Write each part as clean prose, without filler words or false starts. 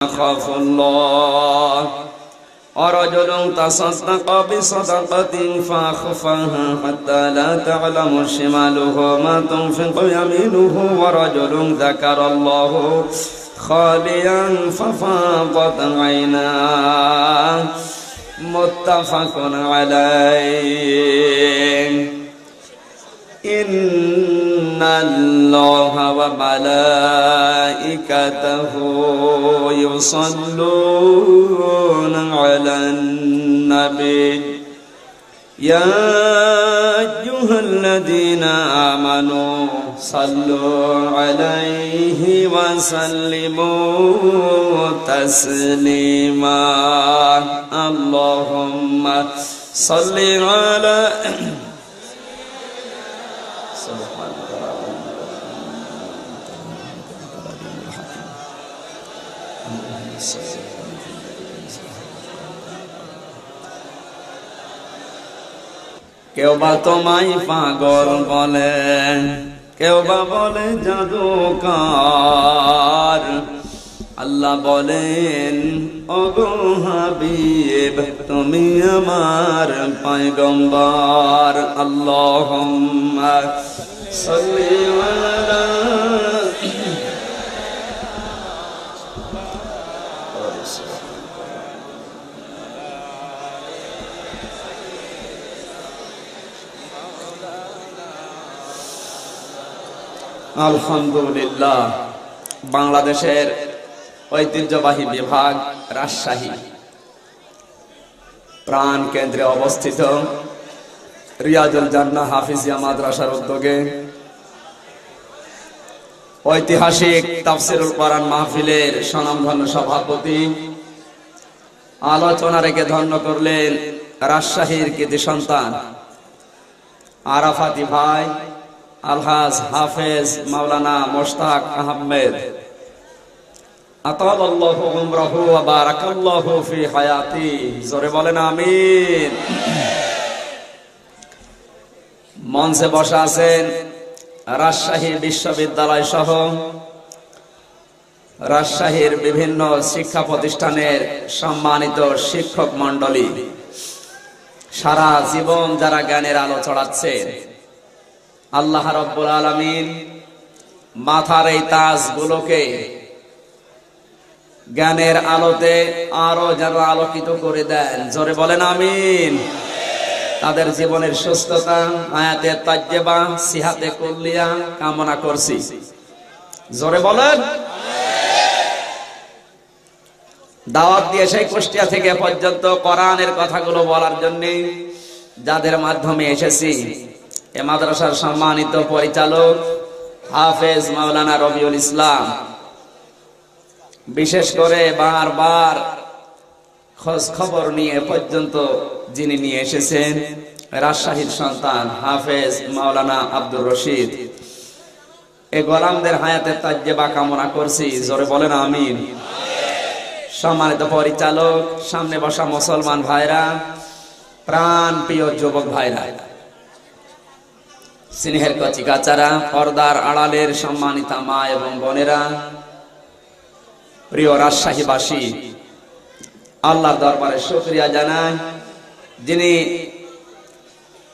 خاف الله ورجل تصدق بصدقة فأخفاها حتى لا تعلم شماله ما تنفق يمينه ورجل ذكر الله خاليا ففاضت عيناه متفق عليه إن الله وملائكته يصلون على النبي يا أيها الذين آمنوا صلوا عليه وسلموا تسليما اللهم صل على কেউ বা তোমায় পাগল বলে, কেউ বা বলে জাদুকর। আল্লাহ বলেন ওগো হাবিব তুমি আমার পয়গম্বর। আল্লাহুম্মা সাল্লি আলা আলহামদুলিল্লাহ। বাংলাদেশের ঐতিহ্যবাহী বিভাগ রাজশাহী প্রাণ কেন্দ্রে অবস্থিত রিয়াজুল জান্নাহ হাফিজিয়া মাদ্রাসার উদ্যোগে ঐতিহাসিক তাফসিরুল কোরআন মাহফিলের স্বনামধন্য সভাপতি আলোচনা রেখে ধন্য করলেন রাজশাহীর কৃতি সন্তান আরাফাতি ভাই আলহাজ হাফেজ মাওলানা মোশতাক আহমেদ। আতালাল্লাহু উমরাহু ওয়া বারাকাল্লাহু ফি হায়াতি। জোরে বলেন আমিন। মঞ্চে বসা আছেন রাজশাহী বিশ্ববিদ্যালয় সহ রাজশাহীর বিভিন্ন শিক্ষা প্রতিষ্ঠানের সম্মানিত শিক্ষক মণ্ডলী, সারা জীবন যারা জ্ঞানের আলো ছড়াচ্ছেন, আল্লাহ রাব্বুল আলামিন মাথার এই তাজগুলোকে জ্ঞানের আলোতে আরো যেন আলোকিত করে দেন। জোরে বলেন আমিন। তাদের জীবনের সুস্থতা, হায়াতে তাজ্জেবা, সিহাতে কুল্লিয়া কামনা করছি। জোরে বলেন। দাওয়াত দিয়ে সেই কুষ্টিয়া থেকে পর্যন্ত কোরআনের কথাগুলো বলার জন্য যাদের মাধ্যমে এসেছি, এ মাদ্রাসার সম্মানিত পরিচালক হাফেজ মাওলানা রবিউল ইসলাম, বিশেষ করে বারবার খোঁজ খবর নিয়ে পর্যন্ত যিনি নিয়ে এসেছেন রাজশাহীর সন্তান হাফেজ মাওলানা আব্দুর রশিদ, এই গোলামদের হায়াতে তাজ্জেবা কামনা করছি। জোরে বলেন আমিন। সম্মানিত পরিচালক, সামনে বসা মুসলমান ভাইরা, প্রাণ প্রিয় যুবক ভাইরা, স্নেহের কচিকাচারা, পর্দার আড়ালের সম্মানিতা মা এবং বোনেরা, প্রিয় রাজশাহীবাসী, আল্লাহর দরবারে শুকরিয়া জানাই যিনি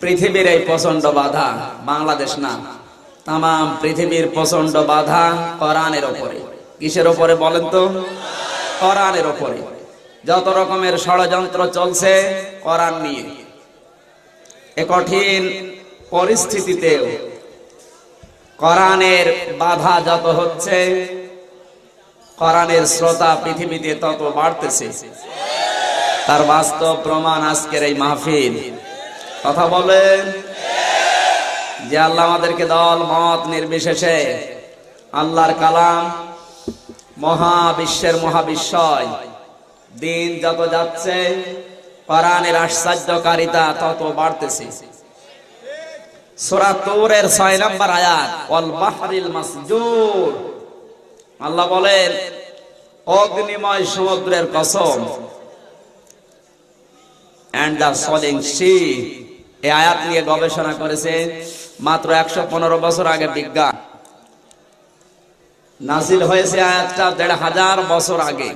পৃথিবীর এই প্রচন্ড বাধা, বাংলাদেশ না তাম পৃথিবীর প্রচন্ড বাধা কোরআনের উপরে। কিসের উপরে বলেন তো? কোরআনের উপরে। যত রকমের ষড়যন্ত্র চলছে কোরআন নিয়ে, এ কঠিন পরিস্থিতিতেও কোরআনের বাধা যত হচ্ছে, কোরআনের শ্রোতা পৃথিবীতে তত বাড়তেছে। তার বাস্তব প্রমাণ আজকের এই মাহফিল। কথা বলেন যে আল্লাহ আমাদেরকে দল মত নির্বিশেষে আল্লাহর কালাম, মহাবিশ্বের মহাবিশ্বয় দিন যত যাচ্ছে কোরআনের আশ্চর্যকারিতা তত বাড়তেছে। সূরা তুরের 6 নম্বর আয়াত, ওয়াল বাহরিল মাসজুর, আল্লাহ বলেন অগ্নিময় সমুদ্রের কসম, এন্ড দ্য সলিং সি। এই আয়াত নিয়ে গবেষণা করেছে মাত্র 115 বছর আগে বিজ্ঞান। নাজিল হয়েছে আয়াতটা ১৫০০ বছর আগে।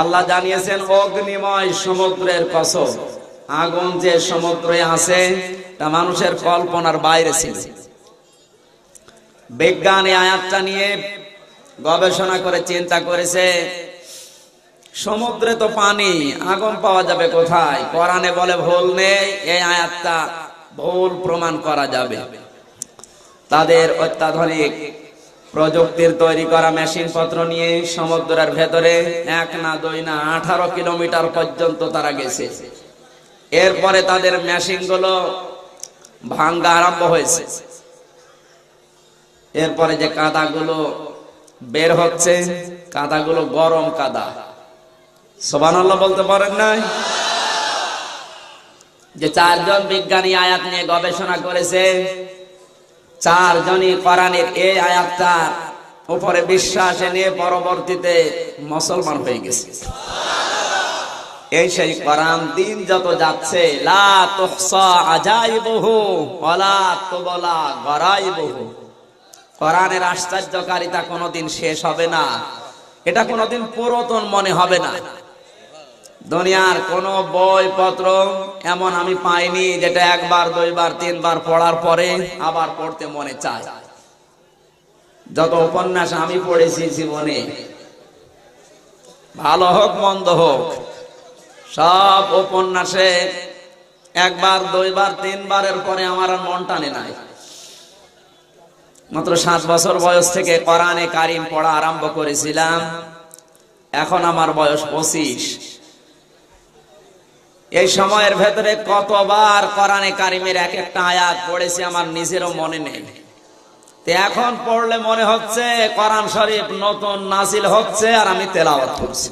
আল্লাহ জানিয়েছেন অগ্নিময় সমুদ্রের কসম, আগুন যে সমুদ্রে আছে তা মানুষের কল্পনার বাইরে ছিল। বিজ্ঞান এই আয়াতটা নিয়ে গবেষণা করে চিন্তা করেছে, সমুদ্রে তো পানি, আগুন পাওয়া যাবে কোথায়? কোরআনে বলে ভুল নেই, এই আয়াতটা ভুল প্রমাণ করা যাবে। তাদের অত্যাধুনিক প্রযুক্তির তৈরি করা মেশিন পত্র নিয়ে সমুদ্রের ভেতরে 1 না 2 না 18 কিলোমিটার পর্যন্ত তারা গেছে। এরপরে তাদের মেশিন গুলো ভাঙ্গা আরম্ভ হয়েছে। এরপরে যে কাদাগুলো বের হচ্ছে, কাদাগুলো গরম কাদা। সুবহানাল্লাহ বলতে পারেন না? যে 4 জন বিজ্ঞানী আয়াত নিয়ে গবেষণা করেছে, 4 জনই কোরআনের এই আয়াতটার উপরে বিশ্বাস এনে পরবর্তীতে মুসলমান হয়ে গেছে। এই সেই কোরআন দিন যত যাচ্ছে, লা তুহসা আজাইবুহু ওয়ালা তুবলা গরাইবুহু, কোরআনের আশ্চর্যকারিতা কোনোদিন শেষ হবে না, এটা কোনোদিন পুরাতন মনে হবে না। দুনিয়ার কোন বই পত্র এমন আমি পাইনি যেটা 1 বার 2 বার 3 বার পড়ার পরে আবার পড়তে মনে চায়। যত উপন্যাস আমি পড়েছি জীবনে, ভালো হোক মন্দ হোক, সব উপন্যাসে 1 বার 2 বার 3 বারের পরে আমার আর মন টানে নাই। মাত্র 7 বছর বয়স থেকে কোরআনে কারিম পড়া আরম্ভ করেছিলাম, এখন আমার বয়স 25। এই সময়ের ভেতরে কতবার কোরআনে কারিমের এক একটা আয়াত পড়েছি আমার নিজেরও মনে নেই। তো এখন পড়লে মনে হচ্ছে কোরআন শরীফ নতুন নাজিল হচ্ছে আর আমি তেলাওয়াত করছি।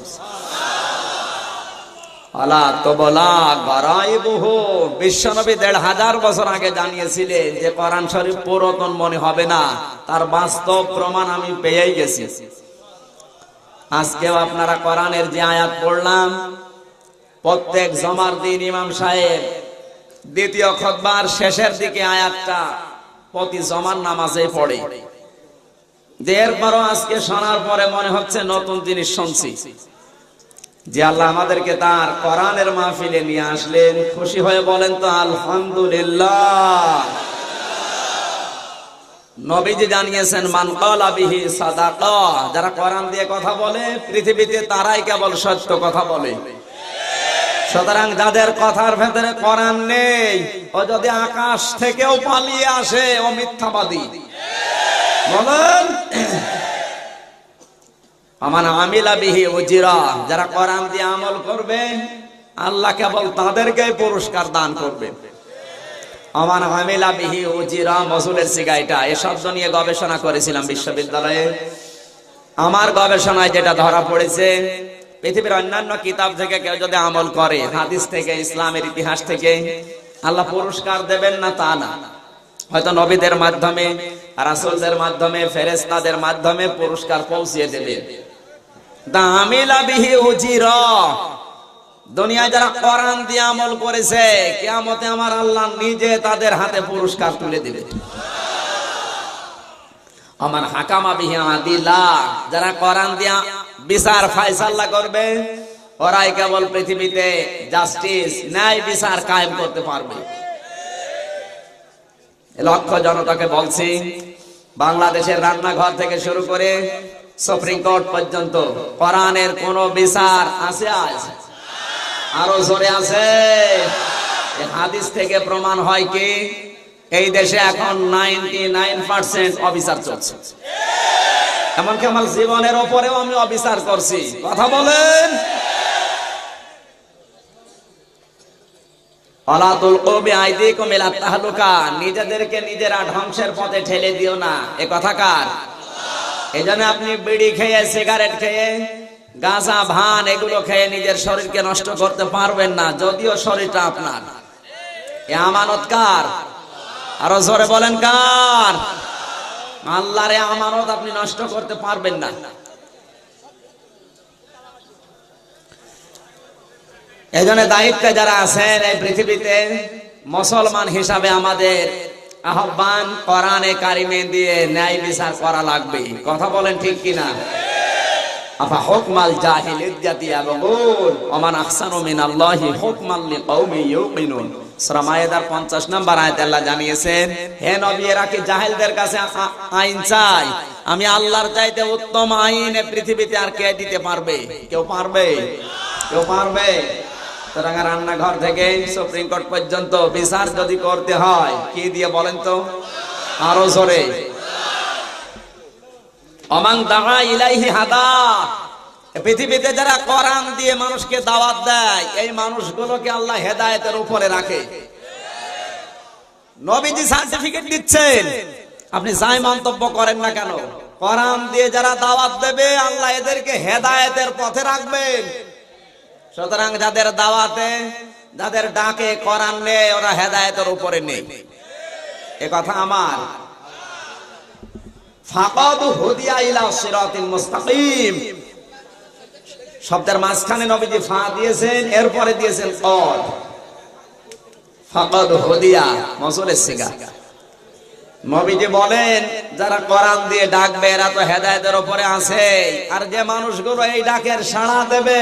আলা তুবলা গরাইবুহু, বিশ্বনবী ১৫০০ বছর আগে জানিয়েছিলেন যে কোরআন শরীফ পুরাতন মনে হবে না, তার বাস্তব প্রমাণ আমি পেয়েই গেছি। আজকেও আপনারা কোরআনের যে আয়াত পড়লাম, প্রত্যেক জমার দিন ইমাম সাহেব দ্বিতীয় খুতবার শেষের দিকে আয়াতটা প্রতি জমার নামাজে পড়ে। এরপরও আজকে শোনার পরে মনে হচ্ছে নতুন জিনিস শুনছি। যে আল্লাহ আমাদেরকে তার কোরআনের মাহফিলে নিয়ে আসলেন, খুশি হয়ে বলেন তো আলহামদুলিল্লাহ। নবীজি জানিয়েছেন মান ক্বালা বিহি সাদাকা, যারা কোরআন দিয়ে কথা বলে পৃথিবীতে তারাই কেবল সত্য কথা বলে। সুতরাং যাদের কথার ভেতরে কোরআন নেই, ও যদি আকাশ থেকেও পালিয়ে আসে ও মিথ্যাবাদী। বলেন আমান আমিলা বিহি উজরা, যারা কোরআন দিয়ে আমল করবে আল্লাহ কেবল তাদেরকে পুরস্কার দান করবে। আমান আমিলা বিহি উজরা মজুলের সিগাইটা, এই শব্দ নিয়ে গবেষণা করেছিলাম বিশ্ববিদ্যালয়ে। আমার গবেষণায় যেটা ধরা পড়েছে, পৃথিবীর অন্যান্য কিতাব থেকে কেউ যদি আমল করে, হাদিস থেকে, ইসলামের ইতিহাস থেকে, আল্লাহ পুরস্কার দেবেন না তা না। হয়তো নবীদের মাধ্যমে, রাসূলদের মাধ্যমে, ফেরেশতাদের মাধ্যমে পুরস্কার পৌঁছিয়ে দেবেন। দামিলা বিহি উজিরা, দুনিয়ায় যারা কোরআন দিয়ে আমল করেছে, কিয়ামতে আমার আল্লাহ নিজে তাদের হাতে পুরস্কার তুলে দিবেন। আমার হাকামা বিহি আদিলা, যারা কোরআন দিয়ে বিচার ফায়সালা করবে, ওরাই কেবল পৃথিবীতে জাস্টিস, ন্যায় বিচার কায়েম করতে পারবে। লক্ষ জনতাকে বলছি, বাংলাদেশের রান্নাঘর থেকে শুরু করে সুপ্রিম কোর্ট পর্যন্ত কোরআনের কোন বিচার আছে? আজ আরো জোরে আছে। হাদিস থেকে প্রমাণ হয় কি এই দেশে এখন 99% অবিচার চলছে। এমনকি আমার জীবনের উপরেও আমি অবিচার করছি। কথা বলেন। আলা তুলকু বিআইদিকুম ইলা তাহলুকা, নিজেদেরকে নিজেরা ধ্বংসের পথে ঠেলে দিও না, এ কথা কার? এজন্য আপনি বিড়ি খেয়ে, সিগারেট খেয়ে, গাঁজা, ভান এগুলো খেয়ে নিজের শরীরকে নষ্ট করতে পারবেন না, যদিও শরীরটা আপনার। এ আমানত কার? আরো জোরে বলেন কার? আল্লাহর আমানত আপনি নষ্ট করতে পারবেন না। এজন্য দায়িত্বে যারা আছেন এই পৃথিবীতে, মুসলমান হিসাবে আমাদের আহ্বান কোরআনে কারিমে দিয়ে ন্যায় বিচার করা লাগবে। কথা বলেন ঠিক কিনা? আফা হুকমাল জাহিলিয়্যাতি ইয়াবগুন ওয়া মান আহসানু মিনাল্লাহি হুকমান লিকাউমিন ইউকিনুন। সূরা মায়েদার 50 নম্বর আয়াতে আল্লাহ জানিয়েছেন, হে নবী, এরা কি জাহেলদের কাছে আইন চাই? আমি আল্লাহর চাইতে উত্তম আইন পৃথিবীতে আর কে দিতে পারবে? কেউ পারবে? কেউ পারবে? সুতরাং রান্নাঘর থেকে সুপ্রিম কোর্ট পর্যন্ত বিচার যদি করতে হয়, কি দিয়ে বলেন তো? আরো জোরে। অমান দাআ ইলাইহি হাদা। পৃথিবীতে যারা কোরআন দিয়ে মানুষকে দাওয়াত দেয়, এই মানুষগুলোকে আল্লাহ হেদায়েতের উপরে রাখে। নবীজি সার্টিফিকেট দিচ্ছেন, আপনি যাই মন্তব্য করেন না কেন, কোরআন দিয়ে যারা দাওয়াত দেবে আল্লাহ এদেরকে হেদায়েতের পথে রাখবেন। সুতরাং যাদের দাওয়াতে, যাদের ডাকে কোরআন নেই, ওরা হেদায়েতের উপরে নেই। এ কথা আমার। ফাকাদ হুদিয়া ইলা সিরাতিল মুস্তাকিম শব্দের মাঝখানে নবীজি ফা দিয়েছেন, এরপরে দিয়েছেন কদ। ফাকাদ হুদিয়া মাসউলের সিগা। নবীজি বলেন, যারা কোরআন দিয়ে ডাকবে এরা তো হেদায়েতের উপরে আছে, আর যে মানুষগুলো এই ডাকের সাড়া দেবে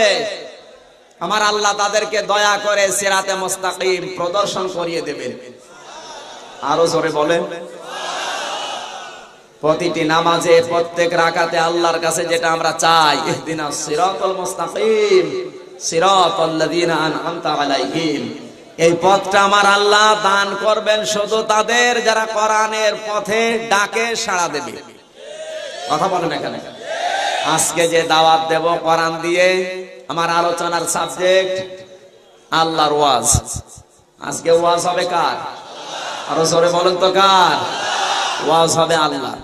আমার আল্লাহ তাদেরকে দয়া করে সিরাতে মুস্তাকিম প্রদর্শন করিয়ে দেবেন। আরো জোরে বলেন। প্রতিটি নামাজে, প্রত্যেক রাকাতে আল্লাহর কাছে যেটা আমরা চাই, ইহদিনাস সিরাতাল মুস্তাকিম সিরাতাল্লাযিনা আন'আমতা আলাইহিম, এই পথটা আমার আল্লাহ দান করবেন শুধু তাদের যারা কোরআনের পথে ডাকে সাড়া দেবে। কথা বলেন এখানে। আজকে যে দাওয়াত দেব কোরআন দিয়ে, আমার আলোচনার সাবজেক্ট আল্লাহর ওয়াজ। আজকে ওয়াজ হবে কার? আরো জোরে বলেন তো কার? ওয়াজ হবে আল্লাহ।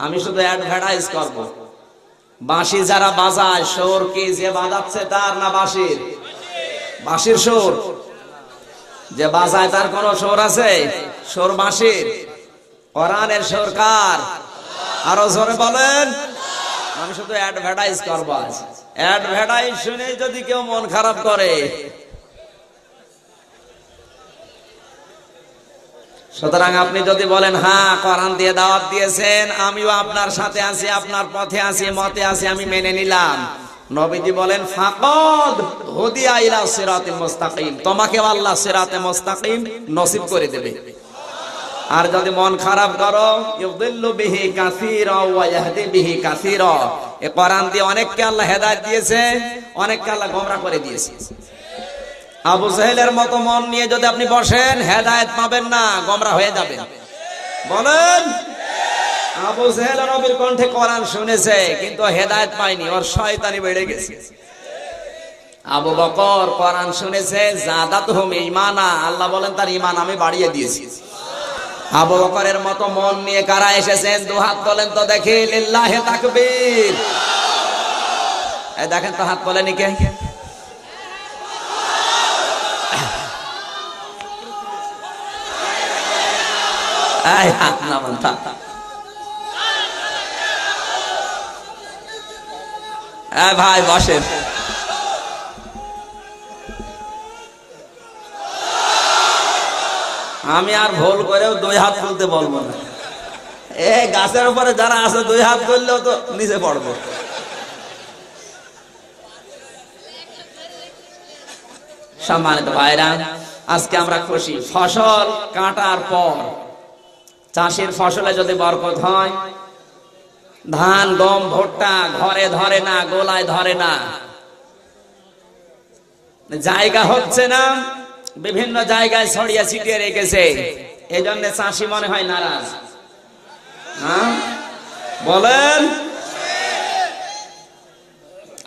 আমি শুধু অ্যাডভার্টাইজ করব। বাঁশি যারা বাজায়, সুর কি যে বাজাচ্ছে তার, না বাঁশির? বাঁশির সুর। যে বাজায় তার কোন সুর আছে? সুর বাঁশির। কোরআনের সুর কার? আরো জোরে বলেন। আমি শুধু অ্যাডভার্টাইজ করব আজ। অ্যাডভার্টাইজ শুনে যদি কেউ মন খারাপ করে, সুতরাং আপনি যদি বলেন হ্যাঁ কোরআন দিয়ে দাওয়াত দিয়েছেন, আমিও আপনার সাথে আছি, আপনার পথে আছি, মতে আছি, আমি মেনে নিলাম। নবীজি বলেন ফাকাদ হুদিয়া ইলা সিরাতিল মুস্তাকিম, তোমাকে আল্লাহ সিরাতে মুস্তাকিম নসিব করে দেবে। আর যদি মন খারাপ করো, ইউদিল্লু বিহি কাসীরা ওয়া ইয়াহদি বিহি কাসীরা, এই কোরআন দিয়ে অনেককে আল্লাহ হেদায়েত দিয়েছে, অনেককে আল্লাহ গোমরাহ করে দিয়েছে। আবু জাহেলের মতো মন নিয়ে যদি আপনি বসেন, হেদায়েত পাবেন না, গোমরাহ হয়ে যাবেন। বলেন। আবু জাহেল নবীর কণ্ঠে কোরআন শুনেছে কিন্তু হেদায়েত পায়নি, ওর শয়তানি বেড়ে গেছে। আবু বকর কোরআন শুনেছে, জাদাতহুম ঈমানা, আল্লাহ বলেন তার ঈমান আমি বাড়িয়ে দিয়েছি। আবু বকরের মতো মন নিয়ে কারা এসেছেন? দুহাত তোলেন তো দেখি, লিল্লাহি তাকবীর। এই দেখেন তো হাত তোলেনি কে? এই হাত নামান তা। এই ভাই বসেন। আমি আর ভুল করেও দুই হাত তুলতে বলবো না। এই গাছের উপরে যারা আছে দুই হাত তুললেও তো নিচে পড়বো। সম্মানিত ভাইরা, আজকে আমরা খুশি। ফসল কাটার পর চাষির ফসলে যদি বরকত হয়, ধান, গম, ভুট্টা ঘরে ধরে না, গোলায় ধরে না, জায়গা হচ্ছে না, বিভিন্ন জায়গায় ছড়িয়ে ছিটিয়ে রেখেছে, এই জন্য চাষি মনে হয় নারাজ। হ্যাঁ বলেন।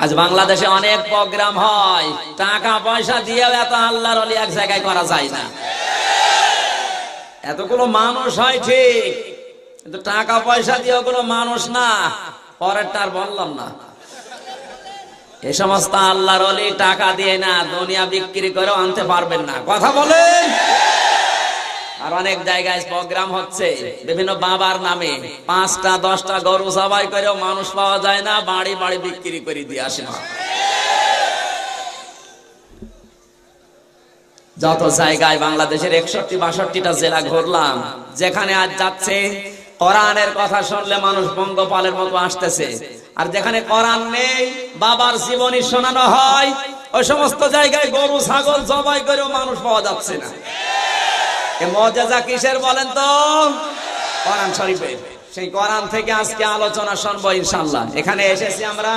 আজ বাংলাদেশে অনেক প্রোগ্রাম হয়, টাকা পয়সা দিয়েও এত আল্লাহর ওলি এক জায়গায় করা যায় না। এতগুলো মানুষ হয় ঠিক, কিন্তু টাকা পয়সা দিয়ে ওগুলো মানুষ না। পরেরটা আর বললাম না। এই সমস্ত আল্লাহর ওলি টাকা দিয়ে না, দুনিয়া বিক্রি করেও আনতে পারবেন না। কথা বলেন। আর অনেক জায়গায় প্রোগ্রাম হচ্ছে বিভিন্ন বাবার নামে, 5টা 10টা গরু জবাই করেও মানুষ পাওয়া যায় না, বাড়ি বাড়ি বিক্রি করে দিয়ে আসে। যত জায়গায় বাংলাদেশের 61-62টা জেলা ঘুরলাম, যেখানে আজ যাচ্ছে কোরআনের কথা শুনলে মানুষ পঙ্গপালের মতো আসতেছে, আর যেখানে কোরআন নেই, বাবার জীবনী শোনানো হয়, ওই সমস্ত জায়গায় গরু ছাগল জবাই করেও মানুষ পাওয়া যাচ্ছে না। এ মুআজিজা কিসের বলেন তো? কোরআন শরীফের। সেই কোরআন থেকে আজকে আলোচনা শুনবো ইনশাআল্লাহ। এখানে এসেছি আমরা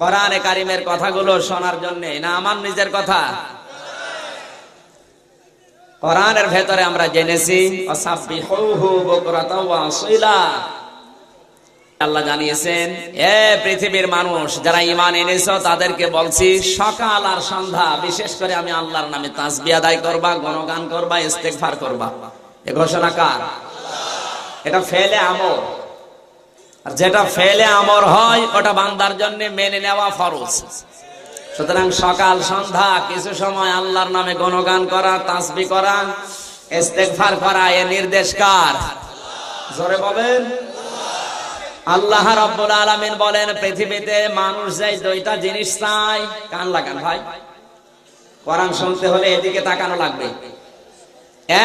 কোরআনে কারিমের কথাগুলো শোনার জন্য, না আমার নিজের কথা। কোরআনের ভেতরে আমরা জেনেছি ওয়াসাব্বিহুহু বুকরাতাও ওয়া আসীলা। আল্লাহ জানিয়েছেন, এ পৃথিবীর মানুষ যারা ঈমান এনেছো তাদেরকে বলছি, সকাল আর সন্ধ্যা বিশেষ করে আমি আল্লাহর নামে তাসবিহ আদায় করবা, গুণগান করবা, ইস্তেগফার করবা। এই ঘোষণা কার? এটা ফেলে আমর, আর যেটা ফেলে আমর হয় ওটা বান্দার জন্য মেনে নেওয়া ফরজ। সুতরাং সকাল সন্ধ্যা কিছু সময় আল্লাহর নামে গুণগান করা, তাসবিহ করা, ইস্তেগফার করা, এ নির্দেশ কার? জোরে বলেন। আল্লাহ রাব্বুল আলামিন বলেন, পৃথিবীতে মানুষ যে দুইটা জিনিস চায়, কান লাগান ভাই, কোরআন শুনতে হলে এদিকে তাকানো লাগবে।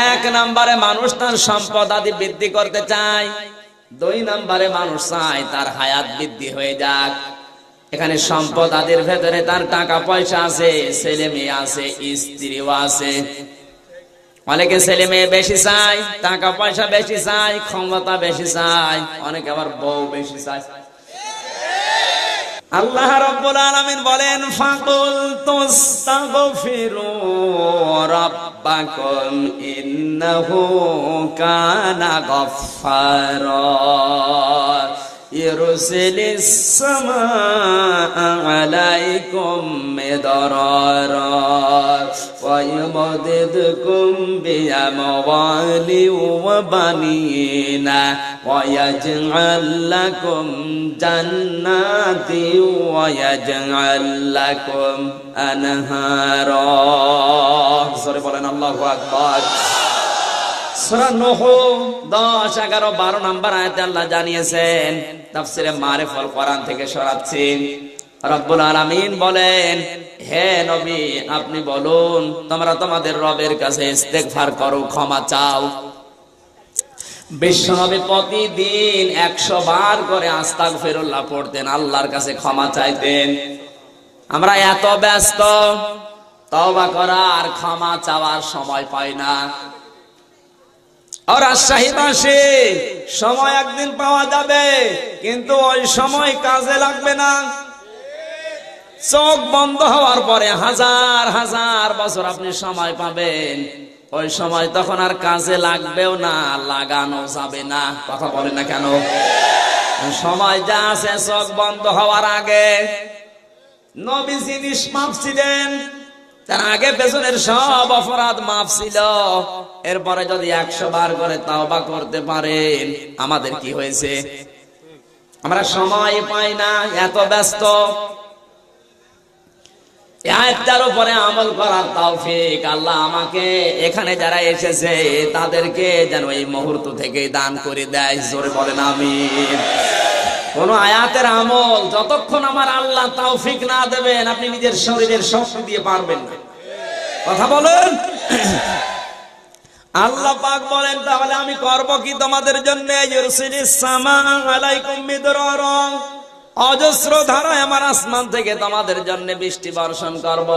এক নম্বরে মানুষ তার সম্পদ আদি বৃদ্ধি করতে চায়, দুই নম্বরে মানুষ চায় তার হায়াত বৃদ্ধি হয়ে যাক। এখানে সম্পদ আদির ভেতরে তার টাকা পয়সা আছে, ছেলে মেয়ে আছে, স্ত্রীও আছে। অনেকে ছেলে মেয়ে বেশি চায়, টাকা পয়সা বেশি চায়, ক্ষমতা বেশি চায়, অনেকে আবার বউ বেশি চায়। আল্লাহ রাব্বুল আলামিন বলেন, ফাকুল তুস্তাগফিরু রাব্বাকুম ইন্নাহু কানা গফফারা ইরসিলিস সামাআ আলাইকুম মিদরারা ওয়া ইউমদিদকুম বিআমওয়ালি ওয়া বানিনা ওয়া ইয়াজআল লাকুম জান্নাতি ওয়া ইয়াজআল লাকুম আনহারা। জোরে বলেন আল্লাহু আকবার। সূরা নূহ 10, 11, 12 নম্বর আয়াতে আল্লাহ জানিয়েছেন, তাফসিরে মারিফুল কোরআন থেকে শোনাচ্ছি। রব্বুল আলামিন বলেন, হে নবী আপনি বলুন, তোমরা তোমাদের রবের কাছে ইস্তেগফার করো, ক্ষমা চাও। বিশ্বনবী প্রতিদিন 100 বার করে আস্তাগফিরুল্লাহ পড়তেন, আল্লাহর কাছে ক্ষমা চাইতেন। আমরা এত ব্যস্ত, তওবা করা আর ক্ষমা চাওয়ার সময় পাই না। আর রাজশাহীবাসী, সময় একদিন পাওয়া যাবে, কিন্তু ওই সময় কাজে লাগবে না। চোখ বন্ধ হওয়ার পরে হাজার হাজার বছর আপনি সময় পাবেন, ওই সময় তখন আর কাজে লাগবেও না, লাগানো যাবে না। কথা বলেন না কেন? সময় যা আছে চোখ বন্ধ হওয়ার আগে নবীজি নিষ্পাপ ছিলেন, তার আগে পেছনের সব অপরাধ মাফ ছিল। এরপরে যদি 100 বার করে তাওবা করতে পারেন, আমাদের কি হয়েছে? আমরা সময় পাই না, এত ব্যস্ত। আয়াতটার উপরে আমল করার তৌফিক আল্লাহ আমাকে, এখানে যারা এসেছে তাদেরকে যেন এই মুহূর্ত থেকে দান করে দেয়। জোরে বলেন আমিন। কোন আয়াতের আমল যতক্ষণ আমার আল্লাহ তৌফিক না দেবেন, আপনি নিজের শরীরের শক্তি দিয়ে পারবেন না। কথা বলেন। আল্লাহ পাক বলেন, তাহলে আমি করব কি তোমাদের জন্য? ইউরসিলিস সামাআ আলাইকুম মিদরারা, অজস্র ধারায় আমার আসমান থেকে তোমাদের জন্য বৃষ্টি বর্ষণ করব,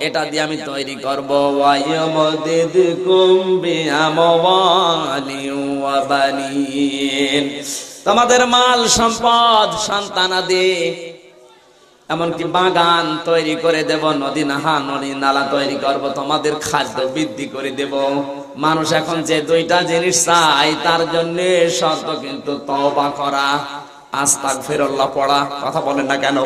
এটা দিয়ে আমি তৈরি করব। ওয়া ইয়ামদিদকুম বিআমওয়ালি ওয়া বানিন, তোমাদের মাল সম্পদ সন্তানাদি, এমনকি বাগান তৈরি করে দেব, নদী নালা তৈরি করব, তোমাদের খাদ্য বৃদ্ধি করে দেব। মানুষ এখন যে দুইটা জিনিস চায়, তার জন্য শর্ত কিন্তু তওবা করা, আস্তাগফিরুল্লাহ পড়া। কথা বলেন না কেন?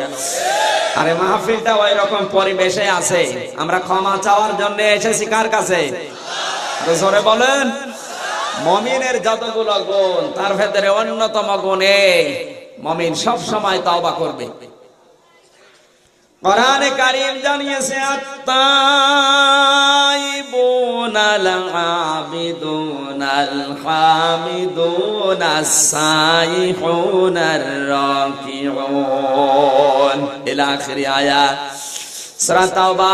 আরে মাহফিলটা ওই রকম পরিবেশে আছে, আমরা ক্ষমা চাওয়ার জন্য এসেছি কার কাছে? জোরে বলেন। মুমিনের যতগুলো গুণ, তার ভেতরে অন্যতম গুণ এই, মুমিন সব সময় তওবা করবে। কোরআনে কারীম জানিয়েছে, আত-তাইবুনাল আবিদুনাল হামিদুনাস সাইহুনার রাকিউন, ইলা আখির আয়াত। সূরা তাওবা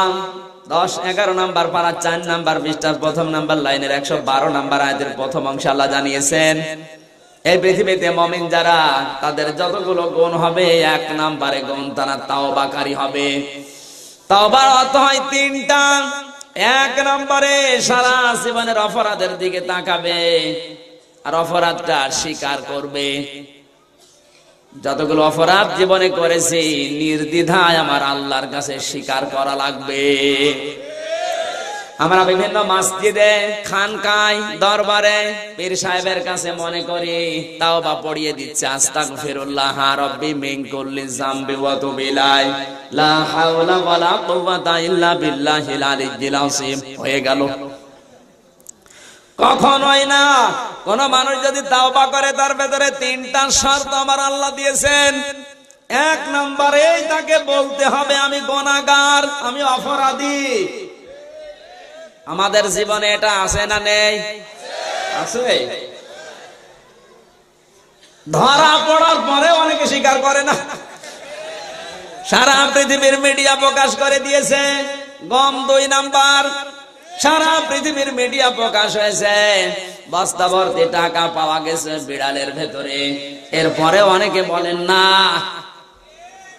10-11 নাম্বার পারা 4 নাম্বার পৃষ্ঠার প্রথম নাম্বার লাইনের 112 নাম্বার আয়াতের প্রথম অংশে আল্লাহ জানিয়েছেন এই পৃথিবীতে মুমিন যারা তাদের যতগুলো গুণ হবে 1 নম্বরে গুণ তারা তাওবাকারী হবে। তাওবার অর্থ হয় 3টা। 1 নম্বরে সারা জীবনের অপরাধের দিকে তাকাবে আর অপরাধটা স্বীকার করবে। যতগুলো অপরাধ জীবনে করেছি নির্দ্বিধায় আমার আল্লাহর কাছে স্বীকার করা লাগবে। আমরা বিভিন্ন মসজিদে, খানকায়, দরবারে পীর সাহেবের কাছে মনে করি তাওবা পড়িয়ে দিচ্ছে, আস্তাগফিরুল্লাহ রাব্বি মিন কুল্লি যামবি ওয়া তুবু ইলাইহি লা হাওলা ওয়ালা কুওয়াতা ইল্লা বিল্লাহিল আলিয়্যিল আযীম। হয়ে গেল? কখনোই না। কোন মানুষ যদি তাওবা করে তার ভেতরে 3টা শর্ত আমার আল্লাহ দিয়েছেন। 1 নম্বরে তাকে বলতে হবে আমি গুনাহগার, আমি অপরাধী। আমাদের জীবনে এটা আছে না নেই? আছে। ধরা পড়ার পরে অনেকে স্বীকার করে না। সারা পৃথিবীর মিডিয়া প্রকাশ করে দিয়েছে। গম 2 নাম্বার, সারা পৃথিবীর মিডিয়া প্রকাশ হয়েছে বস্তা ভর্তি টাকা পাওয়া গেছে বিড়ালের ভেতরে। এরপরে অনেকে বলেন না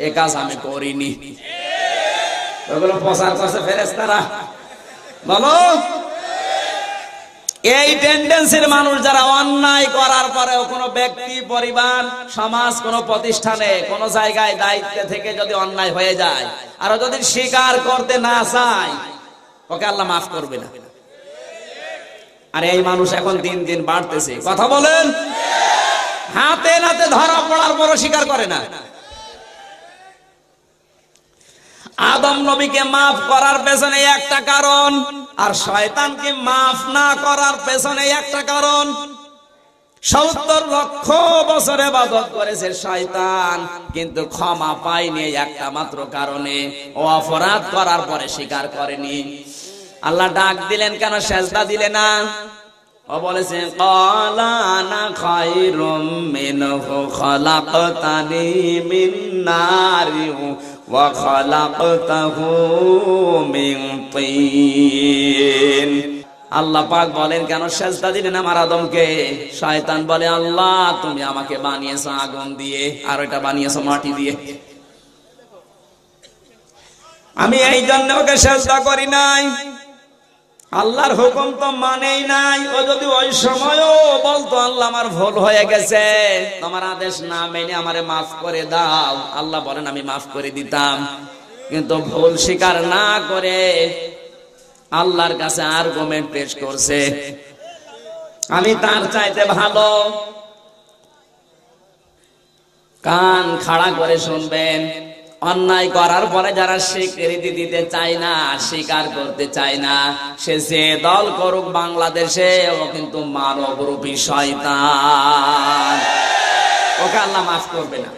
এ কাজ আমি করিনি। ওগুলো প্রচার করছে ফেরেশতারা। বলো, এই টেন্ডেন্সির মানুষ যারা অন্যায় করার পরেও কোনো ব্যক্তি, পরিবার, সমাজ, কোনো প্রতিষ্ঠানে, কোনো জায়গায় দায়িত্বে থেকে যদি অন্যায় হয়ে যায় আর যদি স্বীকার করতে না চায়, ওকে আল্লাহ মাফ করবে না। আর এই মানুষ এখন দিন দিন বাড়তেছে। কথা বলেন, হাতে নাতে ধরা পড়ার পরও স্বীকার করে না। আদম নবীকে মাফ করার পেছনে একটা কারণ, আর শয়তানকে মাফ না করার পেছনে একটা কারণ। 70 লক্ষ বছর ইবাদত করেছে শয়তান, কিন্তু ক্ষমা পায়নি একটা মাত্র কারণে, ও অপরাধ করার পরে স্বীকার করেনি। আল্লাহ ডাক দিলেন কেন, সেজদা দিলে না? ও বলেছে ক্বালা আনা খায়রুম মিনহু খালাকতানি মিন নারি ওয়া খালাকতাহু মিন তিন। আল্লাহ পাক বলেন কেন সেজদা দিলেন আমার আদমকে? শয়তান বলে আল্লাহ তুমি আমাকে বানিয়েছো আগুন দিয়ে আর ওটা বানিয়েছো মাটি দিয়ে, আমি এই জন্য ওকে সেজদা করি নাই। আল্লাহর হুকুম তো মানেই নাই। ও যদি ওই সময়ও বলতো আল্লাহ আমার ভুল হয়ে গেছে, তোমার আদেশ না মেনে আমারে মাফ করে দাও, আল্লাহ বলেন আমি মাফ করে দিতাম। কিন্তু ভুল স্বীকার না করে আল্লাহর কাছে আর্গুমেন্ট পেশ করছে আমি তার চাইতে ভালো। কান খাড়া করে শুনবেন, অন্যায় করার পরে যারা স্বীকৃতি দিতে চায় না, স্বীকার করতে চায় না, সে যে দল করুক বাংলাদেশে, ও কিন্তু মানবরূপী শয়তান। ওকে আল্লাহ মাফ করবে না।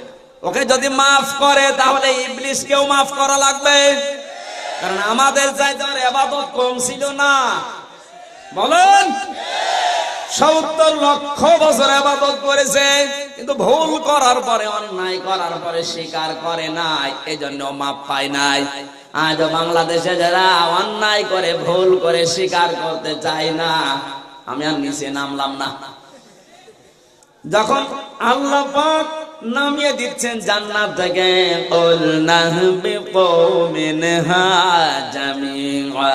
ওকে যদি মাফ করে তাহলে ইবলিসকেও মাফ করা লাগবে, কারণ আমাদের চাইতে ওর ইবাদত কম ছিল না। বলেন, 70 লক্ষ বছর ইবাদত করেছে, কিন্তু ভুল করার পরে, অন্যায় করার পরে স্বীকার করে নাই, এজন্য মাপ পায় নাই। আজ বাংলাদেশে যারা অন্যায় করে, ভুল করে স্বীকার করতে চায় না, আমি আর নিচে নামলাম না। যখন আল্লাহ পাক নামিয়ে দিচ্ছেন জান্নাত থেকে, কুল নাহবিতু মিনহা জামিআ,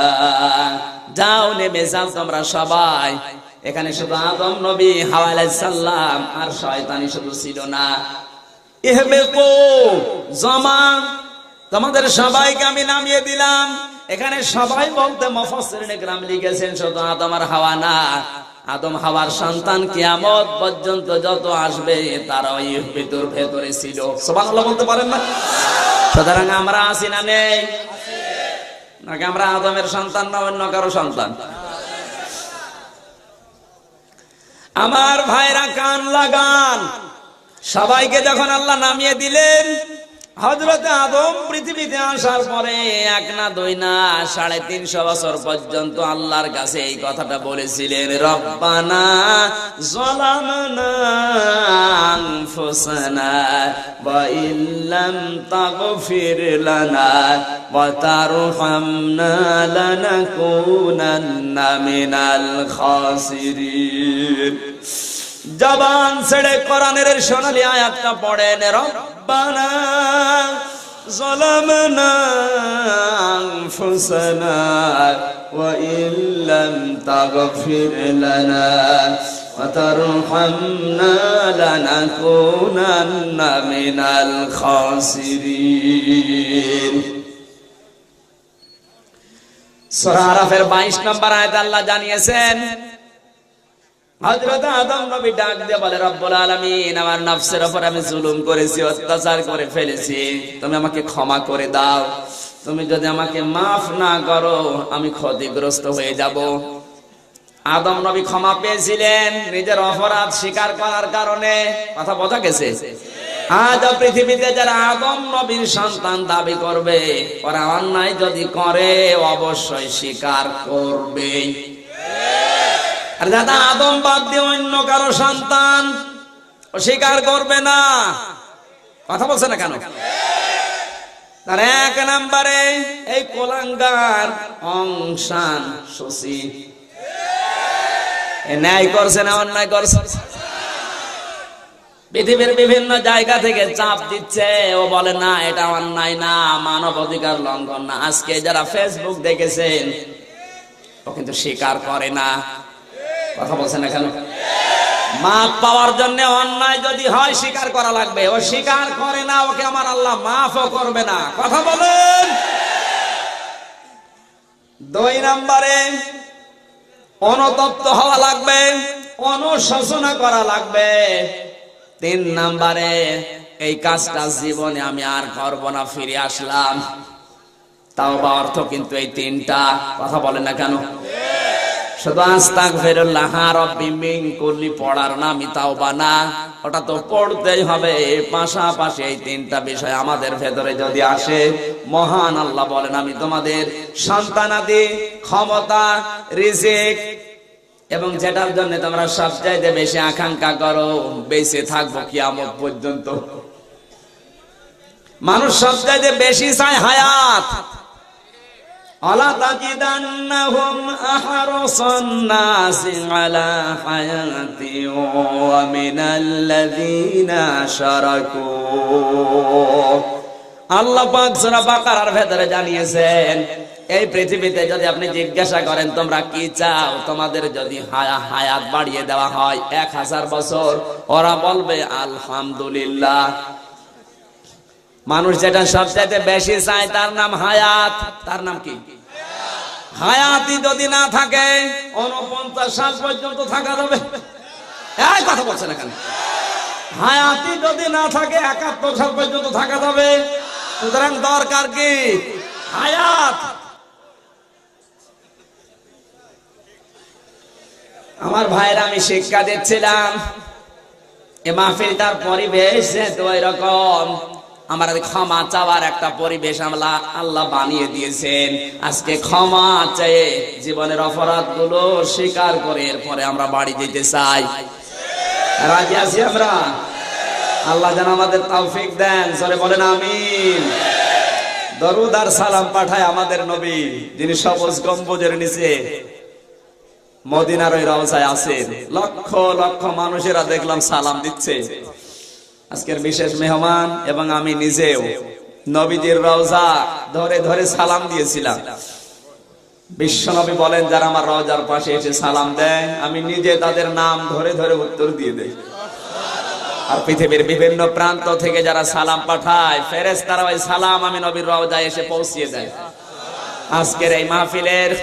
যাও নেমে যাও তোমরা সবাই। এখানে শুধু আদম নবী, হাওয়া আলাইহিস সালাম আর শয়তানি শুধু ছিল না। ইহবিতু, জমা, তোমাদের সবাইকে আমি নামিয়ে দিলাম। এখানে সবাই বলতে মুফাসসিরিনে কেরাম লিখেছেন শুধু আদম আর হাওয়া না, আদম হাওয়ার সন্তান কিয়ামত পর্যন্ত যত আসবে তারা ইহবিতুর ভেতরে ছিল। সুবহানাল্লাহ বলতে পারেন না? সুতরাং আমরা আছি না নেই? নাকি আমরা আদমের সন্তান না অন্য কারো সন্তান? আমার ভাইরা কান লাগান, সবাইকে যখন আল্লাহ নামিয়ে দিলেন, হযরত আদম পৃথিবীতে আসার পরে 1 না 2 না 350 বছর পর্যন্ত আল্লাহর কাছে এই কথাটা বলেছিলেন, রব্বানা যালামনা আনফুসানা ওয়া ইল্লাম তাগফির লানা ওয়া তারহামনা লানাকুনান্না মিনাল খাসিরিন। জবান ছেড়ে কোরআনের সোনালী আয়াতটা পড়েন, রব্বানা যালামনা আনফুসানা ওয়া ইল্লাম তাগফির লানা ওয়া তারহামনা লানাকুনান্না মিনাল খাসিরিন। সূরা আরাফের 22 নম্বর আয়াতে আল্লাহ জানিয়েছেন, হযরত আদম নবী ডাক দিয়ে বলে, রব্বুল আলামিন, আমার নফসের উপর আমি জুলুম করেছি, অত্যাচার করে ফেলেছি, তুমি আমাকে ক্ষমা করে দাও। তুমি যদি আমাকে মাফ না করো আমি ক্ষতিগ্রস্ত হয়ে যাব। আদম নবী ক্ষমা পেয়েছিলেন নিজের অপরাধ স্বীকার করার কারণে। কথা বোঝা গেছে? আজ পৃথিবীতে যারা আদম নবীর সন্তান দাবি করবে, ওরা অন্যায় যদি করে অবশ্যই স্বীকার করবে। আর দাদা আদম বাদ দিয়ে অন্য কারো সন্তান স্বীকার করবে না। কথা বলছে না কেন? তার 1 নম্বরে এই কোলাঙ্গার অংশান সুসি ন্যায় করছে না অন্যায় করছে? পৃথিবীর বিভিন্ন জায়গা থেকে চাপ দিচ্ছে, ও বলে না এটা অন্যায় না, মানব অধিকার লঙ্ঘন না। আজকে যারা ফেসবুক দেখেছেন ও কিন্তু স্বীকার করে না। কথা বলছে না কেন? মাফ পাওয়ার জন্য অন্যায় যদি হয় স্বীকার করা লাগবে, ও স্বীকার করে না, ওকে আমার আল্লাহ মাফও করবে না। কথা বলেন। 2 নম্বরে অনুতপ্ত হওয়া লাগবে, অনুশোচনা করা লাগবে। 3 নম্বরে এই কাজটা জীবনে আমি আর করব না, ফিরে আসলাম। তাওবা অর্থ কিন্তু এই 3টা। কথা বলেন না কেন? শুধু আস্তাগফিরুল্লাহ রাব্বি মিন কুল্লি পড়ার নামই তাওবা না, ওটা তো পড়তেই হবে। পাশাপাশি এই 3টা বিষয় আমাদের ভেতরে যদি আসে, মহান আল্লাহ বলেন আমি তোমাদের সন্তানাদি, ক্ষমতা, রিজিক এবং যেটার জন্য তোমরা সবচাইতে বেশি আকাঙ্ক্ষা করো, বেঁচে থাকবো কিয়ামত পর্যন্ত। মানুষ সবচাইতে বেশি চায় হায়াত। আলা তাজিদান্নাহুম আহরাসান নাসি আলা হায়াতি ওয়া মিনাল্লাযীনা শারাকু। আল্লাহ পাক সূরা বাকারার ভেতরে জানিয়েছেন, এই পৃথিবীতে যদি আপনি জিজ্ঞাসা করেন তোমরা কি চাও, তোমাদের যদি হায়াত বাড়িয়ে দেওয়া হয় 1000 বছর, ওরা বলবে আলহামদুলিল্লাহ। মানুষ যেটা সবচাইতে বেশি চায় তার নাম হায়াত। তার নাম কি? হায়াতি যদি না থাকে 49 সাল পর্যন্ত থাকা যাবে। এই কথা বলছে না কেন? হায়াতি যদি না থাকে 71 সাল পর্যন্ত থাকা যাবে। সুতরাং দরকার কি? হায়াত। আমার ভাইরা, আমি শিক্ষা দিচ্ছিলাম, এ মাহফিলটার পরিবেশ যেহেতু এরকম, আমার ক্ষমা চাওয়ার একটা পরিবেশ আল্লাহ বানিয়ে দিয়েছেন। আজকে ক্ষমা চেয়ে জীবনের অপরাধগুলো স্বীকার করে এরপরে আমরা বাড়ি যেতে চাই। রাজি আছি আমরা? আল্লাহ যেন আমাদের তৌফিক দেন। জোরে বলেন আমিন। দরুদ আর সালাম পাঠায় আমাদের নবী, যিনি সবুজ গম্বুজের নিচে মদিনার ওই রওজায় আছেন। লক্ষ লক্ষ মানুষেরা দেখলাম সালাম দিচ্ছে। আজকের বিশেষ মেহমান এবং আমি নিজেও নবীজির রওজা ধরে ধরে সালাম দিয়েছিলাম। বিশ্বনবী বলেন, যারা আমার রওজার পাশে এসে সালাম দেয় আমি নিজে তাদের নাম ধরে ধরে উত্তর দিয়ে দেই। আর পৃথিবীর বিভিন্ন প্রান্ত থেকে যারা সালাম পাঠায়, ফেরেশতারা ওই সালাম আমি নবীর রওজায় এসে পৌঁছিয়ে দেয়। আজকের এই মাহফিলের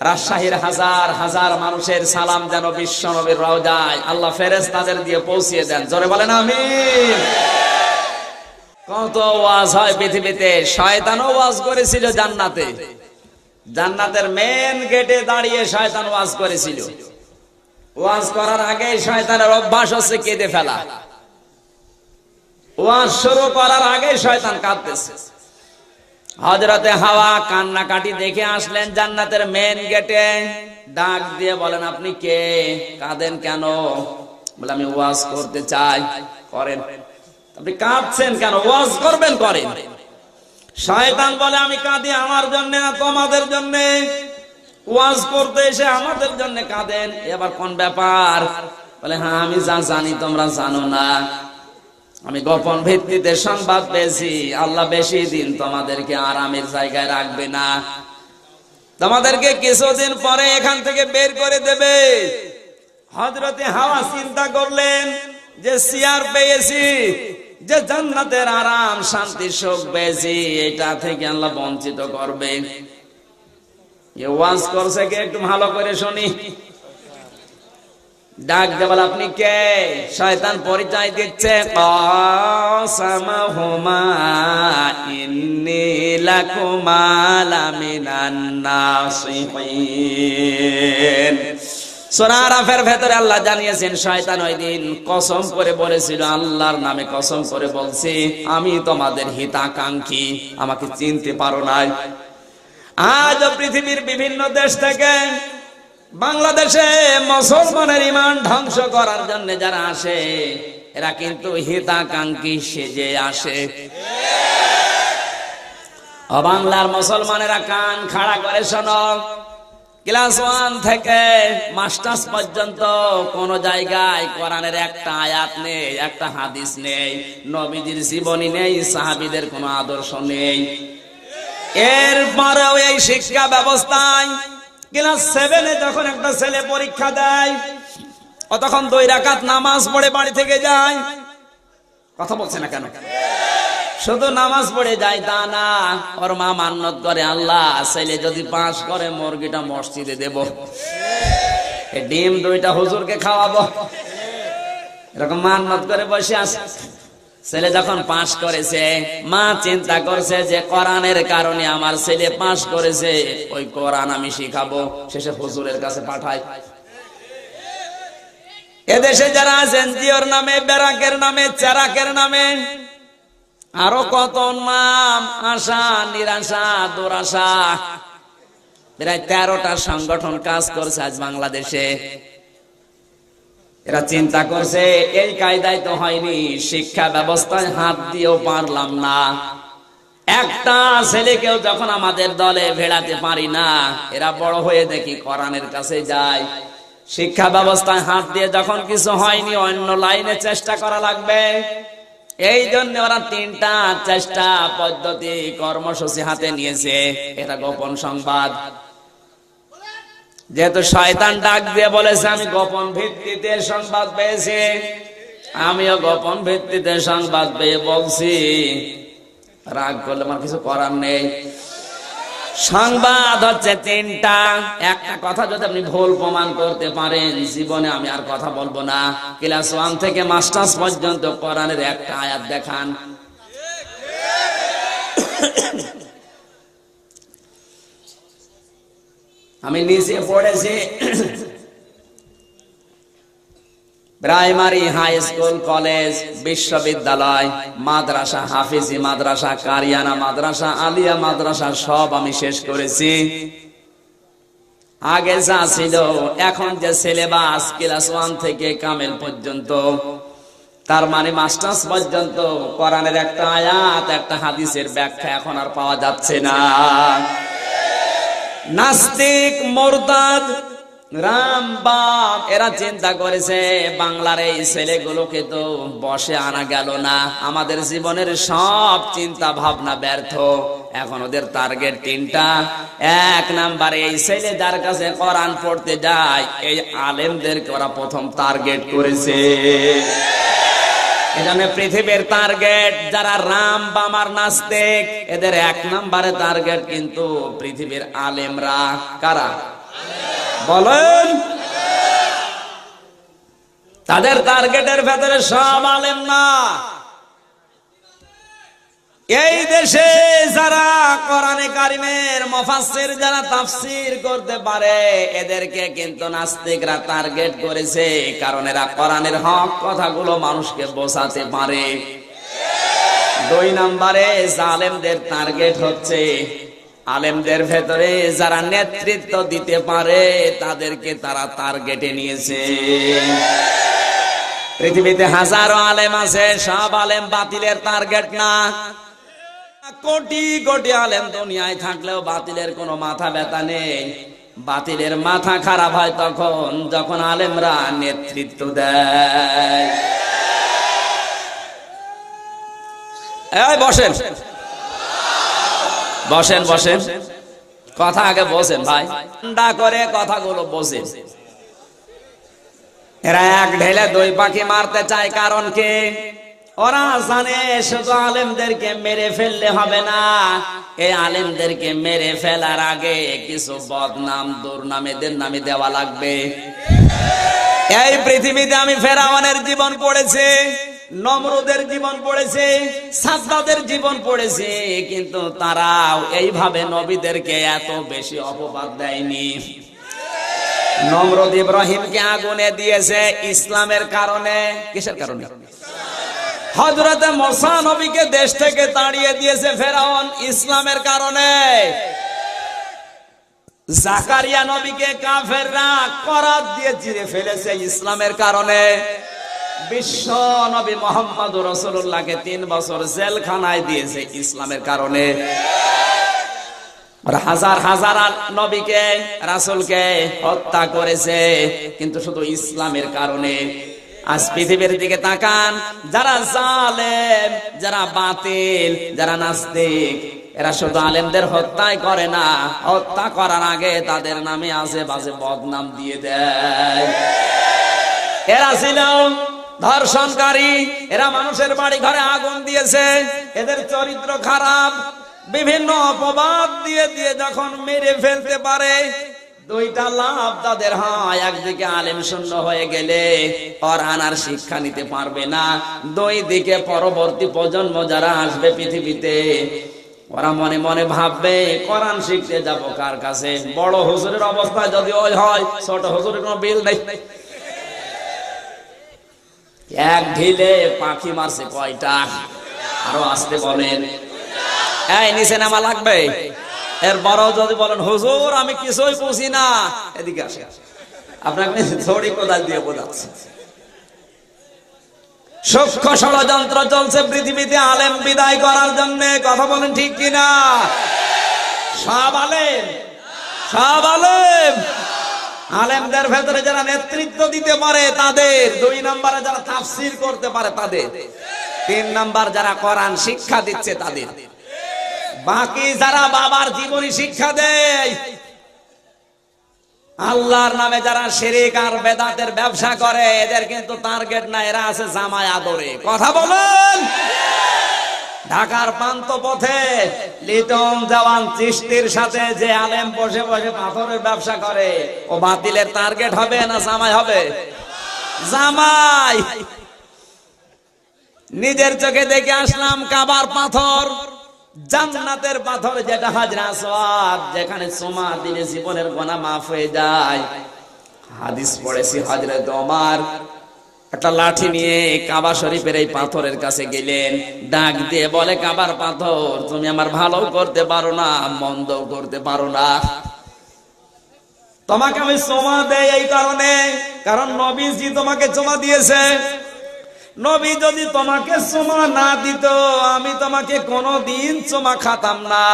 রাজশাহীর হাজার হাজার মানুষের সালাম যেন বিশ্ব নবীর রওজায় আল্লাহ ফেরেশতাদের দিয়ে পৌঁছিয়ে দেন। জোরে বলেন আমিন। কত ওয়াজ হয় পৃথিবীতে। শয়তানও ওয়াজ করেছিল জান্নাতে। জান্নাতের মেন গেটে দাঁড়িয়ে শয়তান ওয়াজ করেছিল। ওয়াজ করার আগে শয়তানের অভ্যাস হচ্ছে কেঁদে ফেলা। ওয়াজ শুরু করার আগে শয়তান কাঁদতেছে। হযরতে হাওয়া কান্নাকাটি দেখে আসলেন জান্নাতের মেন গেটে, ডাক দিয়ে বলেন, আপনি কে, কাঁদেন কেন? বলে, আমি ওয়াজ করতে চাই। করেন। আপনি কাঁদছেন কেন? ওয়াজ করবেন, করেন। শয়তান বলে, আমি কাঁদি আমার জন্য না তোমাদের জন্য, ওয়াজ করতে এসে আমাদের জন্য কাঁদেন, এবার কোন ব্যাপার? বলে, হ্যাঁ আমি যা জানি তোমরা জানো না, আমি গোপন ভিত্তিতে সংবাদ পেয়েছি আল্লাহ বেশি দিন তোমাদেরকে আরামের জায়গায় রাখবে না, তোমাদেরকে কিছুদিন পরে এখান থেকে বের করে দেবে। হযরতে হাওয়া চিন্তা করলেন যে চেয়ার পেয়েছি, যে জান্নাতের আরাম শান্তি সুখ পেয়েছি, এটা থেকে আল্লাহ বঞ্চিত করবে। ওয়াজ করছে কে একটু ভালো করে শুনি। ডাক দে বলে, আপনি কে? শয়তান পরিচয় দিচ্ছে, কাসামাহুমা ইন্নী লাকুমা লামিনান নাসিহিন। সূরা আরাফের ভেতরে আল্লাহ জানিয়েছেন, শয়তান ওই দিন কসম করে বলেছিল, আল্লাহর নামে কসম করে বলছি, আমি তোমাদের হিতাকাঙ্ক্ষী, আমাকে চিনতে পারো নাই। আজ পৃথিবীর বিভিন্ন দেশ থেকে বাংলাদেশে মুসলমানের ঈমান ধ্বংস করার জন্য যারা আসে, এরা কিন্তু হিতাকাঙ্ক্ষী সেজে আসে। ও বাংলার মুসলমানেরা কান খাড়া করে শোনো, ক্লাস 1 থেকে মাস্টার্স পর্যন্ত কোন জায়গায় কোরআনের একটা আয়াত নেই, একটা হাদিস নেই, নবীজির জীবনী নেই, সাহাবীদের কোনো আদর্শ নেই। এরপরেও এই শিক্ষা ব্যবস্থায় ক্লাস 7-এ যখন একটা ছেলে পরীক্ষা দেয়, ও তখন 2 রাকাত নামাজ পড়ে বাড়ি থেকে যায়। কথা বলছে না কেন? শুধু নামাজ পড়ে যায় তা না, ওর মা মান্নত করে, আল্লাহ ছেলে যদি পাস করে মুরগিটা মসজিদে দেব, ডিম 2টা হুজুরকে খাওয়াবো, এরকম মান্নত করে বসে আছে। ছেলে যখন পাস করেছে, মা চিন্তা করছে যে কোরআনের কারণে আমার ছেলে পাস করেছে, ওই কোরআন আমি শিখাবো, শেষে হুজুরের কাছে পাঠায়। এদেশে যারা আছেন, জিওর নামে, ব্যারাকের নামে, চেরাকের নামে, আরো কত নাম, আশা, নিরাশা, দুরাশা, প্রায় 13টা সংগঠন কাজ করছে আজ বাংলাদেশে। এরা চিন্তা করছে, এই কায়দায় তো হয়নি, শিক্ষা ব্যবস্থায় হাত দিয়েও পারলাম না, একটা ছেলেকেও যখন আমাদের দলে ভেড়াতে পারি না, এরা বড় হয়ে দেখি কোরআনের কাছে যায়। শিক্ষা ব্যবস্থায় হাত দিয়ে যখন কিছু হয়নি, অন্য লাইনে চেষ্টা করা লাগবে। এই জন্য ওরা 3টা চেষ্টা পদ্ধতি কর্মসূচি হাতে নিয়েছে। এটা গোপন সংবাদ, যেহেতু শয়তান ডাক দিয়ে বলেছে আমি গোপন ভিত্তিতে সংবাদ পেয়েছি, আমিও গোপন ভিত্তিতে সংবাদ পেয়ে বলছি, রাগ করলে আমার কিছু করার নেই। সংবাদ হচ্ছে 3টা। একটা কথা যদি আপনি ভুল প্রমাণ করতে পারেন, জীবনে আমি আর কথা বলবো না। ক্লাস 1 থেকে মাস্টার্স পর্যন্ত কোরআনের একটা আয়াত দেখান। আমি নিজে পড়েছি, প্রাইমারি, হাই স্কুল, কলেজ, বিশ্ববিদ্যালয়, মাদ্রাসা, হাফিজি মাদ্রাসা, কারিয়ানা মাদ্রাসা, আলিয়া মাদ্রাসা, সব আমি শেষ করেছি। আগে যা ছিল, এখন যে সিলেবাস ক্লাস 1 থেকে কামেল পর্যন্ত, তার মানে মাস্টার্স পর্যন্ত কোরআনের একটা আয়াত, একটা হাদিসের ব্যাখ্যা এখন আর পাওয়া যাচ্ছে না। নাস্তিক, মুরতাদ, রামবাম, এরা চিন্তা করেছে বাংলার এই ছেলেগুলোকে তো বসে আনা গেল না, আমাদের জীবনের সব চিন্তা ভাবনা ব্যর্থ। এখন ওদের টার্গেট 3টা। 1 নম্বরে এই ছেলে যার কাছে কোরআন পড়তে যায়, এই আলেমদেরকে ওরা প্রথম টার্গেট করেছে। এজন্য পৃথিবীর টার্গেট যারা রামবাম আর নাস্তিক, এদের 1 নম্বরে টার্গেট কিন্তু পৃথিবীর আলেমরা। কারা বলেন? তাদের টার্গেটের ভেতরে সব আলেম না। এই দেশে যারা কোরআনে কারিমের মুফাসসির, যারা তাফসীর করতে পারে, এদেরকে কিন্তু নাস্তিকরা টার্গেট করেছে, কারণ এরা কোরআনের হক কথাগুলো মানুষকে বোঝাতে পারে। দুই নম্বরে জালেমদের টার্গেট হচ্ছে আলেমদের ভেতরে যারা নেতৃত্ব দিতে পারে তাদেরকে তারা টার্গেটে নিয়েছে। পৃথিবীতে হাজারো আলেম আছে, সব আলেম বাতিলের টার্গেট না। কোটি কোটি আলেম দুনিয়ায় থাকলেও বাতিলের কোনো মাথা ব্যথা নেই। বাতিলের মাথা খারাপ হয় তখন যখন আলেমরা নেতৃত্ব দেয়। এই বসেন বসেন বসেন, কথা আগে বসেন ভাই, ঠান্ডা করে কথাগুলো বসেন। এরা এক ঢেলে দুই পাখি মারতে চায়, কারণ কি? ওরা জানে শুধু আলেমদেরকে মেরে ফেললে হবে না, এই আলেমদেরকে মেরে ফেলার আগে কিছু বদনাম দুর্নামেদের নামে দেওয়া লাগবে। এই পৃথিবীতে আমি ফেরাউনের জীবন পড়েছি, নমরুদের জীবন পড়েছে, সাদ্দাদের জীবন পড়েছে, কিন্তু তারাও এইভাবে নবীদেরকে এত বেশি অপবাদ দেয়নি। নমরুদ ইব্রাহিমকে আগুনে দিয়েছে ইসলামের কারণে। কিসের কারণে? হযরতে মুসা নবীকে দেশ থেকে তাড়িয়ে দিয়েছে ফেরাউন ইসলামের কারণে। জাকারিয়া নবীকে কাফেররা করাত দিয়ে চিরে ফেলেছে ইসলামের কারণে। বিশ্ব নবী মুহাম্মদুর রাসূলুল্লাহকে 3 বছর জেলখানায় দিয়েছে ইসলামের কারণে। হাজার হাজার নবীকে রাসূলকে হত্যা করেছে কিন্তু শুধু ইসলামের কারণে। আজ পৃথিবীর দিকে তাকান, যারা জালেম, যারা বাতিল, যারা নাস্তিক, এরা শুধু আলেমদের হত্যাই করে না, হত্যা করার আগে তাদের নামে আশেপাশে বদনাম দিয়ে দেয়। এরা ছিল ধর্ষণকারী, এরা মানুষের বাড়ি ঘরে আগুন দিয়েছে, এদের চরিত্র খারাপ, বিভিন্ন অপবাদ দিয়ে দিয়ে যখন মেরে ফেলতে পারে, দুইটা লাভ তাদের হয়। একদিকে আলেম শূন্য হয়ে গেলে কোরআন আর শিক্ষা নিতে পারবে না, দুই দিকে পরবর্তী প্রজন্ম যারা আসবে পৃথিবীতে, ওরা মনে মনে ভাববে কোরআন শিখতে যাব কার কাছে? বড় হুজুরের অবস্থা যদি ওই হয়, ছোট হুজুরের কোনো বিল নেই। এক ঢিলে পাখি মারছে কয়টা? আরো আসতে বলেন। এই নিচে নামা লাগবে। এর বড় যদি বলেন হুজুর আমি কিছুই বুঝি না, এদিকে আসে, আপনাকে ছড়ি কোদাল দিয়ে বোঝাচ্ছে। সূক্ষ্ম ষড়যন্ত্র চলছে পৃথিবীতে আলেম বিদায় করার জন্য। কথা বলেন ঠিক কিনা? সব আলেম, সব আলেম, আলেমদের ভেতরে যারা নেতৃত্ব দিতে পারে তাদের, 2 নম্বরে যারা তাফসীর করতে পারে তাদের, 3 নম্বর যারা কোরআন শিক্ষা দিচ্ছে তাদের, বাকি যারা বাবার জীবনী শিক্ষা দেয়, আল্লাহর নামে যারা শিরক আর বেদাতের ব্যবসা করে, এদের কিন্তু টার্গেট না, এরা আছে জামায় আদরে। কথা বলেন। ঢাকার পান্ত পথে লিটন জওয়ান চিশতির সাথে যে আলেম বসে বসে পাথরের ব্যবসা করে, ও বাতিলের টার্গেট হবে না জামাই হবে? জামাই। নিজের চোখে দেখে আসলাম কাবার পাথর, জান্নাতের পাথর, যেটা হাজরে আসওয়াদ, যেখানে চুমা দিলে জীবনের গুনাহ মাফ হয়ে যায়। হাদিস পড়েছি, হযরত ওমর একটা লাঠি নিয়ে কাবা শরীফের এই পাথরের কাছে গেলেন, ডাক দিয়ে বলে, কাবার পাথর, তুমি আমার ভালো করতে পারো না, মন্দ করতে পারো না। তোমাকে আমি চুমা দেই এই কারণে, কারণ নবীজি তোমাকে চুমা দিয়েছে। নবী যদি তোমাকে চুমা না দিত, আমি তোমাকে কোনোদিন চুমা খাতাম না।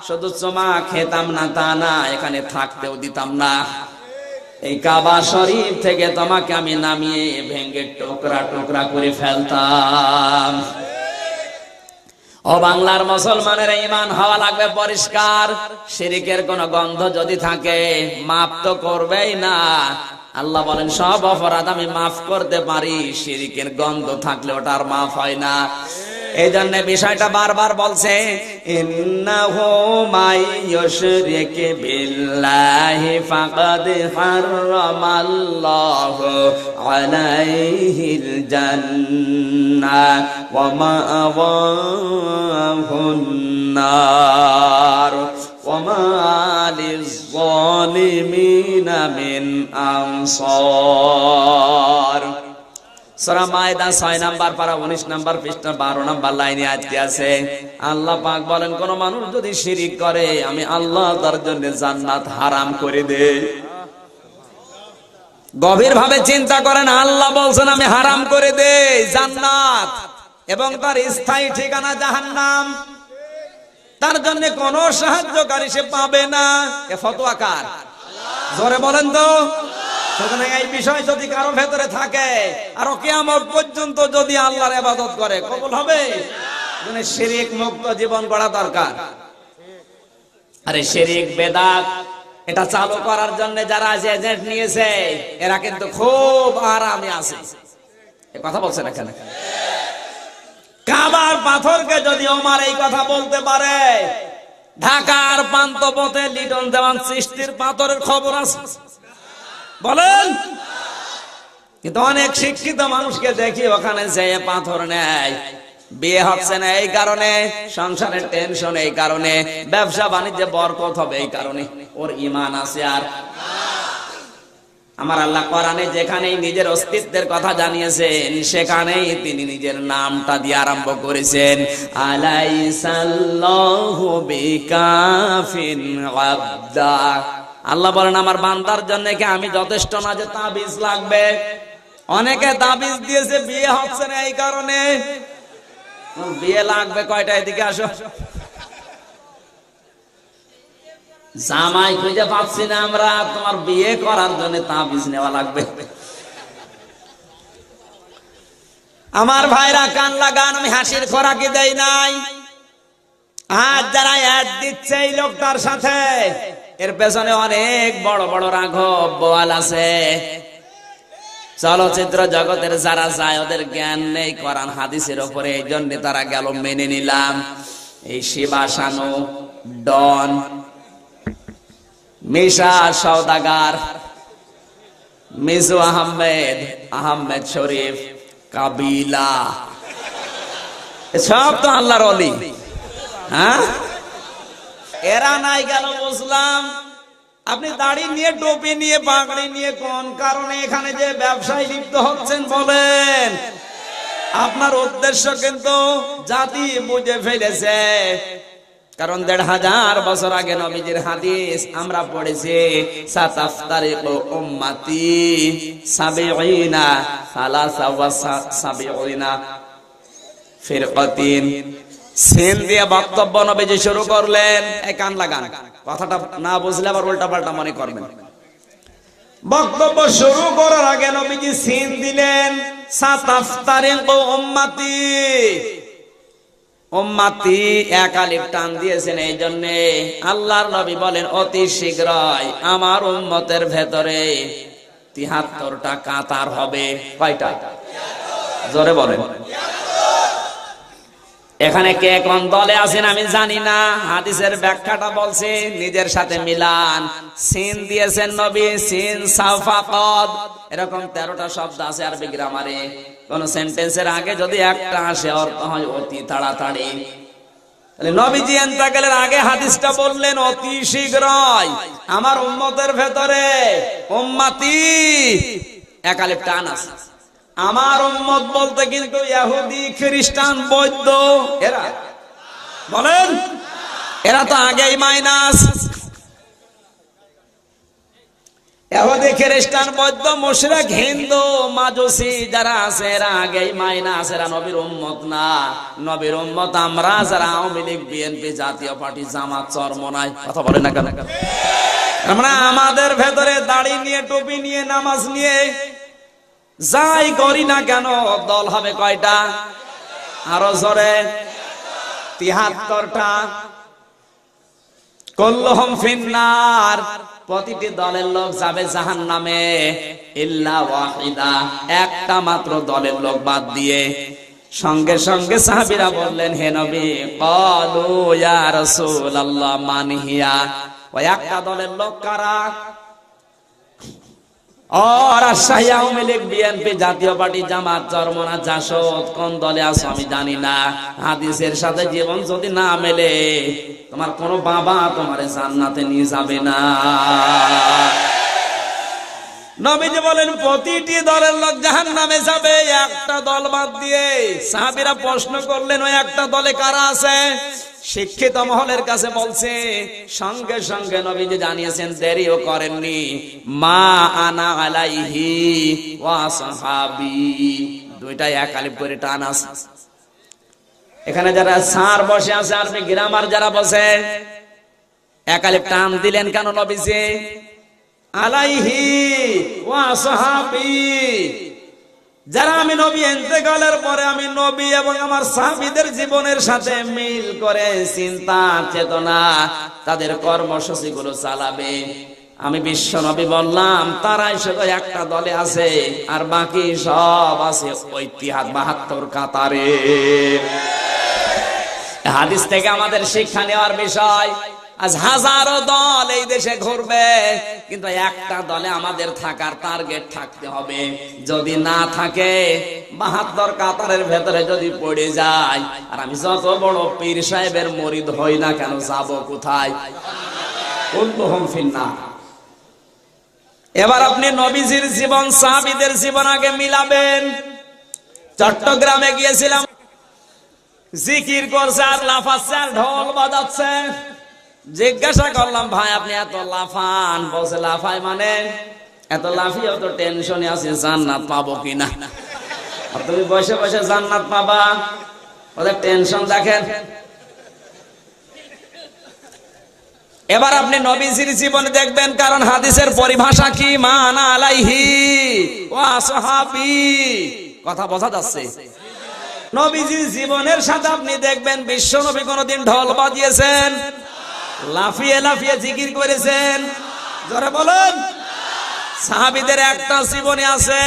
শুধু চুমা খেতাম না তা না, এখানে থাকতেও দিতাম না। এই কাবা শরীফ থেকে তোমাকে আমি নামিয়ে ভেঙে টুকরা টুকরা করে ফেলতাম। ও বাংলার মুসলমানের ঈমান হওয়া লাগবে পরিষ্কার। শিরকের কোন গন্ধ যদি থাকে মাফ তো করবেই না। আল্লাহ বলেন সব অপরাধ আমি মাফ করতে পারি, শিরকের গন্ধ থাকলে ওটা আর মাফ হয় না। এই জন্য বিষয়টা বারবার বলছে, ইন্নাহু মাই ইউশরিক বিল্লাহি ফাকাদ হারামাল্লাহু আলাইহিল জান্নাহ ওয়া মাআওয়াহুন নার ওয়া মা লিয-যালিমিনা মিন আনসার। সূরা মায়েদা 6 নাম্বার পারা 19 নাম্বার পৃষ্ঠা 12 নাম্বার লাইনে আয়াতটি আছে। আল্লাহ পাক বলেন, কোন মানুষ যদি শিরিক করে আমি আল্লাহ তার জন্য জান্নাত হারাম করে দেই। গভীর ভাবে চিন্তা করেন, আল্লাহ বলছেন আমি হারাম করে দেই জান্নাত এবং তার স্থায়ী ঠিকানা জাহান্নাম। তার জন্য কোন সাহায্যকারী সে পাবে না। এ ফতোয়া কার? জোরে বলেন তো। সুতরাং এই বিষয় যদি কারো ভেতরে থাকে আর কিয়ামত পর্যন্ত যদি আল্লাহর ইবাদত করে, কবুল হবে? মানে শিরক মুক্ত জীবন গড়া দরকার। আরে শিরক বেদাত এটা চালু করার জন্য যারা এজেন্ট নিয়েছে এরা কিন্তু খুব আরামে আছে। এই কথা বলছেন এখানে। কাবার পাথরকে যদি ওমর এই কথা বলতে পারে, ঢাকার পান্থপথে লিটন দেওয়ান সৃষ্টির পাথরের খবর আছে বলেন। কিন্তু অনেক শিক্ষিত মানুষকে দেখি ওখানে যে পাথর নেয়, বিয়ে হচ্ছে না এই কারণে, সংসারের টেনশন এই কারণে, ব্যবসা বাণিজ্যে বরকত হবে এই কারণে। ওর ঈমান আছে। আর আমার আল্লাহ কোরআনে যেখানেই নিজের অস্তিত্বের কথা জানিয়েছেন সেখানেই তিনি নিজের নামটা দিয়ে আরম্ভ করেছেন, আলাইসাল্লাহু বিকাফিন আবদা। আল্লাহ বলেন আমার বান্দার জন্য কি আমি যথেষ্ট না যে তাবিজ লাগবে? অনেকে তাবিজ দিয়েছে বিয়ে হচ্ছে না এই কারণে। বিয়ে লাগবে কয়টা? এদিকে আসো। জামাই খুঁজে পাচ্ছি না আমরা, তোমার বিয়ে করার জন্য তাবিজ নেওয়া লাগবে। আমার ভাইরা কান লাগান, আমি হাসির খোরাকি দেই নাই। আজ যারা অ্যাড দিচ্ছে এই লোকটার সাথে, এর পেছনে অনেক বড় বড় রাঘব বোয়াল আছে। চলচ্চিত্র জগতের যারা যায় ওদের জ্ঞান নেই কোরআন হাদিসের উপরে, এই জন্য তারা গেল মেনে নিলাম। এই শিবা শানু, ডন, মিশা সওদাগার, মিজু আহমেদ, আহমেদ শরীফ, কাবিলা, সব তো আল্লাহর ওলি। হ্যাঁ, এরা নাই গেল বুঝলাম। আপনি দাড়ি নিয়ে, টুপি নিয়ে, পাগড়ি নিয়ে কোন কারণে এখানে যে ব্যবসায় লিপ্ত হচ্ছেন বলেন? আপনার উদ্দেশ্য কিন্তু জাতি বুঝে ফেলেছে। কারণ 1500 বছর আগে নবীজির হাদিস আমরা পড়েছি, সাতাফতারিকু উম্মতি সাবিঈনা সালাসা ওয়া সাবিঈনা ফিরকাতিন। সিন দিয়ে বক্তব্য নবীজি শুরু করলেন। এই কান লাগান, কথাটা না বুঝলে আবার উল্টা পাল্টা মনে করবেন। বক্তব্য শুরু করার আগে নবীজি সিন দিলেন, সাতাফতারিকু উম্মতি। উম্মতি এক আলিফ টান দিয়েছেন এই জন্য আল্লাহর নবী বলেন অতি শীঘ্রই আমার উম্মতের ভেতরে 73টা কাতার হবে। কয়টা? জোরে বলেন। এখানে কে কোন দলে আছেন আমি জানি না, হাদিসের ব্যাখ্যাটা বলছে নিজের সাথে মিলান। সিন দিয়েছেন নবী, সিন সাফাকাদ, এরকম 13টা শব্দ আছে আরবি গ্রামারে। কোন সেন্টেন্সের আগে যদি একটা আসে অর্থ হয় অতি তাড়াতাড়ি। তাহলে নবীজি ইন্তেকালের আগে হাদিসটা বললেন অতি শীঘ্রই আমার উম্মতের ভেতরে, উম্মতি এক আলিফ টান আছে। আমার উম্মত বলতে কিন্তু ইহুদি, খ্রিস্টান, বৌদ্ধ এরা বলেন, এরা তো আগেই মাইনাস। ইহুদি, খ্রিস্টান, বৌদ্ধ, মুশরিক, হিন্দু, মাজুসি যারা আছে এরা আগেই মাইনাস। এরা নবীর উম্মত না। নবীর উম্মত আমরা যারা আওয়ামী লীগ, বিএনপি, জাতীয় পার্টি, জামাত, চরমনাই। কথা বলেন না কেন? আমরা আমাদের ভেতরে দাড়ি নিয়ে, টুপি নিয়ে, নামাজ নিয়ে যাই করি না কেন দল হবে কয়টা? আরো জোরে, 73টা। কুল্লুহুম ফিন্নার, প্রতিটি দলের লোক যাবে জাহান্নামে, ইল্লা ওয়াহিদা, একটা মাত্র দলের লোক বাদ দিয়ে। সঙ্গে সঙ্গে সাহাবীরা বললেন হে নবী, ক্বালু ইয়া রাসূলুল্লাহ মান হিয়া, ওই একটা দলের লোক কারা? রাজশাহী আওয়ামী লীগ, বিএনপি, জাতীয় পার্টি, জামাত, চরমনা, জাসদ কোন দলে আছো আমি জানি না। হাদিসের সাথে জীবন যদি না মেলে তোমার কোন বাবা তোমারে জান্নাতে নিয়ে যাবে না। নবীজি বলেন প্রতিটি দলের লোক জাহান্নামে যাবে একটা দল বাদ দিয়ে। সাহাবীরা প্রশ্ন করলেন ওই একটা দলে কারা আছে? শিক্ষিত মহলের কাছে বলছে, সঙ্গে সঙ্গে নবীজি জানিয়েছেন, দেরিও করেননি, মা আনা আলাইহি ওয়া সাহাবী। দুইটা এক আলিফ করে টান আছে। এখানে যারা সার বসে আছে, আরবি গ্রামার যারা বসে, এক আলিফ টান দিলেন কেন নবীজি? আলাইহি ওয়া সাহাবী, যারা আমি নবী ইন্তেকালের পরে আমি নবী এবং আমার সাহাবীদের জীবনের সাথে মিল করে চিন্তা চেতনা তাদের কর্মসূচি গুলো চালাবে। আমি বিশ্ব নবী বললাম, তারাই শুধু একটা দলে আছে, আর বাকি সব আছে ঐতিহাদ 72 কাতারে। হাদিস থেকে আমাদের শিক্ষা নেওয়ার বিষয়, আজ হাজারো দল এই দেশে ঘুরবে, কিন্তু একটা দলে আমাদের থাকার টার্গেট থাকতে হবে। যদি না থাকে 72 কাতারের ভেতরে যদি পড়ে যায়, আর আমি যত বড় পীর সাহেবের মুরিদ হই না কেন, যাব কোথায়? কুল্লুহুম ফিন্নার। এবার আপনি নবীজির জীবন সাহাবীদের জীবন আগে মিলাবেন। চট্টগ্রামে গিয়েছিলাম, জিকির করছে আর লাফাচ্ছে আর ঢোল বাজাচ্ছে। জিজ্ঞাসা করলাম, ভাই আপনি এত লাফান? বলছে, লাফাই মানে এত লাফিয়ে তো টেনশনে আছে জান্নাত পাবো কিনা। আর তুমি বসে বসে জান্নাত পাবা, ওদের টেনশন দেখেন। এবার আপনি নবীজির জীবনে দেখবেন, কারণ হাদিসের পরিভাষা কি? মা আনা আলাইহি ওয়া সাহাবী। কথা বোঝা যাচ্ছে? নবীজির জীবনের সাথে আপনি দেখবেন বিশ্ব নবী কোনদিন ঢোল বাজিয়েছেন, লাফিয়ে লাফিয়ে জিকির করেছেন? জোরে বলুন। সাহাবীদের একটা জীবনে আছে।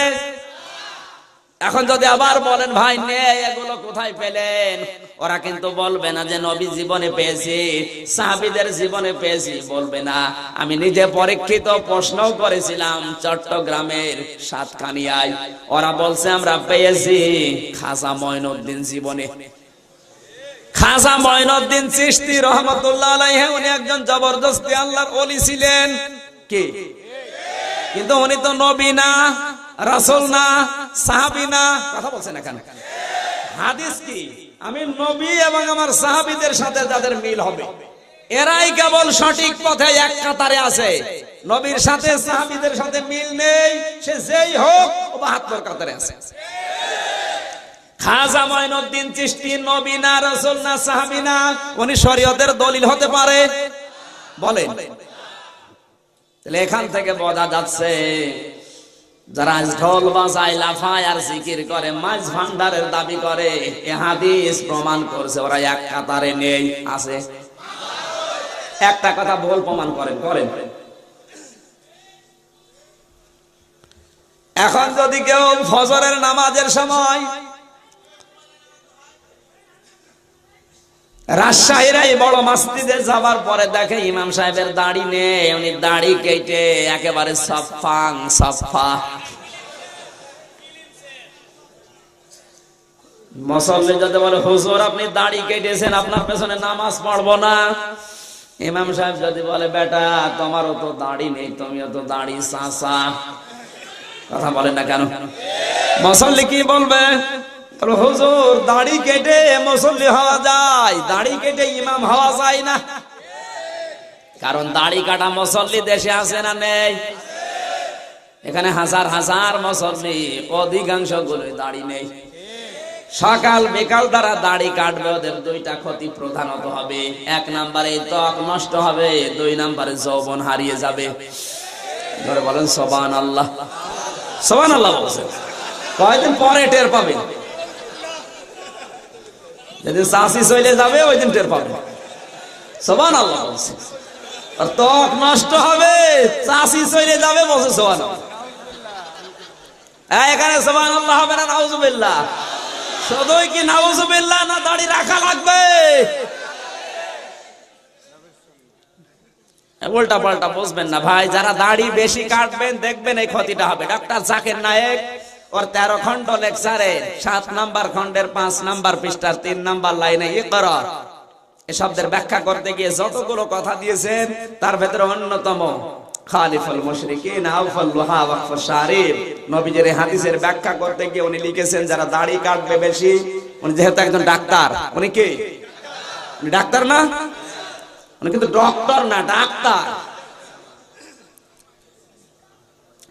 এখন যদি আবার বলেন, ভাই নে এগুলো কোথায় পেলেন, ওরা কিন্তু বলবে না যে নবী জীবনে পেয়েছি, সাহাবীদের জীবনে পেয়েছি, বলবে না। আমি নিজে পরীক্ষিত প্রশ্নও করেছিলাম চট্টগ্রামের সাতকানিয়ায়, ওরা বলছে আমরা পেয়েছি খাজা মঈনুদ্দিন জীবনে। খাজা মঈনুদ্দিন চিশতি রহমাতুল্লাহ আলাইহি, উনি একজন জবরদস্তি আল্লাহর ওলি ছিলেন। কি? কিন্তু উনি তো নবী না, রাসূল না, সাহাবী না। কথা বলছেন এখানে। হাদিস কি? আমি নবী এবং আমার সাহাবীদের সাথে যাদের মিল হবে, এরাই কেবল সঠিক পথে এক কাতারে আছে। নবীর সাথে সাহাবীদের সাথে মিল নেই, সে যেই হোক 72 কাতারে আছে। খাজা মঈনুদ্দিন চিশতি নবী না, রাসূল না, সাহাবী না, উনি শরীয়তের দলিল হতে পারে? বলেন। তাহলে এখান থেকে বোঝা যাচ্ছে, যারা ঢোল বাজায়, লাফায় আর জিকির করে, মাঝ ভান্ডারের দাবি করে, এ হাদিস প্রমাণ করছে ওরা এক কাতারে নেই, আছে। একটা কথা ভুল প্রমাণ করেন। এখন যদি কেউ ফজরের নামাজের সময় রাজশাহীর এই বড় মসজিদে যাবার পরে দেখে ইমাম সাহেবের দাড়ি নেই, উনি দাড়ি কেটে একেবারে সাফা। মুসল্লি যদি বলে, হুজুর আপনি দাড়ি কেটেছেন, আপনার পেছনে নামাজ পড়বো না। ইমাম সাহেব যদি বলে, বেটা তোমারও তো দাড়ি নেই, তুমিও তো দাড়ি চাচা। কথা বলেন না কেন? মুসল্লি কি বলবে? হুজুর দাড়ি কেটে মুসল্লি হওয়া যায়, দাড়ি কেটে ইমাম হওয়া যায় না। কারণ দাড়ি কাটা মুসল্লি দেশে আছে না নেই? এখানে হাজার হাজার মুসল্লি, অধিকাংশ গুলোই দাড়ি নেই। সকাল বিকাল তারা দাড়ি কাটবে, ওদের দুইটা ক্ষতি প্রধানত হবে। এক নম্বরে ত্বক নষ্ট হবে, 2 নম্বরে যৌবন হারিয়ে যাবে। ধরে বলেন সুবহানাল্লাহ। সুবহানাল্লাহ বলছেন, কয়দিন পরে টের পাবেন। যেদিন চাষি চলে যাবে ওই দিন টের পাবে। সুবহানাল্লাহ বলছে। আর ত্বক নষ্ট হবে, চাষি চলে যাবে, বলছে সুবহানাল্লাহ। এখানে সুবহানাল্লাহ হবে না নাউজুবিল্লাহ? শুধুই কি নাউজুবিল্লাহ, না দাড়ি রাখা লাগবে? উল্টা পাল্টা বুঝবেন না ভাই। যারা দাড়ি বেশি কাটবেন দেখবেন এই ক্ষতিটা হবে। ডাক্তার জাকির নায়েক ওর 13 খণ্ড লেকচারে 7 নাম্বার খণ্ডের 5 নাম্বার পৃষ্ঠার 3 নাম্বার লাইনে ইকরা এই শব্দের ব্যাখ্যা করতে গিয়ে যতগুলো কথা দিয়েছেন, তার ভেতরে অন্যতম খালিফুল মুশরিকিন আউফাল লুহা ওয়াকফুশ শারিব। নবীজির এই হাদিসের ব্যাখ্যা করতে গিয়ে উনি লিখেছেন যারা দাড়ি কাটবে বেশি, উনি যেহেতু একজন ডাক্তার, উনি কি উনি ডাক্তার না, উনি কিন্তু ডক্টর না, ডাক্তার।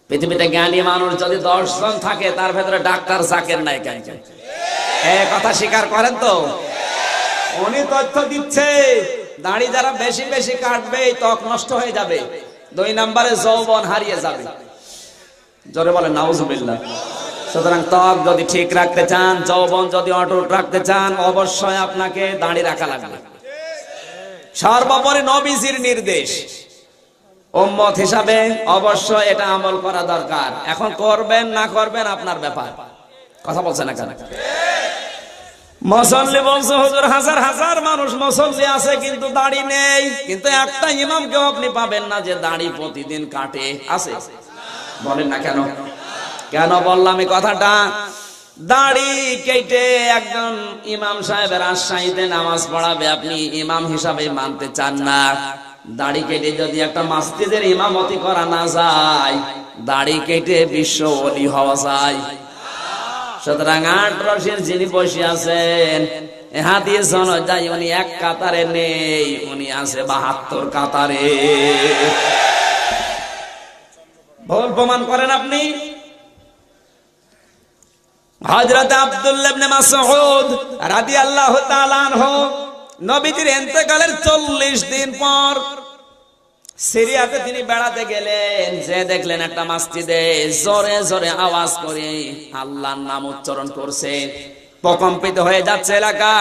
পৃথিবীতে জ্ঞানী মানুষ যদি 10 জন থাকে তার ভেতরে ডাক্তার জাকির নায়েক একজন। এই কথা স্বীকার করেন তো? উনি তথ্য দিচ্ছে দাড়ি যারা বেশি বেশি কাটবে ত্বক নষ্ট হয়ে যাবে, 2 নম্বরে যৌবন হারিয়ে যাবে। জোরে বলেন নাউজুবিল্লাহ। সুতরাং ত্বক যদি ঠিক রাখতে চান, যৌবন যদি অটুট রাখতে চান, অবশ্যই আপনাকে দাড়ি রাখা লাগবে। সর্বোপরি নবীজির নির্দেশ, উম্মত হিসাবে অবশ্যই এটা আমল করা দরকার। এখন করবেন না করবেন আপনার ব্যাপার। কথা বলছেন না কেন? মুসল্লি বলছে হুজুর হাজার হাজার মানুষ মুসল্লি আছে কিন্তু দাড়ি নেই, কিন্তু একটা ইমামকেও আপনি পাবেন না যে দাড়ি প্রতিদিন কাটে। আছে? বলেন না কেন? কেন বললাম এই কথাটা? দাড়ি কেটে একজন ইমাম সাহেবের আশ্বাইতে নামাজ পড়াবে, আপনি ইমাম হিসাবে মানতে চান না। দাড়ি কেটে যদি একটা মসজিদের ইমামতি করা না যায়, দাড়ি কেটে বিশ্ব ওলি হওয়া যায়। সুতরাং 8 রশির যিনি বসে আছেন হাদিস অনুযায়ী উনি 1 কাতারে নেই, উনি আছে 72 কাতারে। ভুল প্রমাণ করেন আপনি? হযরত আব্দুল্লাহ ইবনে মাসউদ রাদিয়াল্লাহু তাআলা আনহু নবীজির ইন্তেকালের 40 দিন পর সিরিয়াতে তিনি বেড়াতে গেলেন, যে দেখলেন একটা মসজিদে জোরে জোরে আওয়াজ করে আল্লাহর নাম উচ্চারণ করছে, প্রকম্পিত হয়ে যাচ্ছে এলাকা।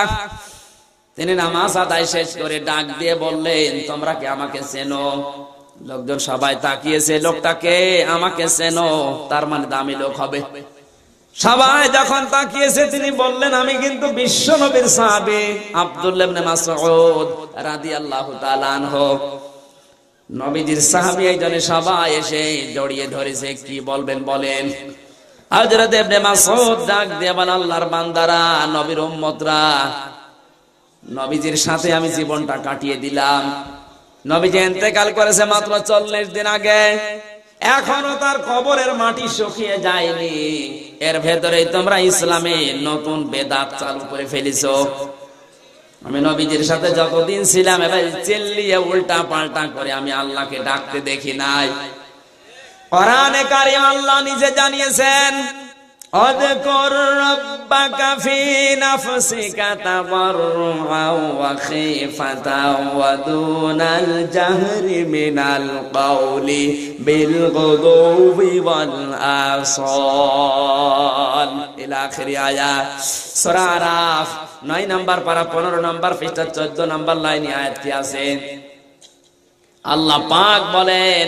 তিনি নামাজ আদায় শেষ করে ডাক দিয়ে বললেন, তোমরা কি আমাকে চেনো? লোকজন সবাই তাকিয়েছে, লোকটাকে আমাকে চেনো, তার মানে দামি লোক হবে। সবাই যখন তাকিয়েছে তিনি বললেন, আমি কিন্তু বিশ্ব নবীর সাহাবী আব্দুল্লাহ ইবনে মাসউদ রাদিয়াল্লাহু তাআলা আনহু। নবীজির সাহাবী এইজন্য সবাই এসে জড়িয়ে ধরেছে। কি বলবেন বলেন? হযরত ইবনে মাসউদ ডাক দিয়ে বলেন, আল্লাহর বান্দারা, নবীর উম্মতরা, নবীজির সাথে আমি জীবনটা কাটিয়ে দিলাম। নবীজি ইন্তেকাল করেছে মাত্র 40 দিন আগে, এখনো তার কবরের মাটি শুকিয়ে যায়নি। এর ভেতরেই তোমরা ইসলামে নতুন বেদাত চালু করে ফেলেছো। আমি নবীজির সাথে যতদিন ছিলাম এবার চিল্লিয়ে উল্টা পাল্টা করে আমি আল্লাহকে ডাকতে দেখি নাই। কোরআনে কারীম আল্লাহ নিজে জানিয়েছেন, আযকুর রাব্বাকা ফি নাফসিকা তাদাররুআন ওয়া খিফাতান ওয়া দুনাল জাহরি মিনাল কাওলি বিল গুদুবি ওয়াল আসাল ইলা আখিরি আয়াত। সূরা আরাফ 9 নম্বর পারা 15 নম্বর পৃষ্ঠা 14 নম্বর লাইনে আয়াতটি আছে। আল্লাহ পাক বলেন,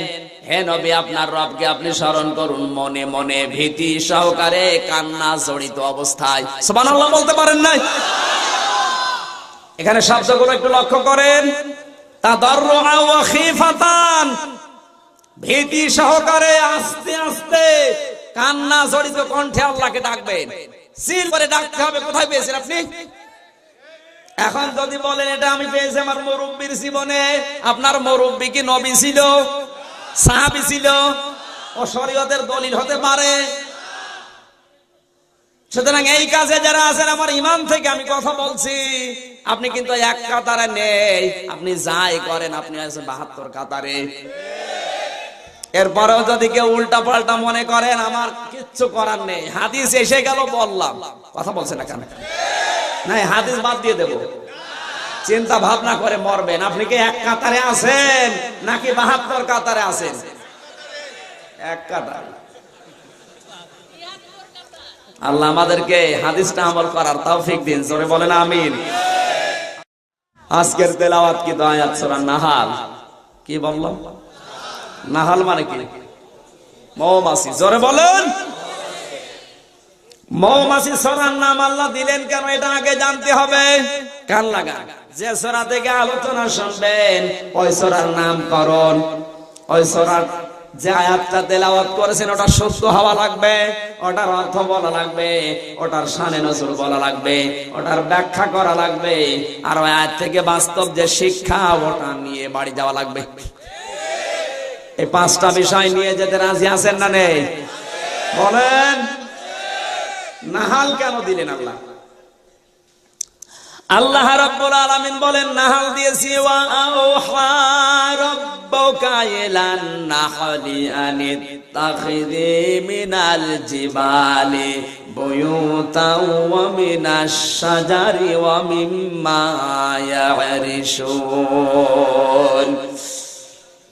হে নবী, আপনার রবকে আপনি স্মরণ করুন মনে মনে, ভীতি সহকারে, কান্না জড়িত অবস্থায়। সুবহানাল্লাহ বলতে পারেন নাই? এখানে শব্দগুলো একটু লক্ষ্য করেন। তাদাররুআন ওয়া খিফাতান, ভীতি সহকারে আস্তে আস্তে কান্না জড়িত কণ্ঠে আল্লাহকে ডাকবেন। সিল করে ডাকতে হবে। কোথায় পেয়েছেন আপনি? এখন যদি বলেন এটা আমি পেয়েছি আমার মুরব্বির জীবনে, আপনার মুরব্বি কি নবী ছিল, সাহাবী ছিল? ও শরীয়তের দলিল হতে পারে? সুতরাং এই কাজে যারা আছেন, আমার ইমান থেকে আমি কথা বলছি, আপনি কিন্তু 1 কাতারে নেই। আপনি যাই করেন, আপনি আছেন 72 কাতারে। এরপরেও যদি কেউ উল্টা পাল্টা মনে করেন, আমার কিচ্ছু করার নেই, হাদিস এসে গেল বললাম। কথা বলছেন না কেন? না, হাদিস বাদ দিয়ে দেব। চিন্তা ভাবনা করে মরবেন। আপনি কি 1 কাতারে আছেন নাকি 72 কাতারে আছেন? 1 কাতার। আল্লাহ আমাদেরকে হাদিসটা আমল করার তৌফিক দিন। জোরে বলেন আমিন। আজকের তেলাওয়াত কি আয়াত সূরা নাহাল। কি বললাম? নাহাল মানে কি? মৌমাছি। জোরে বলেন। মৌমাছি সূরার নাম আল্লাহ দিলেন কেন, এটা আগে জানতে হবে। কান লাগা। যে সূরা থেকে আলোচনা শুনবেন ওই সূরার নামকরণ, ওই সূরার যে আয়াতটা তেলাওয়াত করেছেন ওটা সত্য হওয়া লাগবে, ওটার অর্থ বলা লাগবে, ওটার শানে নজরুল বলা লাগবে, ওটার ব্যাখ্যা করা লাগবে, আর ওই আয়াত থেকে বাস্তব যে শিক্ষা ওটা নিয়ে বাড়ি যাওয়া লাগবে। এই পাঁচটা বিষয় নিয়ে যেতে রাজি আছেন না নেই? বলেন। নাহাল কেন দিলেন আল্লাহ? আল্লাহ রাব্বুল আলামিন বলেন নাহাল দিয়েছি, ওয়া আওহা রাব্বুকা ইলান নাহলি আনিত্তাখিযি মিনাল জিবালি বুয়ুতাও ওয়া মিনাশ শাজারি ওয়া মিম্মা ইয়ারিশুন।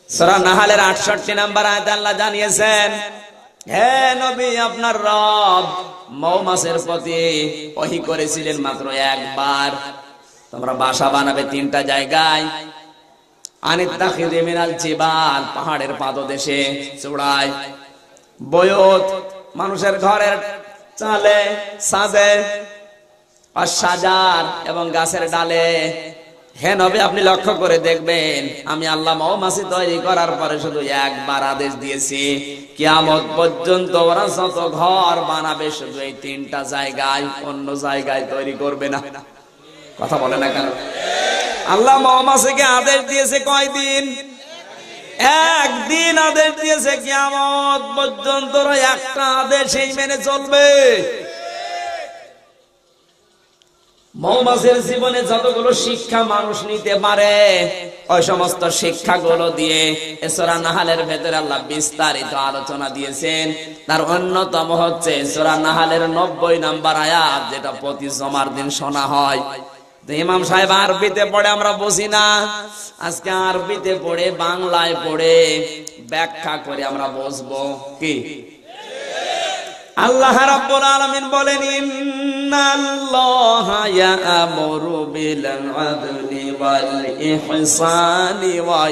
সূরা নাহালের 68 নম্বর আয়াতে আল্লাহ জানিয়েছেন, হে নবী, আপনার রব মৌমাছির প্রতি ওহী করেছিলেন মাত্র একবার, তোমরা বাসা বানাবে তিনটা জায়গায়, আনিত্তাখিযি মিনাল জিবাল, পাহাড়ের পাদদেশে চূড়ায়, বুয়ুত, মানুষের ঘরের চালে ছাদে, আর শাজার, এবং গাছের ডালে। হে নবী, আপনি লক্ষ্য করে দেখবেন, আমি আল্লাহ মৌমাছি তৈরি করার পরে শুধু একবার আদেশ দিয়েছি, কিয়ামত পর্যন্ত ওরা যত ঘর বানাবে শুধু এই তিনটা জায়গায়, অন্য জায়গায় তৈরি করবে না। কথা বলে না কেন? আল্লাহ মৌমাছিকে আদেশ দিয়েছে কয়দিন? একদিন আদেশ দিয়েছে, কিয়ামত পর্যন্ত একটা আদেশই মেনে চলবে। মৌমাছির জীবনে যতগুলো শিক্ষা মানুষ নিতে পারে, ওই সমস্ত শিক্ষাগুলো দিয়ে সূরা নাহালের ভেতরে আল্লাহ বিস্তারিত আলোচনা দিয়েছেন। তার অন্যতম হচ্ছে সূরা নাহালের 90 নম্বর আয়াত, যেটা প্রতি জুমার দিন শোনা হয়। ইমাম সাহেব আরবিতে পড়ে, আমরা বুঝি না, আজকে আরবিতে পড়ে, বাংলায় পড়ে ব্যাখ্যা করে আমরা বুঝবো। কি আল্লাহ রাব্বুল আলামিন বলেন, ইন্নাল্লাহা ইয়া'মুরু বিল আদলি ওয়াল ইহসানি ওয়া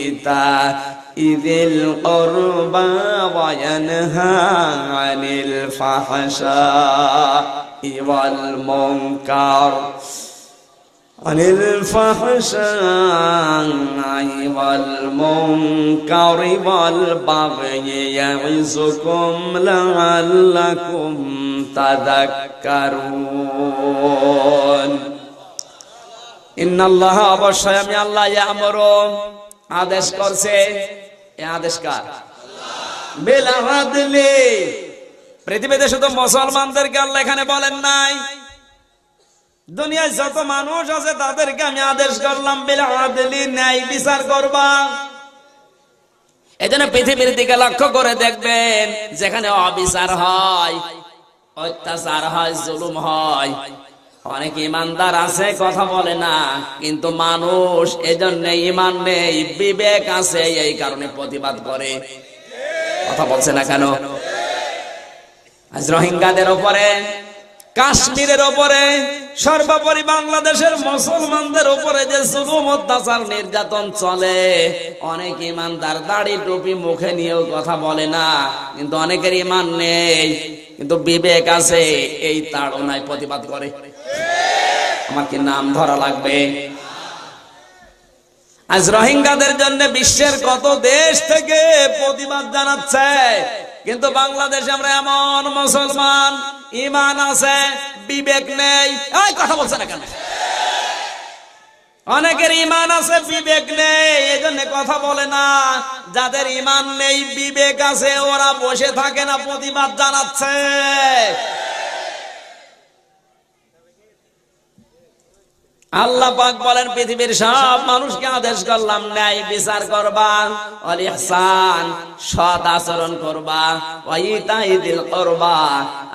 ইতা'যিল কুরবা ওয়া ইয়ানহা আনিল ফাহশা'i ওয়াল মুনকার والبغي يعظكم لعلكم تذكرون إن الله অবশ্যই আমি আল্লাহ ইয়া'মুরু আদেশ করছে। এই আদেশ কার? বিল আদলি। পৃথিবীতে শুধু মুসলমানদেরকে আল্লাহ এখানে বলেন নাই, দুনিয়ায় যত মানুষ আছে তাদেরকে আমি আদেশ করলাম বিল আদলি, ন্যায় বিচার করবা। এজন্য পৃথিবীর দিকে লক্ষ্য করে দেখবেন, যেখানে অবিচার হয়, অত্যাচার হয়, জুলুম হয়, অনেক ইমানদার আছে, কথা বলে না, কিন্তু মানুষ এজন্য ঈমান নেই, বিবেক আছে, এই কারণে প্রতিবাদ করে। কথা বলছে না কেন? আজ রোহিঙ্গাদের উপরে, কাশ্মীরের উপরে, সর্বোপরি বাংলাদেশের মুসলমানদের উপরে যে জুলুম, অত্যাচার, নির্যাতন চলে, অনেক ইমানদার দাড়ি টুপি মুখে নিয়েও কথা বলে না, কিন্তু অনেকের ঈমান নেই, কিন্তু বিবেক আছে, এই তাড়নায় প্রতিবাদ করে। আমার কি নাম ধরা লাগবে? আজ রোহিঙ্গাদের জন্য বিশ্বের কত দেশ থেকে প্রতিবাদ জানাচ্ছে, কিন্তু বাংলাদেশে আমরা এমন মুসলমান, ঈমান আছে, বিবেক নেই। এই কথা বলছে না কেন? অনেকের ঈমান আছে, বিবেক নেই, এজন্য কথা বলে না। যাদের ঈমান নেই, বিবেক আছে, ওরা বসে থাকে না, প্রতিবাদ জানাচ্ছে। আল্লাহ পাক বলেন, পৃথিবীর সব মানুষকে আদেশ করলাম ন্যায় বিচার করবা, ওয়াল ইহসান, সৎ আচরণ করবা, ওয়া ইতা'যিল কুরবা,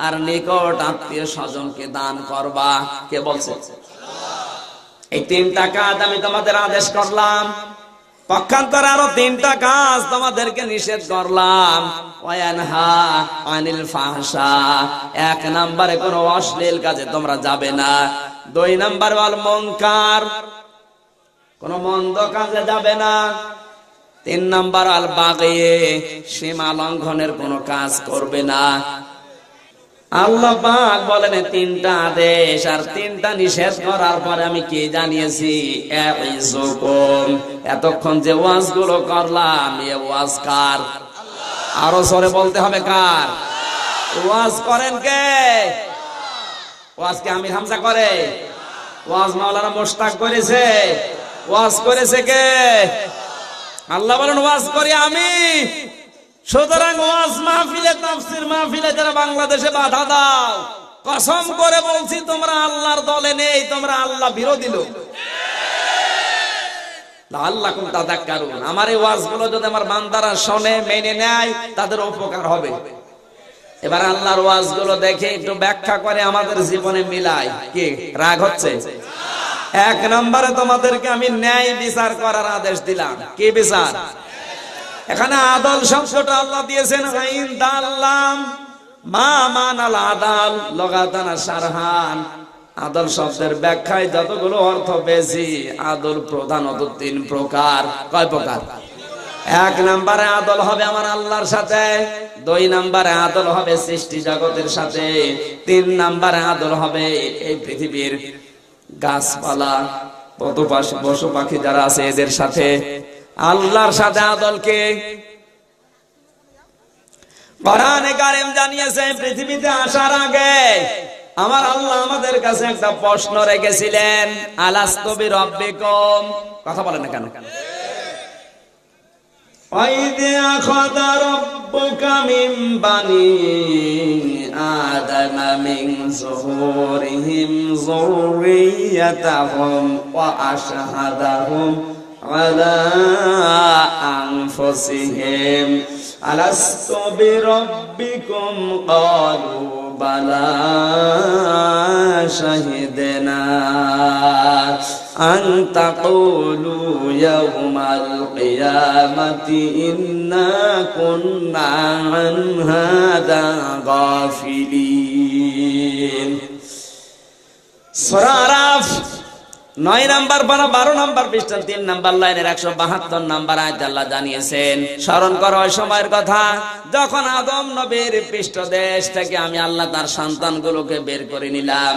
আর নিকট আত্মীয় স্বজনকে দান করবা। কে বলছে? এই তিনটা কাজ আমি তোমাদের আদেশ করলাম, পক্ষান্তরে আরো তিনটা কাজ তোমাদেরকে নিষেধ করলাম। ওয়ায়ানহা আনিল ফাহশা, এক নম্বরে কোনো অশ্লীল কাজে তোমরা যাবে না। 2 নম্বর ওয়াল মুনকার, কোন মন্দ কাজে যাবে না। 3 নম্বর আল বাগী, সীমা লঙ্ঘনের কোন কাজ করবে না। আল্লাহ পাক বলেন তিনটা আদেশ আর তিনটা নিষেধ করার পরে আমি কি জানিয়েছি? এতক্ষণ যে ওয়াজ গুলো করলাম, এ ওয়াজ কার? আরো জোরে বলতে হবে, কার? ওয়াজ করেন কে? ওয়াজ কে আমির হামজা করে? ওয়াজ মাওলানা মুশতাক করেছে? ওয়াজ করেছে কে? আল্লাহ বলেন ওয়াজ করি আমি। সুতরাং ওয়াজ মাহফিলে, তাফসীর মাহফিলে যারা বাংলাদেশে বাধা দাও, কসম করে বলছি তোমরা আল্লাহর দলে নেই, তোমরা আল্লাহ বিরোধী লোক। লাআল্লাকুম তাযাক্কারুন। আমার এই ওয়াজগুলো যদি আমার বান্দারা শোনে, মেনে নেয়, তাদের উপকার হবে। এবার আল্লাহর ওয়াজগুলো দেখে একটু ব্যাখ্যা করে আমাদের জীবনে মিলাই। কি রাগ হচ্ছে? এক নম্বরে তোমাদেরকে আমি ন্যায় বিচার করার আদেশ দিলাম। কি বিচার? এখানে আদল শব্দটা আল্লাহ দিয়েছেন আইন দাল্লাম মা মানাল আদাল লগাতান শারহান। আদল শব্দের ব্যাখ্যায় যতগুলো অর্থ পেয়েছি, আদল প্রধানত তিন প্রকার। কয় প্রকার? এক নম্বরে আদল হবে আমার আল্লাহর সাথে, দুই নম্বরে আদল হবে সৃষ্টি জগতের সাথে, তিন নম্বরে আদল হবে এই পৃথিবীর গাছপালা, পশু পাখি যারা আছে এদের সাথে। আল্লাহর সাথে আদলকে কোরআনে কারীম জানিয়েছে পৃথিবীতে আসার আগে আমার আল্লাহ আমাদের কাছে একটা প্রশ্ন রেখেছিলেন, আলাস্তু বিরাব্বিকুম। কথা বলেন না কেন? وَإِذْ أَخَذَ رَبُّكَ مِنْ بَنِي آدَمَ مِنْ ظُهُورِهِمْ ذُرِّيَّتَهُمْ وَأَشْهَدَهُمْ عَلَى أَنفُسِهِمْ أَلَسْتُ بِرَبِّكُمْ قَالُوا بَلَى شَهِدْنَا أَن تَقُولُوا يَوْمَ الْقِيَامَةِ إِنَّا كُنَّا عَنْ هَذَا غَافِلِينَ। সূরা আরাফ 9 নম্বর পারা 12 নম্বর পৃষ্ঠা 3 নম্বর লাইনের 172 নম্বর আয়াতে আল্লাহ জানিয়েছেন, স্মরণ করো ওই সময়ের কথা যখন আদম নবীর পৃষ্ঠদেশ থেকে আমি আল্লাহ তার সন্তানগুলোকে বের করে নিলাম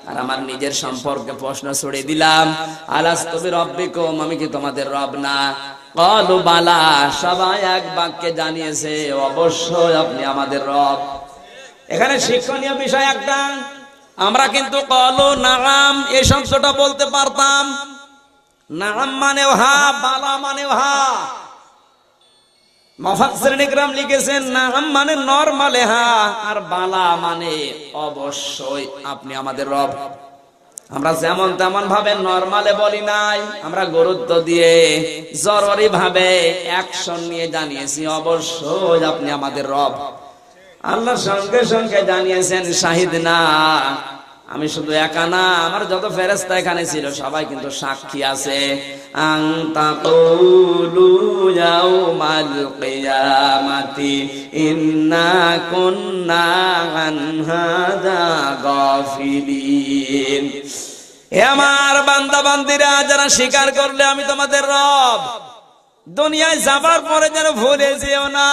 আর আমার নিজের সম্পর্কে প্রশ্ন ছুড়ে দিলাম, আলাস্তু বিরাব্বিকুম, আমি কি তোমাদের রব না? ক্বালু বালা, সবাই এক বাক্যে জানিয়েছে অবশ্যই আপনি আমাদের রব। এখানে শিক্ষণীয় বিষয় একটা, আমরা কিন্তু ক্বালু নাআম এই শব্দটা বলতে পারতাম। নাআম মানে হা, বালা মানে হা। মুফাসসিরিন ইকরাম লিখেছেন নাআম মানে নরমালে হা, আর বালা মানে অবশ্যই আপনি আমাদের রব। আমরা যেমন তেমন ভাবে নরমালে বলি নাই, আমরা গুরুত্ব দিয়ে জরুরি ভাবে অ্যাকশন নিয়ে জানিয়েছি অবশ্যই আপনি আমাদের রব। আল্লাহ সঙ্গে সঙ্গে জানিয়েছেন শাহিদ না, আমি শুধু একা না, আমার যত ফেরেশতা এখানে ছিল সবাই কিন্তু সাক্ষী আছে। আন তাকুলু ইয়াউমাল কিয়ামাতি ইন্না কুন্না আন হাদা গাফিলিন। হে আমার বান্দা বান্দিরা, যারা স্বীকার করলে আমি তোমাদের রব, দুনিয়ায় যাবার পরে যেন ভুলে যেও না,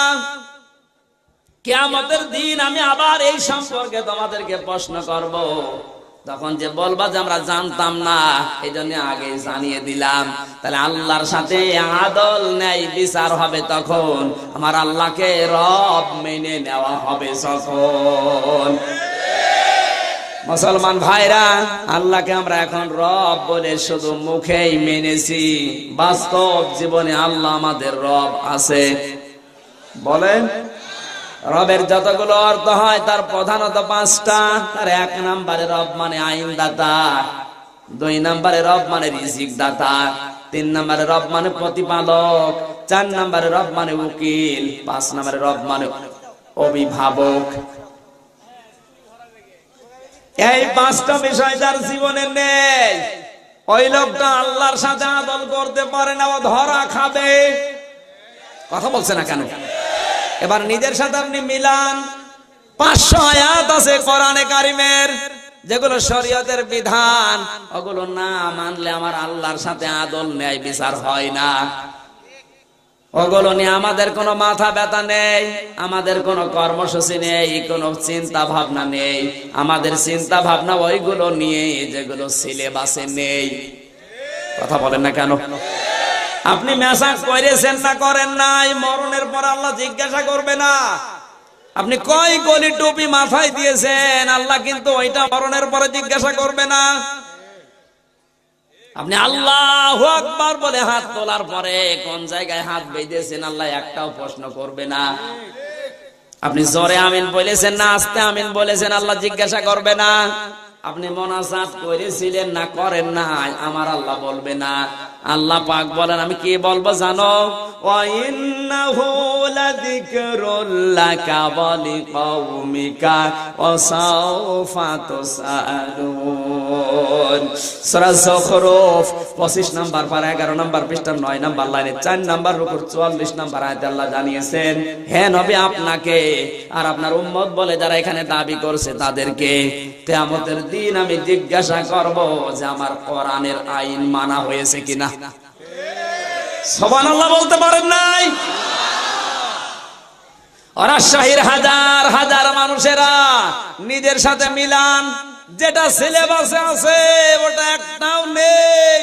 কিয়ামতের দিন আমি আবার এই সম্পর্কে তোমাদেরকে প্রশ্ন করব। তখন যে বলবা যে আমরা জানতাম না, এই জন্য আগে জানিয়ে দিলাম। তাহলে আল্লাহর সাথে আদল ন্যায় বিচার হবে তখন, আমার আল্লাহকে রব মেনে নেওয়া হবে তখন। মুসলমান ভাইরা, আল্লাহকে আমরা এখন রব বলে শুধু মুখেই মেনেছি, বাস্তব জীবনে আল্লাহ আমাদের রব আছে? বলেন। রবের যতগুলো অর্থ হয় তার প্রধানত 5টা। তার 1 নম্বরে রব মানে আইনদাতা, 2 নম্বরে রব মানে রিজিক দাতা, 3 নম্বরে রব মানে প্রতিপালক, 4 নম্বরে রব মানে উকিল, 5 নম্বরে রব মানে অভিভাবক। এই 5টা বিষয় যার জীবনে নেই, ওই লোকটা আল্লাহর সাথে আদল করতে পারে না, ও ধরা খাবে। কথা বলছে না কেন? এবার নিজের সাথে আপনি মিলান। 500 আয়াত আছে কোরআনে কারিমের, যেগুলো শরীয়তের বিধান, ওগুলো না মানলে আমার আল্লাহর সাথে আদল ন্যায় বিচার হয় না। ওগুলো নিয়ে আমাদের কোনো মাথা ব্যথা নেই, আমাদের কোনো কর্মসূচি নেই, কোনো চিন্তা ভাবনা নেই। আমাদের চিন্তা ভাবনা ওইগুলো নিয়ে যেগুলো সিলেবাসে নেই। কথা বলেন না কেন? আপনি মেসাজ করেছেন না করেন নাই, মরণের পর আল্লাহ জিজ্ঞাসা করবে না। আপনি কয় গলি টুপি মাথায় দিয়েছেন, আল্লাহ কিন্তু ওইটা মরণের পরে জিজ্ঞাসা করবে না। আপনি আল্লাহু আকবার বলে হাত তোলার পরে কোন জায়গায় হাত বেঁধেছেন আল্লাহ একটাও প্রশ্ন করবে না। আপনি জোরে আমিন বলেছেন না আস্তে আমিন বলেছেন আল্লাহ জিজ্ঞাসা করবে না। আপনি মোনাজাত করেছিলেন না করেন না আমার আল্লাহ বলবে না। আল্লাহ পাক বলেন আমি কি বলবো জানো, ওয়া ইন্নাহু লাযিকরুল লাকা ওয়া লিকাওমিকা ওয়া সাওফা তুসআলুন। সূরা যুখরুফ 25 নম্বর পারা 11 নম্বর পৃষ্ঠা 9 নম্বর লাইনে 4 নম্বর রুকুর 44 নম্বর আয়াতে আল্লাহ জানিয়েছেন, হে নবী আপনাকে আর আপনার উম্মত বলে যারা এখানে দাবি করছে তাদেরকে কিয়ামতের দিন আমি জিজ্ঞাসা করব যে আমার কোরআনের আইন মানা হয়েছে কিনা। সুবহানাল্লাহ বলতে পারেন নাই? রাজশাহীর হাজার হাজার মানুষেরা নিজের সাথে মিলান, যেটা সিলেবাসে আছে ওটা একটাও নেই,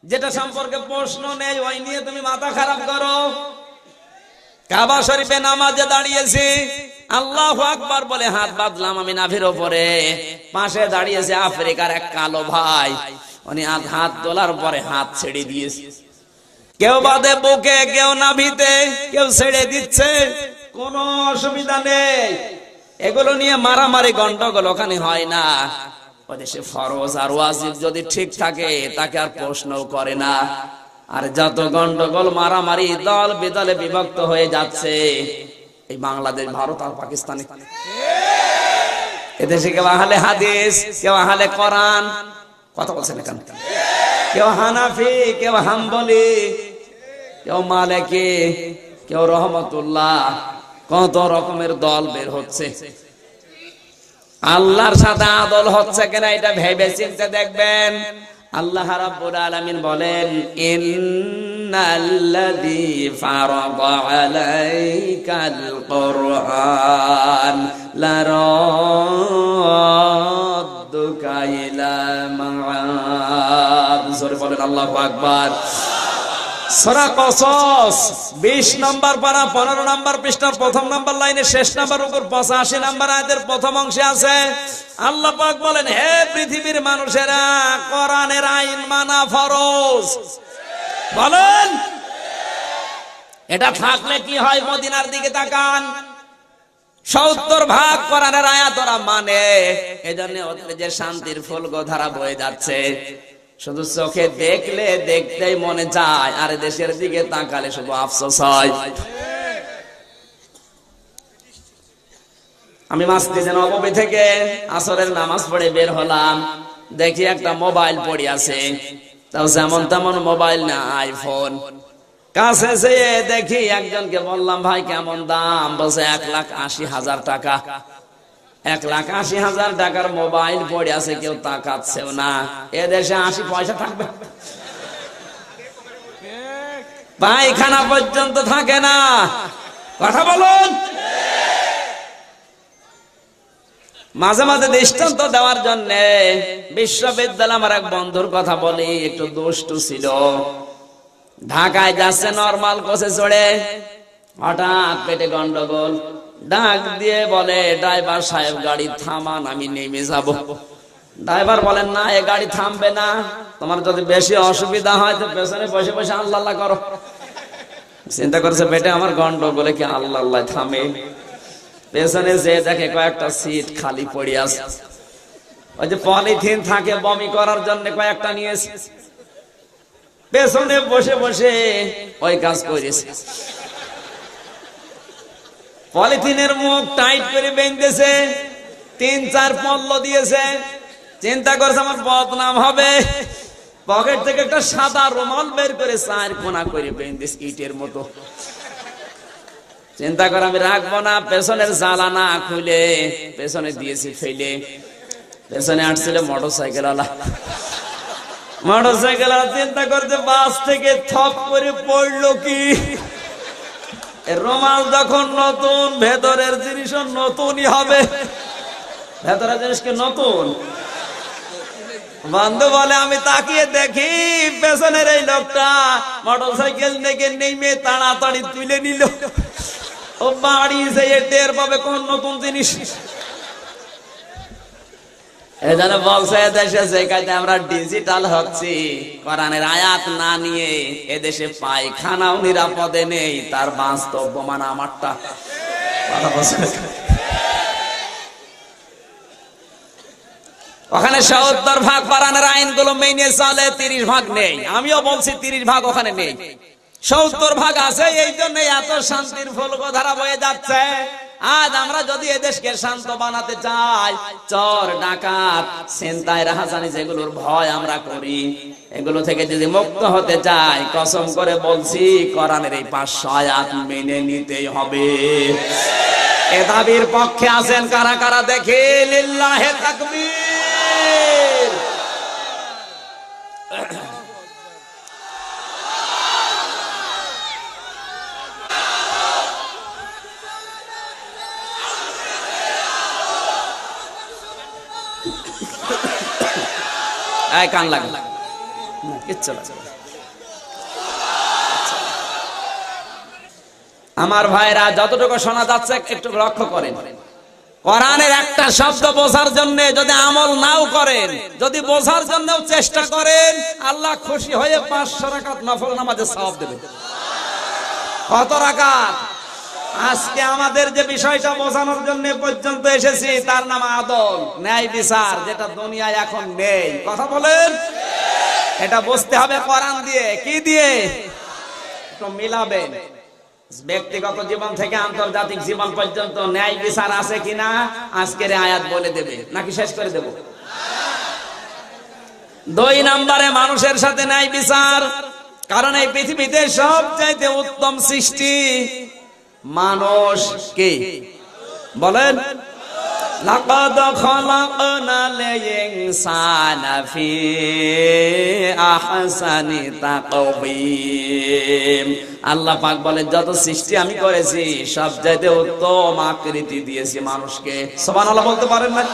যেটা সম্পর্কে প্রশ্ন নেই ওই নিয়ে তুমি মাথা খারাপ করো। কাবা শরীফে নামাজে দাঁড়িয়েছি, আল্লাহু আকবার বলে হাত বাঁধলাম আমি নাভির উপরে, পাশে দাঁড়িয়েছে আফ্রিকার এক কালো ভাই, উনি হাত তোলার পরে হাত ছেড়ে দিয়েছে। কেউ বাঁধে বুকে, কেউ নাভিতে, কেউ ছেড়ে দিচ্ছে, কোনো অসুবিধা নেই। এগুলো নিয়ে মারামারি গন্ডগোল ওখানে হয় না। ওদেশে ফরজ আর ওয়াজিব যদি ঠিক থাকে তাকে আর প্রশ্নও করে না। আর যত গন্ডগোল মারামারি দল বিদলে বিভক্ত হয়ে যাচ্ছে এই বাংলাদেশ, ভারত আর পাকিস্তানে। এদেশে কেউ আহলে হাদিস, কেউ আহলে কোরআন, কথা বলছেন এখানে, কেউ হানাফি, কেউ হাম্বলি, কেউ মালিকি, কেউ রহমতুল্লাহ, কত রকমের দল বের হচ্ছে। আল্লাহর সাথে আদল হচ্ছে কিনা এটা ভেবে চিন্তে দেখবেন। আল্লাহ রাব্বুল আলামিন বলেন, ইন্নাল্লাযী ফারাদা আলাইকাল কুরআন লারাদ্দুকা ইলা মাআদ। জোরে বলেন আল্লাহু আকবার। সূরা কসস 20 নম্বর পারা 15 নম্বর পৃষ্ঠার প্রথম নম্বর লাইনে শেষ নম্বর উপর 85 নম্বর আয়াতের প্রথম অংশে আছে আল্লাহ পাক বলেন, হে পৃথিবীর মানুষেরা কোরআনের আইন মানা ফরজ। বলেন এটা থাকলে কি হয়? মদিনার দিকে তাকান, 70% কোরআনের আয়াত ওরা মানে, এজন্য ওদের যে শান্তির ফুলধারা বয়ে যাচ্ছে, শুধু চোখে দেখলে দেখতেই মনে চায়, আর দেশের দিকে তাকালে শুধু আফসোস হয়। আমি মসজিদে নববী থেকে আসরের নামাজ পড়ে বের হলাম, দেখি একটা মোবাইল পড়ে আছে, তাও যেমন তেমন মোবাইল না, আইফোন। কাছে যেয়ে দেখি একজনকে বললাম, ভাই কেমন দাম? বলছে 1,80,000 টাকা। 1,80,000 টাকার মোবাইল পড়ে আছে, কেউ তাকাচ্ছেও না। এদেশে 80 পয়সা থাকবে? পায়খানা পর্যন্ত থাকে না। কথা বলুন। মাঝে মাঝে দৃষ্টান্ত দেওয়ার জন্য বিশ্ববিদ্যালয় আমার এক বন্ধুর কথা বলি, একটু দুষ্টু ছিল। ঢাকায় যাচ্ছে নরমাল কোচে চড়ে, হঠাৎ পেটে গন্ডগোল, ডাক দিয়ে বলে, ড্রাইভার সাহেব গাড়ি থামান, আমি নেমে যাব। ড্রাইভার বলেন, না এ গাড়ি থামবে না, তোমার যদি বেশি অসুবিধা হয় তো পেছনে বসে বসে আল্লাহ আল্লাহ করো। চিন্তা করছে পেটে আমার গন্ডগোলে কি আল্লাহ আল্লাহ থামে? পেছনে যে দেখে কয়েকটা সিট খালি পড়ে আছে, ওই যে পলিথিন থাকে বমি করার জন্য কয়েকটা নিয়েছে, পেছনে বসে বসে ওই কাজ করেছে। পলিথিনের মুখ টাইট করে বেঁধেছে, 3-4 পল্ল দিয়েছে। চিন্তা করছে আমার বদনাম হবে, পকেট থেকে একটা সাদা রুমাল বের করে 4 কোনা করে বেঁধেছে ইটের মতো। চিন্তা করে আমি রাখবো না, পেছনের জ্বালানা খুলে পেছনে দিয়েছি ফেলে। পেছনে আসছিল মোটরসাইকেল আলা। মোটরসাইকেল আলা চিন্তা করছে বাস থেকে থপ করে পড়লো কি। রুমাল যখন নতুন, ভেতরের জিনিসও নতুনই হবে। ভেতরের জিনিস কি নতুন? বন্ধু বলে, আমি তাকিয়ে দেখি পেছনের এই লোকটা মোটরসাইকেল থেকে নেমে তাড়াতাড়ি তুলে নিল। ও বাড়ি যেয়ে টের পাবে কোন নতুন জিনিস। এজন্য বলছে এদেশে যে কাজে আমরা ডিজিটাল হচ্ছি, কোরআনের আয়াত না নিয়ে এদেশে পায়খানাও নিরাপদে নেই, তার বাস্তব প্রমাণ আমারটা। ওখানে 70% কোরআনের আইনগুলো মেনে চলে, 30% নেই। আমিও বলছি 30% ওখানে নেই, 70% আছে। এই জন্য এত শান্তির ফুলকধারা বয়ে যাচ্ছে। আজ আমরা যদি এদেশকে শান্ত বানাতে চাই, চোর ডাকাত ছিনতাই রাহাজানি যেগুলোর ভয় আমরা করি, এগুলো থেকে যদি মুক্ত হতে চাই, কসম করে বলছি কোরআনের এই 500 আয়াত মেনে নিতেই হবে। এ দাবির পক্ষে আছেন কারা কারা দেখে? লিল্লাহে তাকবীর। কান লাগে কিচ্ছু আমার ভাইরা, যতটুকু শোনা যাচ্ছে একটু লক্ষ্য করেন। কোরআনের একটা শব্দ বোঝার জন্য যদি আমল নাও করেন, যদি বোঝার জন্য চেষ্টা করেন, আল্লাহ খুশি হয়ে 500 রাকাত নফল নামাজের সওয়াব দেবেন। কত রাকাত? আজকে আমাদের যে বিষয়টা বোঝানোর জন্য পর্যন্ত এসেছি, তার নাম আদল, ন্যায় বিচার, যেটা দুনিয়ায় এখন নেই। কথা বলেন। এটা বুঝতে হবে কোরআন দিয়ে। কি দিয়ে? একটু মিলাবেন। ব্যক্তিগত জীবন থেকে আন্তর্জাতিক জীবন পর্যন্ত ন্যায় বিচার আছে কিনা আজকের আয়াত বলে দেবে, নাকি শেষ করে দেব? 2 নম্বরে মানুষের সাথে ন্যায় বিচার। কারণ এই পৃথিবীতে সবচাইতে উত্তম সৃষ্টি মানুষ। কে বলেন? লাকাদ খালাকনাল ইনসানা ফি আহসানি তাকওয়িম। আল্লাহ পাক বলেন, যত সৃষ্টি আমি করেছি সবচাইতে উত্তম আকৃতি দিয়েছি মানুষকে। সুবহানাল্লাহ বলতে পারেন না?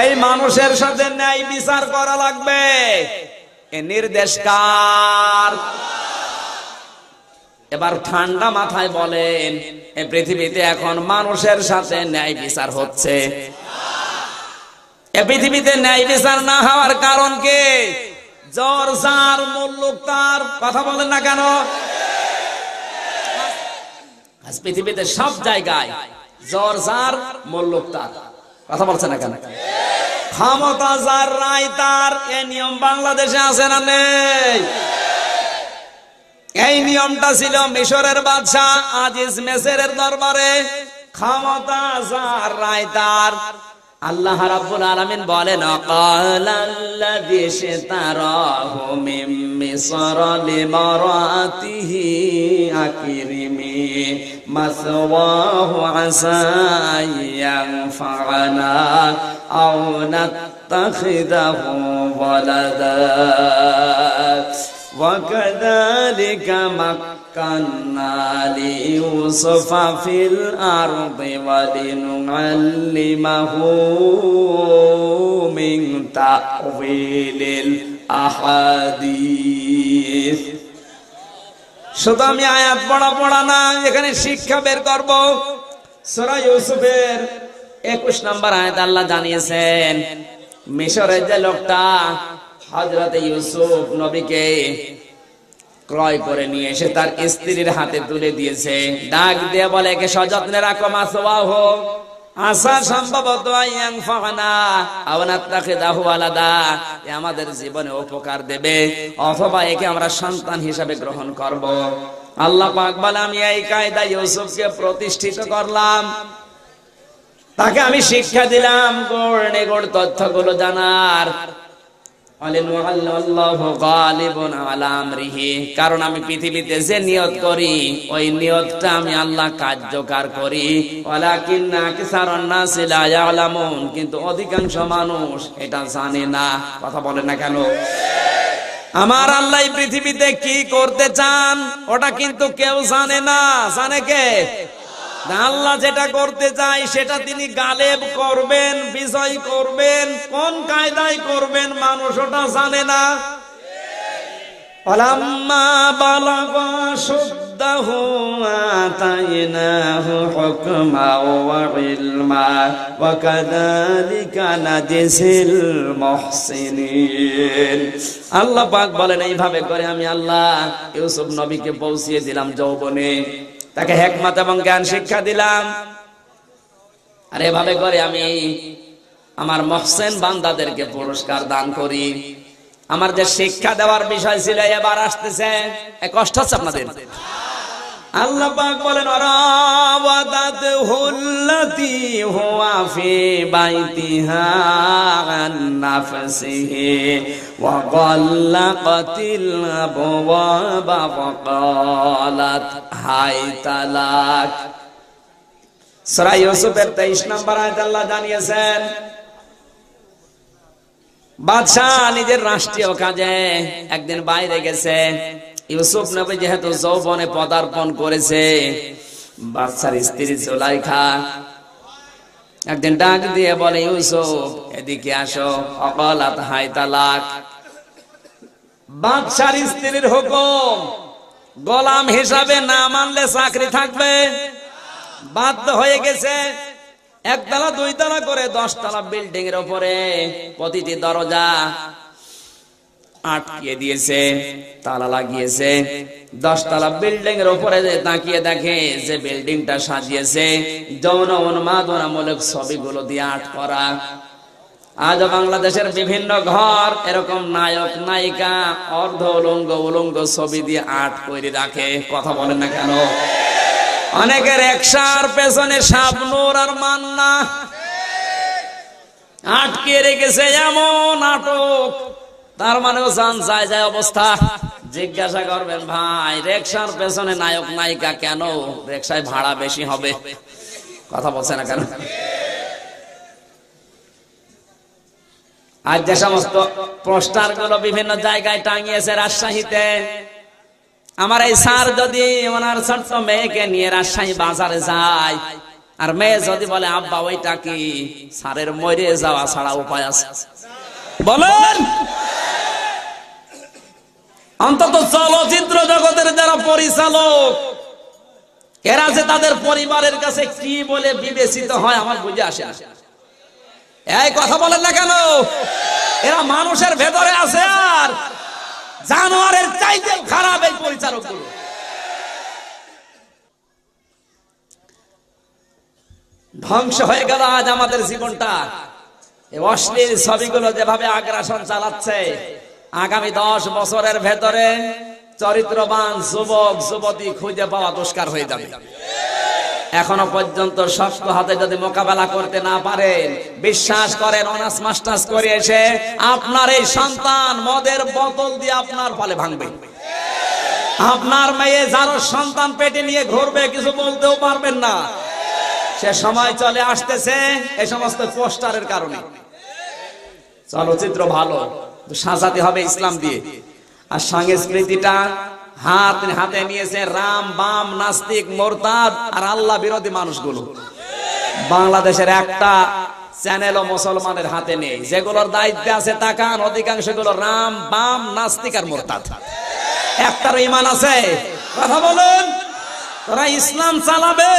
এই মানুষের সাথে ন্যায় বিচার করা লাগবে। এ নির্দেশ কার? এবার ঠান্ডা মাথায় বলেন, এই পৃথিবীতে এখন মানুষের সাথে ন্যায় বিচার হচ্ছে? এই পৃথিবীতে ন্যায় বিচার না হওয়ার কারণ কি? জ্বর যার মুল্লুক তার। কথা বলেন না কেন? আজ পৃথিবীতে সব জায়গায় জ্বর যার মুল্লুক তার। কথা বলছে না কেন? ক্ষমতা যার রায় তার। এই নিয়ম বাংলাদেশে আছে না নেই? এই নিয়মটা ছিল মিশরের বাদশা আজিজ মেসরের দরবারে। ক্ষমতা যার রায় তার। আল্লাহ রাব্বুল আলামিন বলেন, ক্বালাল্লাযী ইশতারাহু মিন মিসর লিমারাতিহি আকরিমি মাসওয়াহু আসা ইয়ানফা'না আও নাত্তাখিযাহু ওয়ালাদা وَكَذَلِكَ مَكَّنَّا لِيُوسُفَ فِي الْأَرْضِ وَلِنُعَلِّمَهُ مِنْ تَأْوِيلِ الْأَحَادِيثِ। শুধু আমি আয়াত পড়া না, এখানে শিক্ষা বের করব। সূরা ইউসুফের 21 নম্বর আয়াত আল্লাহ জানিয়েছেন, মিশরের যে লোকটা হযরত ইউসুফ নবীকে ক্রয় করে নিয়ে এসে তার স্ত্রীর হাতে তুলে দিয়েছে, ডাক দিয়ে বলে, একে সযত্নে রাখো, মাসওয়াহু আসা সম্ভবত ইয়ানফা'না আও নাত্তাখিযাহু ওয়ালাদা, আমাদের জীবনে উপকার দেবে, অথবা একে আমরা সন্তান হিসেবে গ্রহণ করব। আল্লাহ পাক বলে, আমি এই কায়দা ইউসুফকে প্রতিষ্ঠিত করলাম, তাকে আমি শিক্ষা দিলাম গোড় তথ্যগুলো জানার। কারণ আমি পৃথিবীতে যে নিয়ত করি ওই নিয়তটা আমি আল্লাহ কার্যকর করি। কিন্তু অধিকাংশ মানুষ এটা জানে না। কথা বলে না কেন? আমার আল্লাহ পৃথিবীতে কি করতে চান ওটা কিন্তু কেউ জানে না। জানে কে? আল্লাহ যেটা করতে চাই সেটা তিনি গালেব করবেন, বিজয় করবেন, কোন কায়দায় করবেন মানুষ ওটা জানে না। ফালাম্মা বালাগা শুদ্দাহু আতাইনাহু হুকমা ওয়া ইলমা ওয়া কাযালিকা নাজজিল মুহসিনিন। আল্লাহ পাক বলেন এইভাবে করে আমি আল্লাহ ইউসুফ নবীকে পৌঁছিয়ে দিলাম যৌবনে, তাকে হিকমত এবং জ্ঞান শিক্ষা দিলাম। আর এভাবে করে আমি আমার মুহসিন বান্দাদেরকে পুরস্কার দান করি। আমার যে শিক্ষা দেওয়ার বিষয় ছিল এবার আসতেছে, কষ্ট হচ্ছে আপনাদের। আল্লাহ পাক বলেন রাওয়াদাতুহুল্লাতী হুয়া ফি বাইতিহা আন নাফসিহি ওয়া গাল্লাকাতিল আবওয়াবা ওয়া ক্বালাত হাইতা লাক। সূরা ইউসুফের 23 নম্বর আয়াত আল্লাহ জানিয়েছেন, বাদশাহ নিজের রাষ্ট্রীয় কাজে একদিন বাইরে গেছে। ইউসুফ নবী যেহেতু যৌবনে পদার্পণ করেছে, বাদশার স্ত্রী জুলাইখা একদিন ডাক দিয়ে বলে, ইউসুফ এদিকে আসো। অকালাত হাই তালাক। বাদশার স্ত্রীর হুকুম, গোলাম হিসাবে না মানলে চাকরি থাকবে। বাধ্য হয়ে গেছে। একতলা দুইতলা করে 10 তলা বিল্ডিং এর উপরে প্রতিটি দরজা আটকে দিয়েছে, তালা লাগিয়েছে। 10 তলা বিল্ডিং এর উপরে তাকিয়ে দেখে যে বিল্ডিংটা সাজিয়েছে যৌন উন্মাদনামূলক ছবিগুলো দিয়ে আট করা। আজ বাংলাদেশের বিভিন্ন ঘর এরকম নায়ক নায়িকা অর্ধ উলঙ্গ উলঙ্গ ছবি দিয়ে আট করে রাখে। কথা বলেন না কেন? অনেকের রিকশার পেছনে শাবনূর আর মান্না আটকে রেখেছে, এমন নাটক। তার মানেও জান যায় যায় অবস্থা। জিজ্ঞাসা করবেন, ভাই রিকশার পেছনে নায়ক নায়িকা কেন? রিকশায় ভাড়া বেশি হবে। কথা বলছে না কেন? আজ যে সমস্ত পোস্টার গুলো বিভিন্ন জায়গায় টাঙিয়েছে, রাজশাহীতে, আমার এই স্যার যদি ওনার ছোট্ট মেয়েকে নিয়ে রাজশাহী বাজারে যায় আর মেয়ে যদি বলে আব্বা ওইটা কি, স্যারের মরে যাওয়া ছাড়া উপায় আছে? বলেন। অন্তত চলচ্চিত্র জগতের যারা পরিচালক, এরা যে তাদের পরিবারের কাছে কি বলে বিবেচিত হয় আমার বুঝে আসে না। এই কথা বলেন না কেন? এরা মানুষের ভেতরে আছে আর জানোয়ারের চাইতে খারাপ এই পরিচালক গুলো। ধ্বংস হয়ে গেল আজ আমাদের জীবনটা। এই অশ্লীল ছবিগুলো যেভাবে আগ্রাসন চালাচ্ছে, আগামী 10 বছরের ভেতরে চরিত্রবান যুবক যুবতী খুঁজে পাওয়া দুষ্কার হয়ে যাবে। এখনো পর্যন্ত শক্ত হাতে যদি মোকাবেলা করতে না পারেন, বিশ্বাস করেন অনার্স মাস্টার্স করে এসে আপনার এই সন্তান মদের বোতল দিয়ে আপনার ফলে ভাঙবে। আপনার মেয়ে যার সন্তান পেটে নিয়ে ঘুরবে, কিছু বলতেও পারবেন না। সে সময় চলে আসতেছে এই সমস্ত পোস্টারের কারণে। চলচ্চিত্র ভালো, সাজাতে হবে ইসলাম দিয়ে। আর সংস্কৃতিটা হাতে নিয়েছে রাম বাম নাস্তিক মোরতাদ আর আল্লাহ বিরোধী মানুষগুলো। বাংলাদেশের একটা চ্যানেলও মুসলমানের হাতে নেই। যেগুলোর দায়িত্বে আছে তাকান, অধিকাংশ গুলো রাম বাম নাস্তিক আর মোরতাদ। একটার ঈমান আছে? কথা বলুন। তোরা ইসলাম চালাবে।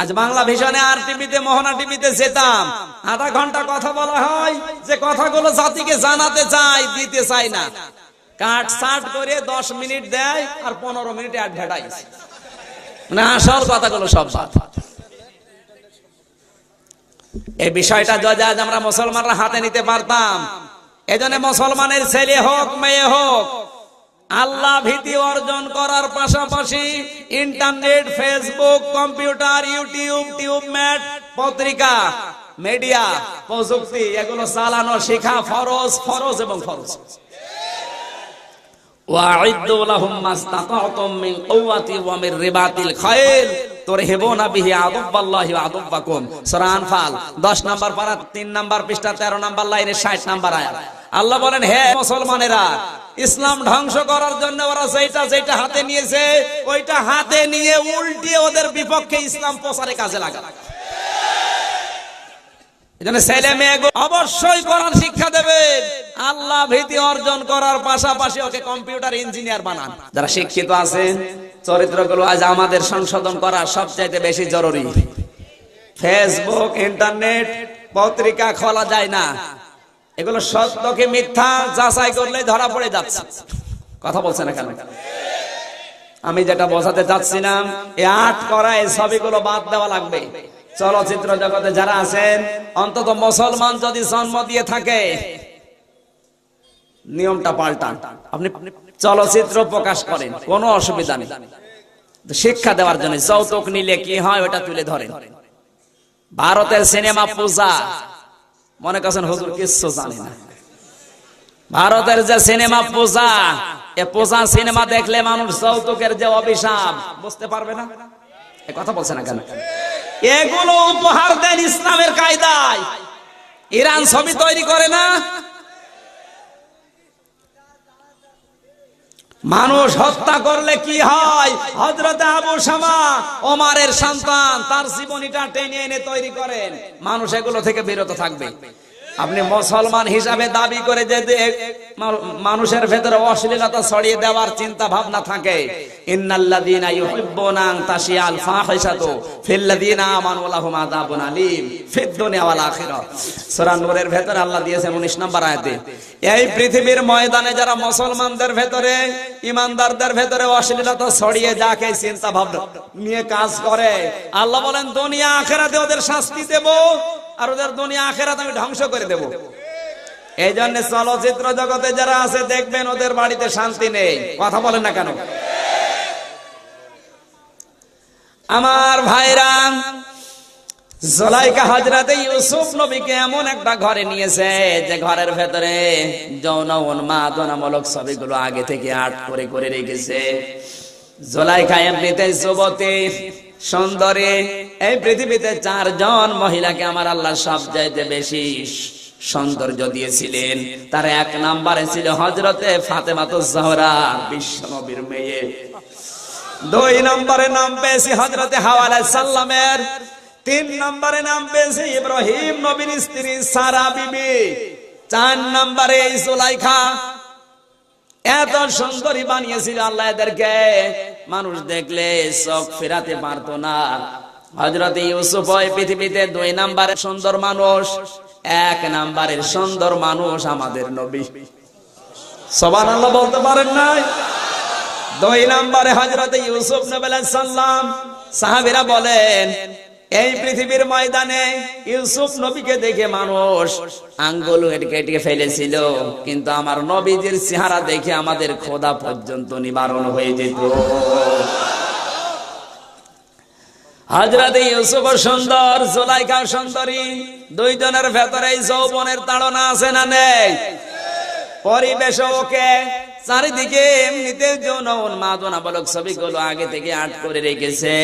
আজ বাংলা ভিশনে আর টিভিতে, মোহনা টিভিতে যেতাম, আধা ঘন্টা কথা বলা হয়, যে কথাগুলো জাতিকে জানাতে চাই দিতে চাই না। কাট সাট করে 10 মিনিট দেয় আর 15 মিনিট অ্যাডভার্টাইজ, মানে আসল কথাগুলো সব বাদ। এই বিষয়টা যদি আজ আমরা মুসলমানরা হাতে নিতে পারতাম, এজন্য মুসলমানের ছেলে হোক মেয়ে হোক, আল্লাহ ভীতি অর্জন করার পাশাপাশি ইন্টারনেট, ফেসবুক, কম্পিউটার, ইউটিউব, টিউবম্যাট, পত্রিকা, মিডিয়া, প্রযুক্তি এগুলো চালানো শেখা ফরজ, ফরজ এবং ফরজ। ওয়া'iদ্দু লাহুম মাসতাতা'তুম মিন কুওয়াতি ওয়া মির রিবাতিল খাইল তুরহিবুনা বিহি আদুব্বাল্লাহি ওয়া আদুব্বাকুম। সূরা আনফাল 10 নম্বর পারা 3 নম্বর পৃষ্ঠা 13 নম্বর লাইনে 60 নম্বর আয়াত। আল্লাহ বলেন, হে মুসলমানেরা, ইসলাম ধ্বংস করার জন্য ওরা যেটা হাতে নিয়েছে ওইটা হাতে নিয়ে উল্টিয়ে ওদের বিপক্ষে ইসলাম প্রচারে কাজে লাগা। এজন্য ছেলে মেয়ে অবশ্যই কোরআন শিক্ষা দেবেন। আল্লাহ ভীতি অর্জন করার পাশাপাশি ওকে কম্পিউটার ইঞ্জিনিয়ার বানান। যারা শিক্ষিত আছেন চরিত্রগুলো আজ আমাদের সংশোধন করা সবচাইতে বেশি জরুরি। ফেসবুক, ইন্টারনেট, পত্রিকা খোলা যায় না, এগুলো সত্য কি মিথ্যা যাচাই করলে ধরা পড়ে যাচ্ছে। কথা বলছেন না কেন? আমি যেটা বোঝাতে চাচ্ছিলাম, এই আর্ট করা এই ছবিগুলো বাদ দেওয়া লাগবে। চলচ্চিত্র জগতে যারা আছেন, অন্তত মুসলমান যদি জন্ম দিয়ে থাকে, নিয়মটা পাল্টান। আপনি চলচ্চিত্র প্রকাশ করেন, কোনো অসুবিধা নেই, শিক্ষা দেওয়ার জন্য। যৌতুক নিলে কি হয় ওটা তুলে ধরেন। ভারতের সিনেমা পূজা, মনে করছেন হুজুর কিচ্ছু জানে না। ভারতের যে সিনেমা পূজা, এ পূজা সিনেমা দেখলে মানুষ যৌতুকের যে অভিশাপ বুঝতে পারবে না। এ কথা বলছে না কেন? এগুলো উপহার দেন ইসলামের কায়দায়। ইরান ছবি তৈরি করে না। মানুষ হত্যা করলে কি হয়? হযরত আবু শামা, ওমরের সন্তান, তার জীবনীটা টেনে এনে তৈরি করেন। মানুষ এগুলো থেকে বিরত থাকবে। আপনি মুসলমান হিসাবে দাবি করে যে মানুষের ভেতরে অশ্লীলতা ছড়িয়ে দেওয়ার চিন্তা ভাবনা থাকে, ইন্নাল্লাযীনা ইউহিব্বুনা আন তাশিয়াল ফাহিশাতু ফিল্লাযীনা আমানু লাহুম আযাবুন আলীম ফিদ দুনিয়া ওয়াল আখিরাহ। সূরা নূরের ভেতরে আল্লাহ দিয়েছেন 19 নম্বর আয়াতে, এই পৃথিবীর ময়দানে যারা মুসলমানদের ভেতরে, ইমানদারদের ভেতরে অশ্লীলতা ছড়িয়ে যাকে চিন্তা ভাবনা নিয়ে কাজ করে, আল্লাহ বলেন দুনিয়া আখিরাতে ওদের শাস্তি দেব, আর ওদের দুনিয়া আখিরাত আমি ধ্বংস করে দেব। এই জন্য চলচ্চিত্র জগতে যারা আছে দেখবেন ওদের বাড়িতে শান্তি নেই। কথা বলেন না কেন? আমার ভাইরা, জুলাইখা হযরত ইউসুফ নবীকে এমন একটা ঘরে নিয়েছে যে ঘরের ভেতরে যৌন উন্মাদনামূলক ছবিগুলো আগে থেকে আর্ট করে করে রেখেছে। জুলাইখা এমনিতে যুবতী, সুন্দরী। এই পৃথিবীতে 4 জন মহিলাকে আমার আল্লাহ সবচাইতে বেশি সৌন্দর্য দিয়েছিলেন। তার 1 নম্বরে ছিল হযরতে ফাতেমাতুজ জাহরা, বিশ্ব নবীর মেয়ে। 2 নম্বরে নাম পেয়েছি হযরতে হাওয়া আলাইহিস সালামের। 3 নম্বরে নাম পেয়েছি ইব্রাহিম নবীর স্ত্রী সারা বিবি। 4 নম্বরে জুলাইখা। এত সুন্দরী বানিয়েছিল আল্লাহ এদেরকে, মানুষ দেখলে চোখ ফেরাতে পারতো না। হযরত ইউসুফ ওই পৃথিবীতে 2 নম্বরের সুন্দর মানুষ। 1 নম্বরের সুন্দর মানুষ আমাদের নবী। সুবহানাল্লাহ বলতে পারেন নাই? 2 নম্বরে হযরত ইউসুফ নবী আলাইহিস সালাম। সাহাবীরা বলেন, এই পৃথিবীর ময়দানে ইউসুফ নবীকে দেখে মানুষ আঙ্গুল এটকে ফেলেছিল, কিন্তু আমার নবীজির চেহারা দেখে আমাদের খোদা পর্যন্ত নিবারণ হয়ে যেত। হযরত ইউসুফ সুন্দর, জুলাইখা সুন্দরী। 2 জনের ভেতরে যৌবনের তাড়না আছে না নেই? পরিবেশ ওকে, চারিদিকে এমনিতে যৌন উন্মাদনামূলক ছবিগুলো আগে থেকে আর্ট করে রেখেছে।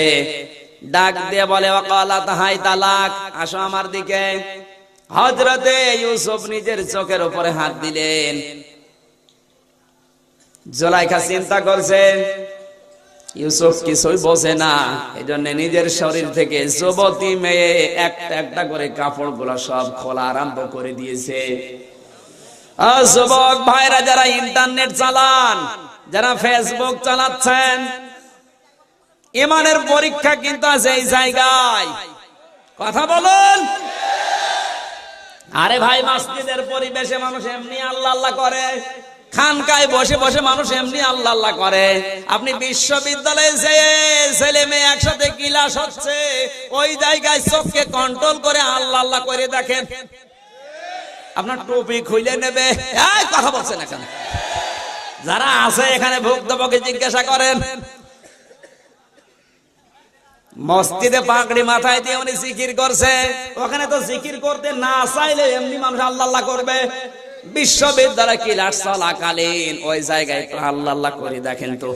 ডাক দিয়ে বলে, ওয়াকালাত হাই তালাক, আসো আমার দিকে। হযরতে ইউসুফ নিজের চোখের উপরে হাত দিলেন। জুলাইখা চিন্তা করছে ইউসুফ কিছুই বোঝে না, এজন্য নিজের শরীর থেকে যুবতী মেয়ে একটা একটা করে কাপড়গুলো সব খোলা আরম্ভ করে দিয়েছে। যুবক ভাইরা যারা ইন্টারনেট চালান, যারা ফেসবুক চালাচ্ছেন, ইমানের পরীক্ষা কিন্তু আছে এই জায়গায়। কথা বলুন। আরে ভাই, মসজিদের পরিবেশে মানুষ এমনি আল্লাহ আল্লাহ করে, খানকায় বসে বসে মানুষ এমনি আল্লাহ আল্লাহ করে। আপনি বিশ্ববিদ্যালয়ে যে ছেলে মেয়ে একসাথে ক্লাস হচ্ছে, ওই জায়গায় চোখকে কন্ট্রোল করে আল্লাহ আল্লাহ করে দেখেন, আপনার টুপি খুলে নেবে। এই কথা বলছেন না কেন? যারা আছে এখানে ভুক্তভোগী জিজ্ঞাসা করেন। মসজিদে পাগড়ি মাথায় দিয়ে উনি জিকির করছে, ওখানে তো জিকির করতে না চাইলে এমনি মানুষ আল্লাহ আল্লাহ করবে। বিশ্ববিদ্যালয় ক্লাস চলাকালীন ওই জায়গায় আল্লাহ আল্লাহ করে দেখেন তো।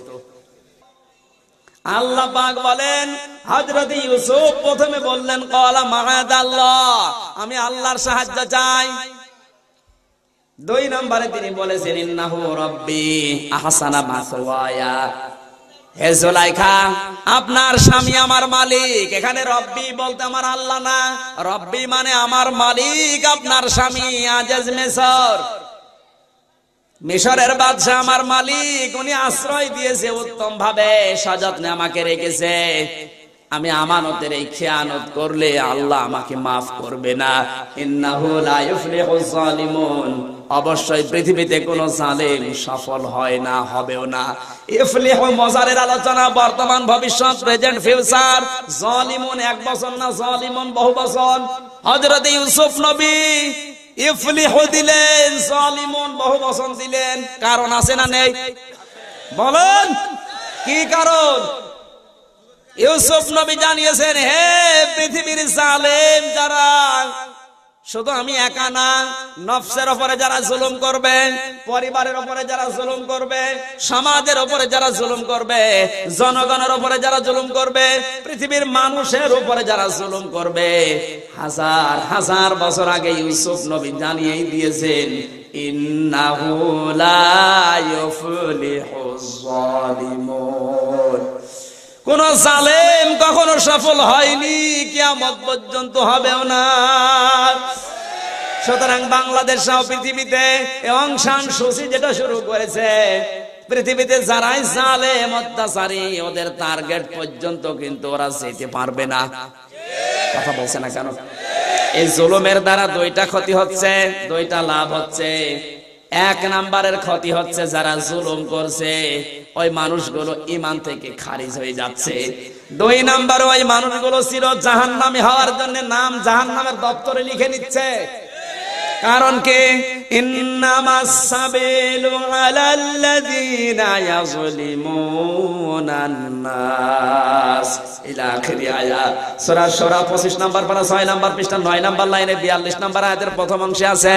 আল্লাহ পাক বলেন, হযরত ইউসুফ প্রথমে বললেন ক্বালা মাআদাল্লাহ, আমি আল্লাহর সাহায্য চাই। 2 নম্বরে তিনি বলেছেন ইন্নাহু রাব্বি আহসানা মাসওয়ায়া। হে জুলাইখা, আপনার স্বামী আমার মালিক। এখানে রব্বি বলতে আমার আল্লাহ না, রব্বি মানে আমার মালিক, আপনার স্বামী আজিজ মিসর। মিশরের বাদশাহ আমার মালিক, উনি আশ্রয় দিয়েছে উত্তম ভাবে, সযত্নে আমাকে রেখেছে। আমি আমানতের এই খেয়ানত করলে আল্লাহ আমাকে মাফ করবে না। ইন্নাহু লা ইফলিহুজ জালিমুন, অবশ্যই পৃথিবীতে কোন জালেম সফল হয় না, হবেও না। ইফলিহু মজারের আলোচনা, বর্তমান ভবিষ্যৎ, প্রেজেন্ট ফিউচার। জালিমুন এক বছর না, জালিমুন বহু বছর। হযরত ইউসুফ নবী ইফলিহু দিলেন, জালিমুন বহু বছর দিলেন। কারণ আছে না নেই? বলেন কি কারণ? ইউসুফ নবী জানিয়েছেন, হে পৃথিবীর জালেম যারা, শুধু আমি একা না, নফসের উপরে যারা জুলুম করবে, পরিবারের উপরে যারা জুলুম করবে, সমাজের উপরে যারা জুলুম করবে, জনগণের উপরে যারা জুলুম করবে, পৃথিবীর মানুষের উপরে যারা জুলুম করবে, হাজার হাজার বছর আগে ইউসুফ নবী জানিয়েই দিয়েছেন, ইন্নাহু লা ইফলিহুজ জালিমুন, কোন জালেম কখনো সফল হয়নি, কিয়ামত পর্যন্ত হবেও না। সুতরাং বাংলাদেশ সহ পৃথিবীতে অং সান সূচি যেটা শুরু করেছে, পৃথিবীতে যারাই জালেম অত্যাচারী, ওদের টার্গেট পর্যন্ত কিন্তু ওরা যেতে পারবে না। কথা বলছে না কেন? এই জুলুমের দ্বারা দুইটা ক্ষতি হচ্ছে, দুইটা লাভ হচ্ছে। এক নাম্বারের ক্ষতি হচ্ছে, যারা জুলুম করছে ওই মানুষগুলো ঈমান থেকে খারিজ হয়ে যাচ্ছে। দুই নাম্বার, ওই মানুষগুলো চির জাহান্নামী হওয়ার জন্য নাম জাহান্নামের দপ্তরে লিখে নিচ্ছে। কারণ কি? ইন্নামাস সাবিলু আলাল্লাযীনা ইয়াযলিমুনান নাস, ইলা আখিরি আয়াত। সূরা শুরা 25 নাম্বার পারা 6 নাম্বার পৃষ্ঠা 9 নাম্বার লাইনে 42 নাম্বার আয়াতের প্রথম অংশে আছে।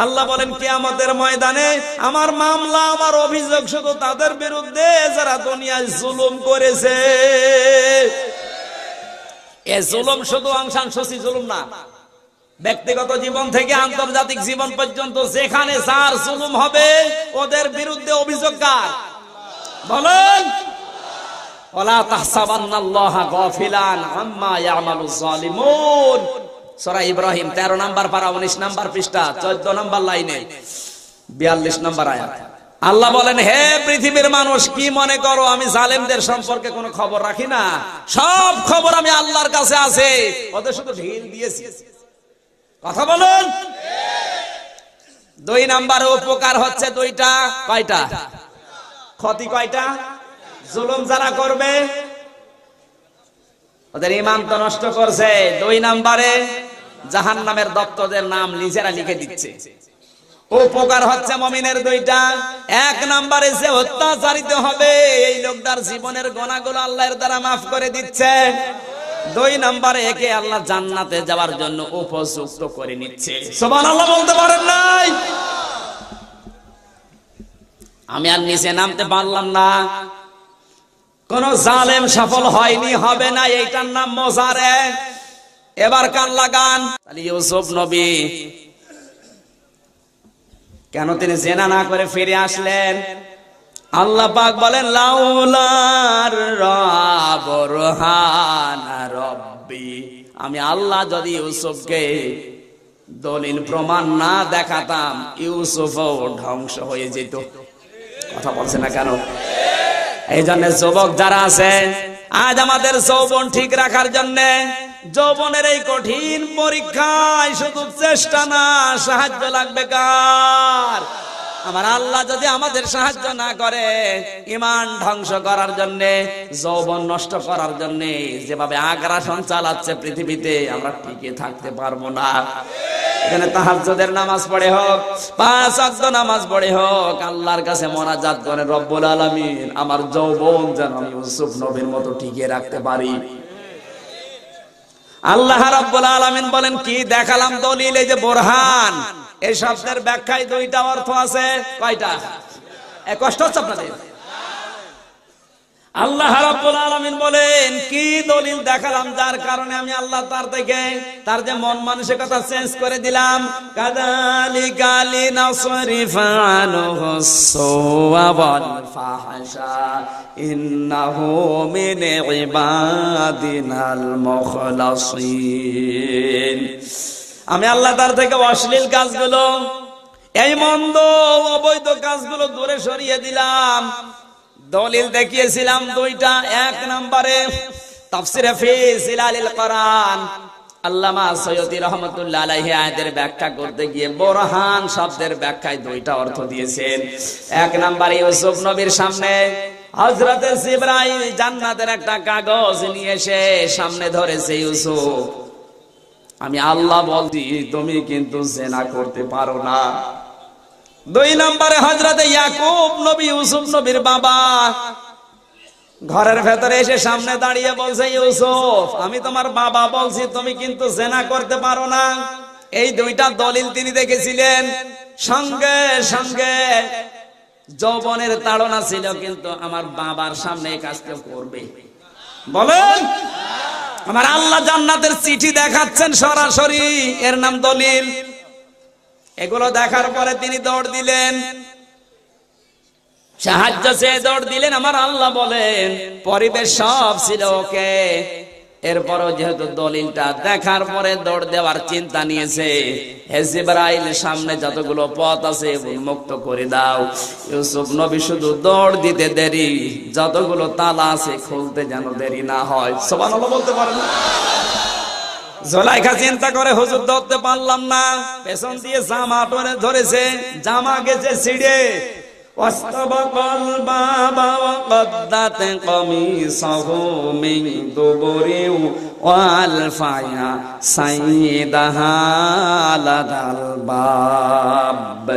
আল্লাহ বলেন, কিয়ামতের ময়দানে আমার মামলা, আমার অভিযোগ শুধু তাদের বিরুদ্ধে যারা দুনিয়ায় জুলুম করেছে। এই জুলুম শুধু অংশান সূচি জুলুম না, ব্যক্তিগত জীবন থেকে আন্তর্জাতিক জীবন পর্যন্ত যেখানে যার জুলুম হবে ওদের বিরুদ্ধে অভিযোগ কার? বলেন। ওয়ালা তাহসাবান্নাল্লাহা গাফিলান আম্মা ইয়ামালুজ জালিমুন, সূরা ইব্রাহিম 13 নাম্বার পারা 19 নাম্বার পৃষ্ঠা 14 নাম্বার লাইনে 42 নাম্বার আয়াত। আল্লাহ বলেন, হে পৃথিবীর মানুষ, কি মনে করো আমি জালেমদের সম্পর্কে কোনো খবর রাখি না? সব খবর আমি আল্লাহর কাছে আছে, ওদের শুধু ঢিল দিয়েছি। কথা বলুন। দুই নাম্বার উপকার হচ্ছে দুইটা। কয়টা? ক্ষতি কয়টা? জুলুম যারা করবে ওদের ঈমান তো নষ্ট করছে। দুই নাম্বারে জাহান্নামের দপ্তরের নাম নিজেরা লিখে দিচ্ছে। উপকার হচ্ছে মুমিনের দুইটা। এক নাম্বারে যে অত্যাচারিত হবে এই লোকটার জীবনের গুনাহগুলো আল্লাহর দ্বারা মাফ করে দিচ্ছে। দুই নাম্বারে একে আল্লাহ জান্নাতে যাওয়ার জন্য উপযুক্ত করে নিচ্ছে। সুবহানাল্লাহ বলতে পারেন নাই? আমি আর নিচে নামতে পারলাম না। কোন জালেম সফল হয়নি, হবে না, এইটার নাম মোজারে। এবার কান লাগান। ইউসুফ নবী কেন তিনি জেনা না করে ফিরে আসলেন? আল্লাহ পাক বলেন, লাউলার রাবরহানা রব্বি, আমি আল্লাহ যদি ইউসুফকে দলিল প্রমাণ না দেখাতাম ইউসুফও ধ্বংস হয়ে যেত। কথা বলছে না কেন? এই জন্য যুবক যারা আছে, আজ আমাদের যৌবন ঠিক রাখার জন্য, যৌবনের এই কঠিন পরীক্ষায় শুধু চেষ্টা না, সাহায্য লাগবে কার? আমার আল্লাহ যদি আমাদের সাহায্য না করে, ঈমান ধ্বংস করার জন্য, যৌবন নষ্ট করার জন্য যেভাবে আগ্রাসন চালাচ্ছে পৃথিবীতে, আমরা টিকে থাকতে পারবো না। এখানে তাহাজ্জুদের নামাজ পড়ে হোক, 5 ওয়াক্ত নামাজ পড়ে হোক, আল্লাহর কাছে মোনাজাত করে, রব্বুল আলামিন আমার যৌবন যেন আমি ইউসুফ নবীর মতো টিকিয়ে রাখতে পারি। আল্লাহ রাব্বুল আলামিন বলেন, কি দেখালাম দলিল? এই যে বোরহান, এই শব্দের ব্যাখ্যায় দুইটা অর্থ আছে। কয়টা? কষ্ট হচ্ছে আপনাদের? আল্লাহ রাব্বুল আলামিন বলেন, কি দলিল দেখালাম যার কারণে আমি আল্লাহ তার থেকে তার যে মন মানসিকতা চেঞ্জ করে দিলাম। কাযালিকা লিনাসরিফা আনহুস সুওয়া ওয়াল ফাহশা ইন্নাহু মিন ইবাদিনাল মুখলাসিন। আমি আল্লাহ তার থেকে অশ্লীল কাজগুলো, এই মন্দ অবৈধ কাজগুলো দূরে সরিয়ে দিলাম। দলিল দেখিয়েছিলাম দুইটা। এক নম্বরে তাফসিরে ফি জিলালিল কোরআন আল্লামা সৈয়দী রহমাতুল্লাহ আলাইহি আয়াতের ব্যাখ্যা করতে গিয়ে বোরহান শব্দের ব্যাখ্যায় দুইটা অর্থ দিয়েছেন। এক নম্বরে ইউসুফ নবীর সামনে হযরতে জিবরাইল জান্নাতের একটা কাগজ নিয়ে এসে সামনে ধরেছে, ইউসুফ আমি আল্লাহ বলছি তুমি কিন্তু জিনা করতে পারো না। দুই নম্বরে হযরতে ইয়াকুব নবী ইউসুফ নবীর বাবা ঘরের ভেতরে এসে সামনে দাঁড়িয়ে বলছে, ইউসুফ আমি তোমার বাবা বলছি তুমি কিন্তু জিনা করতে পারো না। এই দুইটা দলিল তিনি দেখেছিলেন। সঙ্গে সঙ্গে যৌবনের তাড়না ছিল, কিন্তু আমার বাবার সামনে এই কাজটা করবে বলেন। আমার আল্লাহ জান্নাতের চিঠি দেখাচ্ছেন সরাসরি, এর নাম দলিল। এগুলো দেখার পরে তিনি দৌড় দিলেন, সাহায্য চেয়ে দৌড় দিলেন। আমার আল্লাহ বলেন পরিবেশ সব ছিল ওকে, এরপরও যেহেতু দলিলটা দেখার পরে দৌড় দেওয়ার চিন্তা নিয়েছে, হে জিবরাইল সামনে যতগুলো পথ আছে উন্মুক্ত করে দাও। ইউসুফ নবী শুধু দৌড় দিতে দেরি, যতগুলো তালা আছে খুলতে যেন দেরি না হয়। সুবহানাল্লাহ বলতে পারেন না? জুলাইখা চিন্তা করে হুজুর ধরতে পারলাম না, পেছন দিয়ে জামা টেনে ধরেছে, জামা গেছে ছিঁড়ে। واستبق الباب وقدت قميصه من دبر وألف يا سيدها لدى الباب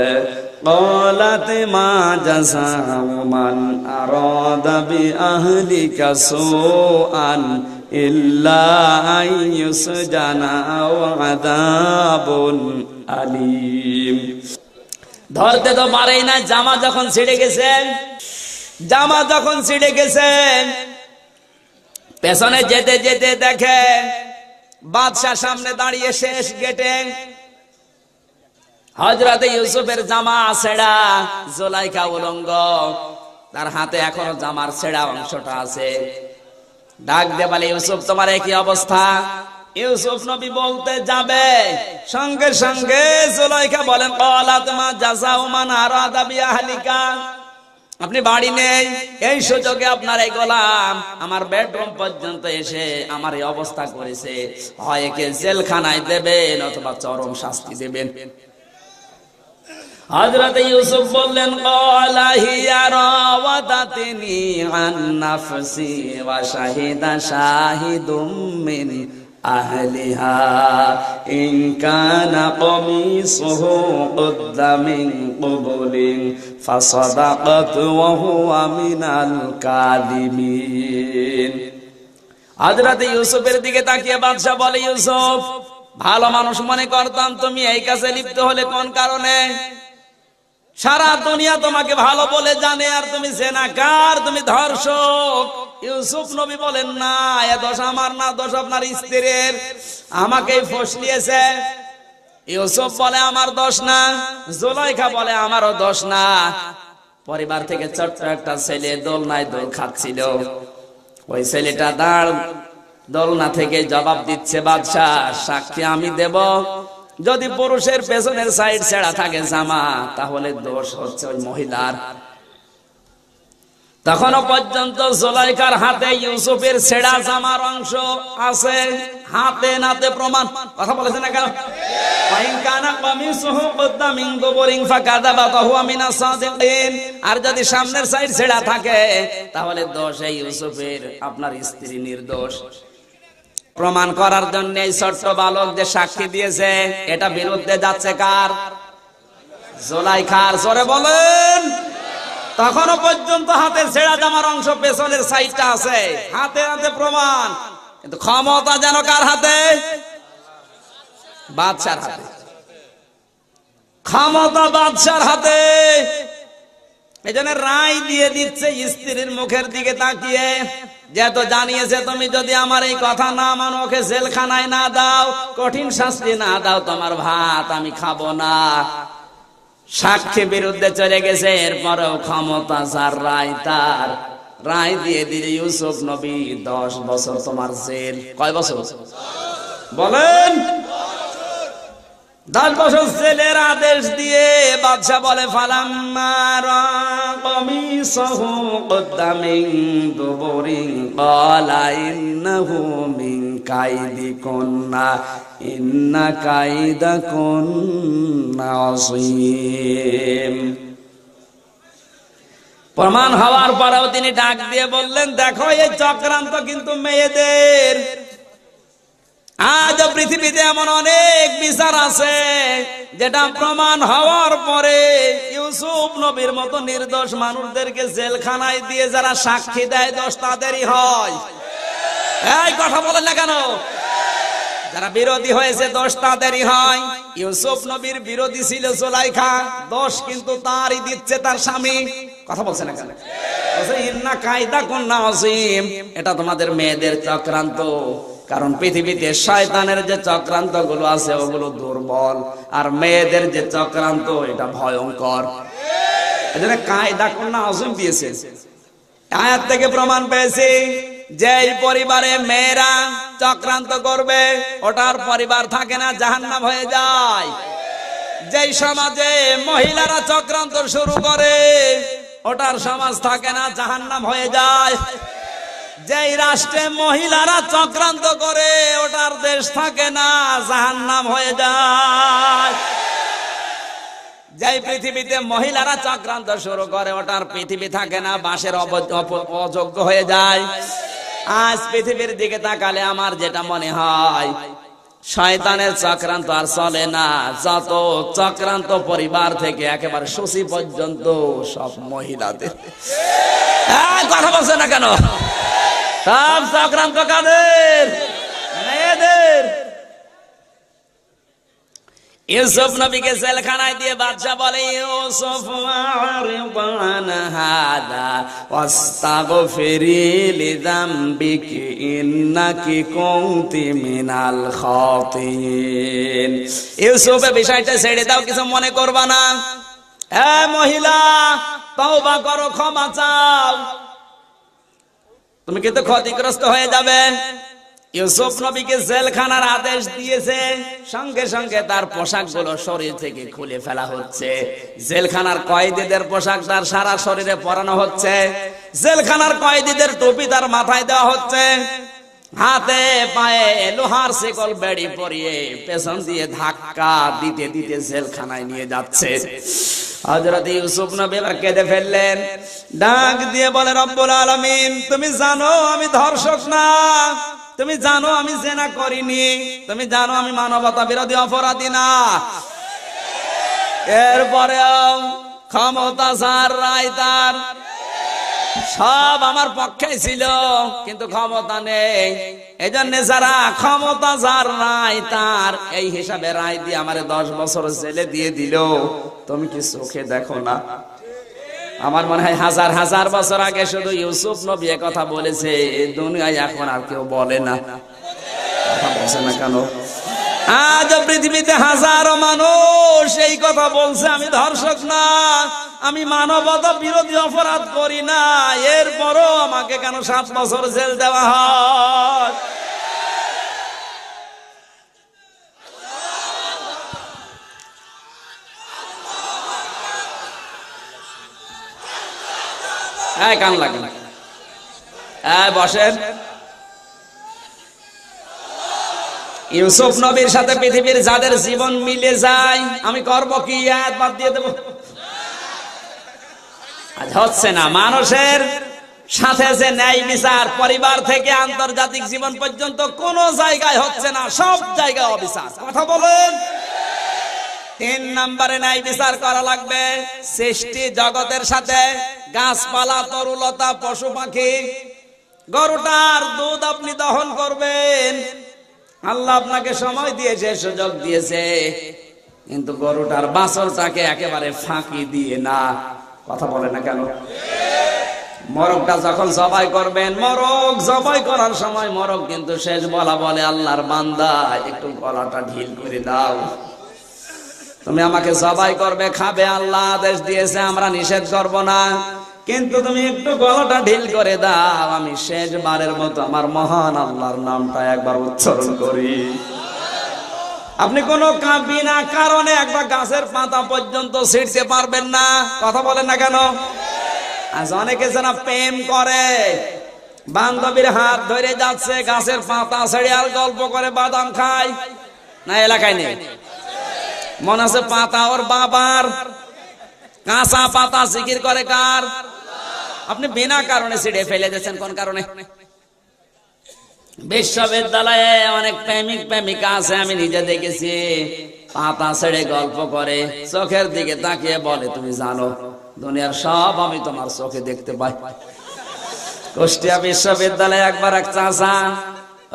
قالت ما جزاء من أراد بأهلك سوءا إلا أن يسجن أو عذاب أليم। ধরতে তো পারেই না, জামা যখন ছিঁড়ে গেছেন, জামা যখন ছিঁড়ে গেছেন, পেছনে যেতে যেতে দেখেন বাদশা সামনে দাঁড়িয়ে শেষ গেটে। হযরতে ইউসুফের জামা ছেঁড়া, জুলাইখা উলঙ্গ, তার হাতে এখনো জামার ছেঁড়া অংশটা আছে। ডাক দিয়ে বলে, ইউসুফ তোমার কি অবস্থা? ইউসুফ নবী বলতে যাবে, সঙ্গে সঙ্গে জুলাইখা বলেন, ক্বালাত মা জাযাউ মান আরাদা বিআহলিকা, আপনি বাড়ি নেই, এই সুযোগে আপনার এই গোলাম আমার বেডরুম পর্যন্ত এসে আমার এই অবস্থা করেছে, হয় একে জেলখানায় দেবেন অথবা চরম শাস্তি দেবেন। হযরত ইউসুফ বললেন, ক্বালা হিয়া রাওয়াদাতনি আন নাফসি ওয়া শাহিদা শাহিদুম মিন আহলিহা ইন কানা কমিসুহু কুদ্দা মিন কুবুলিন ফাসাদাকাত ওয়া হুয়া মিনাল কাযিবিন। হযরত ইউসুফের দিকে তাকিয়ে বাদশা বলে, ইউসুফ ভালো মানুষ মনে করতাম, তুমি এই কাজে লিপ্ত হলে কোন কারণে? সারা দুনিয়া তোমাকে ভালো বলে জানে, আর তুমি জিনাকার, তুমি ধর্ষক। ইউসুফ নবী বলেন, না, এ দোষ আমার না, দোষ আপনার স্ত্রীর, আমাকেই ফসলিয়েছে। ইউসুফ বলে, আমার দোষ না। জুলাইখা বলে, আমারও দোষ না। পরিবার থেকে ছোট্ট একটা ছেলে দোলনায় দোল খাচ্ছিল, ওই ছেলেটা দোলনা থেকে জবাব দিচ্ছে, বাদশা সাক্ষী আমি দেব, যদি পুরুষের পেছনের সাইড ছেঁড়া থাকে জামা, তাহলে দোষ হচ্ছে ওই মহিলার। তখনও পর্যন্ত জুলাইখার হাতে ইউসুফের ছেঁড়া জামার অংশ আছে, হাতে নাতে প্রমাণ। কথা বলেছেন না কেন? আর যদি সামনের সাইড ছেঁড়া থাকে তাহলে দোষ এই ইউসুফের, আপনার স্ত্রী নির্দোষ। প্রমাণ করার জন্য এই ছোট্ট বালক যে সাক্ষী দিয়েছে, এটা বিরুদ্ধে যাচ্ছে কার? জুলাইখার। জোরে বলেন। তখনও পর্যন্ত হাতের ছেঁড়া জামার অংশ পেছনের সাইডটা আছে, হাতে হাতে প্রমাণ, কিন্তু ক্ষমতা যেন কার হাতে? বাদশার হাতে। ক্ষমতা বাদশার হাতে। এজন্য রায় দিয়ে দিচ্ছে স্ত্রীর মুখের দিকে তাকিয়ে, যেহেতু জানিয়েছে তুমি যদি আমার এই কথা না মানো, ওকে জেলখানায় না দাও, কঠিন শাস্তি না দাও, তোমার ভাত আমি খাবো না। সাক্ষী বিরুদ্ধে চলে গেছে, এরপরেও ক্ষমতা যার, রায় তার। রায় দিয়ে দিলে ইউসুফ নবী 10 বছর তোমার জেল। কয় বছর বলেন? 10 বছর ছেলের আদেশ দিয়ে বাদশা বলে ফালাম্মা রা কমিসাহু কুদ্দা মিন দুবুরিন ক্বালা ইন্নাহু মিন কাইদিকুন্না ইন্না কাইদাকুন্না আযীম। প্রমাণ হওয়ার পরেও তিনি ডাক দিয়ে বললেন, দেখো এই চক্রান্ত কিন্তু মেয়েদের। আজ পৃথিবীতে এমন অনেক বিচার আছে যেটা প্রমাণ হওয়ার পরে ইউসুফ নবীর মতো নির্দোষ মানুষদেরকে জেলখানায় দিয়ে যারা সাক্ষী দেয় দোষ তাদেরই হয়। এই কথা বলেন না কেন? যারা বিরোধী হয়েছে দোষ তাদেরই হয়। ইউসুফ নবীর বিরোধী ছিল জুলাইখা, দোষ কিন্তু তারই দিচ্ছে তার স্বামী। কথা বলছে না কেন? ইন্না কাইদাকুন্না আযীম, এটা তোমাদের মেয়েদের চক্রান্ত। কারণ পৃথিবীতে শয়তানের যে চক্রান্ত গুলো আছে ওগুলো দুর্বল, আর মেয়েদের যে চক্রান্ত এটা ভয়ঙ্কর। এজন্য কাইদাকুন্না আযীম দিয়েছে। আয়াত থেকে প্রমাণ পেয়েছি যে এই পরিবারে মেয়েরা চক্রান্ত করবে ওটার পরিবার থাকে না, জাহান্নাম হয়ে যায়। যেই সমাজে মহিলারা চক্রান্ত শুরু করে ওটার সমাজ থাকে না, জাহান্নাম হয়ে যায়। যেই রাষ্ট্রে মহিলারা চক্রান্ত করে ওটার দেশ থাকে না, জাহান্নাম হয়ে যায়। যেই পৃথিবীতে মহিলারা চক্রান্ত শুরু করে ওটার পৃথিবী থাকে না, বাসের অযোগ্য হয়ে যায়। আজ পৃথিবীর দিকে তাকালে আমার যেটা মনে হয়, শয়তানের চক্রান্ত আর চলে না। যত চক্রান্ত পরিবার থেকে একেবারে শশী পর্যন্ত সব মহিলাদের। কথা বলছে না কেন? সব চক্রান্ত কাদের? মেয়েদের। ইউসুফ নবীকে জেলখানায় দিয়ে বাদশা বলে, ইউসুফ আ'রিদ আন হাদা ওয়াস্তাগফিরি লিযামবিকি ইন্নাকি কুনতি মিনাল খাতিন। ইউসুফ এই বিষয়টা ছেড়ে দাও, কিছু মনে করবা না। মহিলা, তওবা করো, ক্ষমা চাও, তুমি কিন্তু ক্ষতিগ্রস্ত হয়ে যাবে। ইউসুফ নবীকে জেলখানার আদেশ দিয়েছে, সঙ্গে সঙ্গে তার পোশাকগুলো শরীর থেকে খুলে ফেলা হচ্ছে। জেলখানার কয়েদিদের পোশাক তার সারা শরীরে পরানো হচ্ছে। জেলখানার কয়েদিদের টুপি তার মাথায় দেওয়া হচ্ছে। হাতে পায়ে লোহার শিকল বেড়ি পরিয়ে পেছন দিয়ে ধাক্কা দিতে দিতে জেলখানায় নিয়ে যাচ্ছে। হযরত ইউসুফ নবী এবার কেঁদে ফেললেন, ডাক দিয়ে বলে, রব্বুল আলামিন, তুমি জানো আমি ধর্ষক না, তুমি জানো আমি জিনা করিনি, তুমি জানো আমি মানবতা বিরোধী অপরাধী না। এরপরেও ক্ষমতা যার, রায় তার, সব আমার পক্ষে ছিল, কিন্তু ক্ষমতা নেই। এই জন্য যারা ক্ষমতা যার, রায় তার, এই হিসাবে রায় দিয়ে আমারে 10 বছর জেলে দিয়ে দিল। তুমি কি চোখে দেখো না? আমার মনে হয় হাজার হাজার বছর আগে শুধু ইউসুফ নবী কথা বলেছে, দুনিয়ায় এখন আর কেউ বলে না। কথা বলছে না কেন? আজ পৃথিবীতে হাজারো মানুষ এই কথা বলছে, আমি ধর্ষক না, আমি মানবতা বিরোধী অপরাধ করি না, এরপরও আমাকে কেন 7 বছর জেল দেওয়া হয়? কান লাগে না, বসেন। ইউসুফ নবীর সাথে পৃথিবীর যাদের জীবন মিলে যায়, আমি করব কি? বাদ দিয়ে দেব? আজ হচ্ছে না। মানুষের সাথে যে ন্যায় বিচার পরিবার থেকে আন্তর্জাতিক জীবন পর্যন্ত কোন জায়গায় হচ্ছে না, সব জায়গায় অবিচার। কথা বলেন। 3 নম্বরে ন্যায় বিচার করা লাগবে সৃষ্টি জগতের সাথে। গাছপালা, তরুলতা, পশু পাখি, গরুটার দুধ আপনি দহন করবেন, আল্লাহ আপনাকে সময় দিয়েছে, সুযোগ দিয়েছে, কিন্তু গরুটার বাছরটাকে একেবারে ফাঁকি দিয়ে না। কথা বলে না কেন? মরগটা যখন জবাই করবেন, মরগ জবাই করার সময় মরগ কিন্তু শেষ বলা বলে, আল্লাহর বান্দা একটু গলাটা ঢিল করে দাও, তুমি আমাকে জবাই করবে, খাবে, আল্লাহ আদেশ দিয়েছে, আমরা নিষেধ করব না, কিন্তু তুমি একটু গলাটা ঢিল করে দাও, আমি শেষবারের মতো আমার মহান আল্লাহর নামটা একবার উচ্চারণ করি। আপনি কোনো বিনা কারণে একটা গাছের পাতা পর্যন্ত ছিঁড়তে পারবেন না। কথা বলেন না কেন? আজ অনেকে যারা প্রেম করে, বান্ধবীর হাত ধরে যাচ্ছে, গাছের পাতা ছেড়ে আর গল্প করে বাদাম খায় না? এলাকায় নেই? মনে আছে পাতা ওর বাবার, কাঁচা পাতা জিকির করে কার? আপনি বিনা কারণে ছিঁড়ে ফেলে দিয়েছেন। কোন কারণে? বিশ্ববিদ্যালয়ে অনেক প্রেমিক প্রেমিকা আছে, আমি নিজে দেখেছি, পাতা ছেড়ে গল্প করে, চোখের দিকে তাকিয়ে বলে, তুমি জানো দুনিয়ার সব আমি তোমার চোখে দেখতে পাই। কুষ্টিয়া বিশ্ববিদ্যালয়ে একবার এক চাচা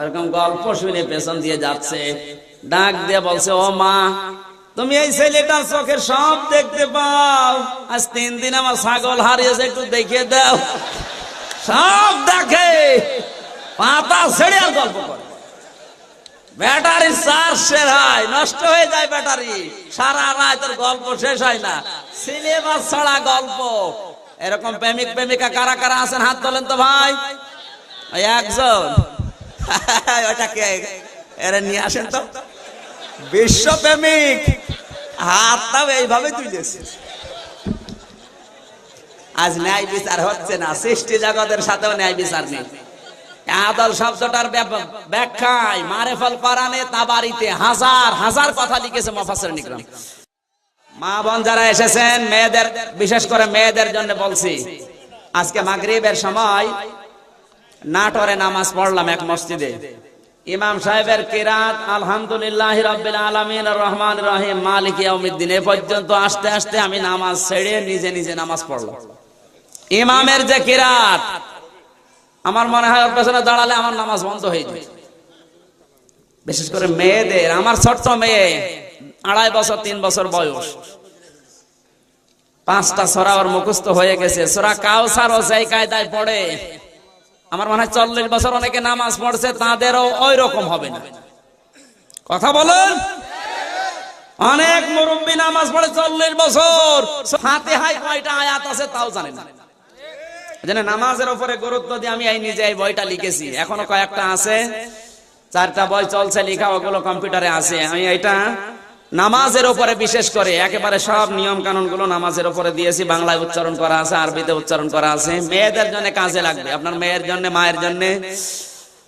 এরকম গল্প শুনে পেছন দিয়ে যাচ্ছে, ডাক দিয়ে বলছে, ও মা, তুমি এই ছেলেটার চোখের সব দেখতে পাও, আজ 3 দিন আমার ছাগল হারিয়েছে, একটু দেখিয়ে দাও। সব দেখে, পাতা ছেড়ে আর গল্প করে। ব্যাটারি চার্জ শেষ হয়, নষ্ট হয়ে যায় ব্যাটারি, সারা রাত আর গল্প শেষ হয় না, সিলেবাস ছাড়া গল্প। এরকম প্রেমিক প্রেমিকা কারা কারা আছেন হাত তোলেন তো ভাই। ওই একজন, ওটাকে এরা নিয়ে আসেন তো, বিশ্ব প্রেমিক, হাতটাও এইভাবে তুলেছে। আজ ন্যায় বিচার হচ্ছে না, সৃষ্টি জগতের সাথেও ন্যায় বিচার নেই। আদল শব্দটার ব্যাখ্যায় মারেফাল কোরআনে তাবারিতে হাজার হাজার কথা লিখেছে মুফাসসিরিন ইকরাম। মা বোন যারা এসেছেন, মেয়েদের, বিশেষ করে মেয়েদের জন্য বলছি, আজকে মাগরিবের সময় নাটোরে নামাজ পড়লাম এক মসজিদে। ইমাম সাহেবের কিরাত আলহামদুলিল্লাহি রাব্বিল আলামিন আর রহমানির রহিম মালিকি ইয়াউমিদ্দিন এ পর্যন্ত আসতে আসতে আমি নামাজ ছেড়ে নিজে নিজে নামাজ পড়লাম। ইমামের যে কিরাত, আমার মনে হয় ওর পেছনে দাঁড়ালে আমার নামাজ বন্ধ হয়ে যায়। বিশেষ করে মেয়েদের, আমার ছোট্ট মেয়ে 2.5 বছর 3 বছর বয়স, 5টা সূরা ওর মুখস্থ হয়ে গেছে। সূরা কাউসার ও যেই কায়দায় পড়ে, আমার মনে হয় 40 বছর অনেকে নামাজ পড়ছে, তাদেরও ওই রকম হবে না। কথা বলেন? অনেক মুরব্বী নামাজ পড়ে 40 বছর, ফাতিহায় কয়টা আয়াত আছে তাও জানে না। জানেন, নামাজের উপরে গুরুত্ব দিয়ে আমি এই নিজে এই বইটা লিখেছি, এখনো কয়েকটা আছে, 4টা বই চলছে লেখা, ওগুলো কম্পিউটারে আছে। আমি এটা নামাজের উপরে বিশেষ করে একেবারে সব নিয়ম কানুন গুলো নামাজের উপরে দিয়েছি, বাংলায় উচ্চারণ করা আছে, আরবিতে উচ্চারণ করা আছে। মেয়েদের জন্য কাজে লাগবে, আপনার মেয়ের জন্য, মায়ের জন্য,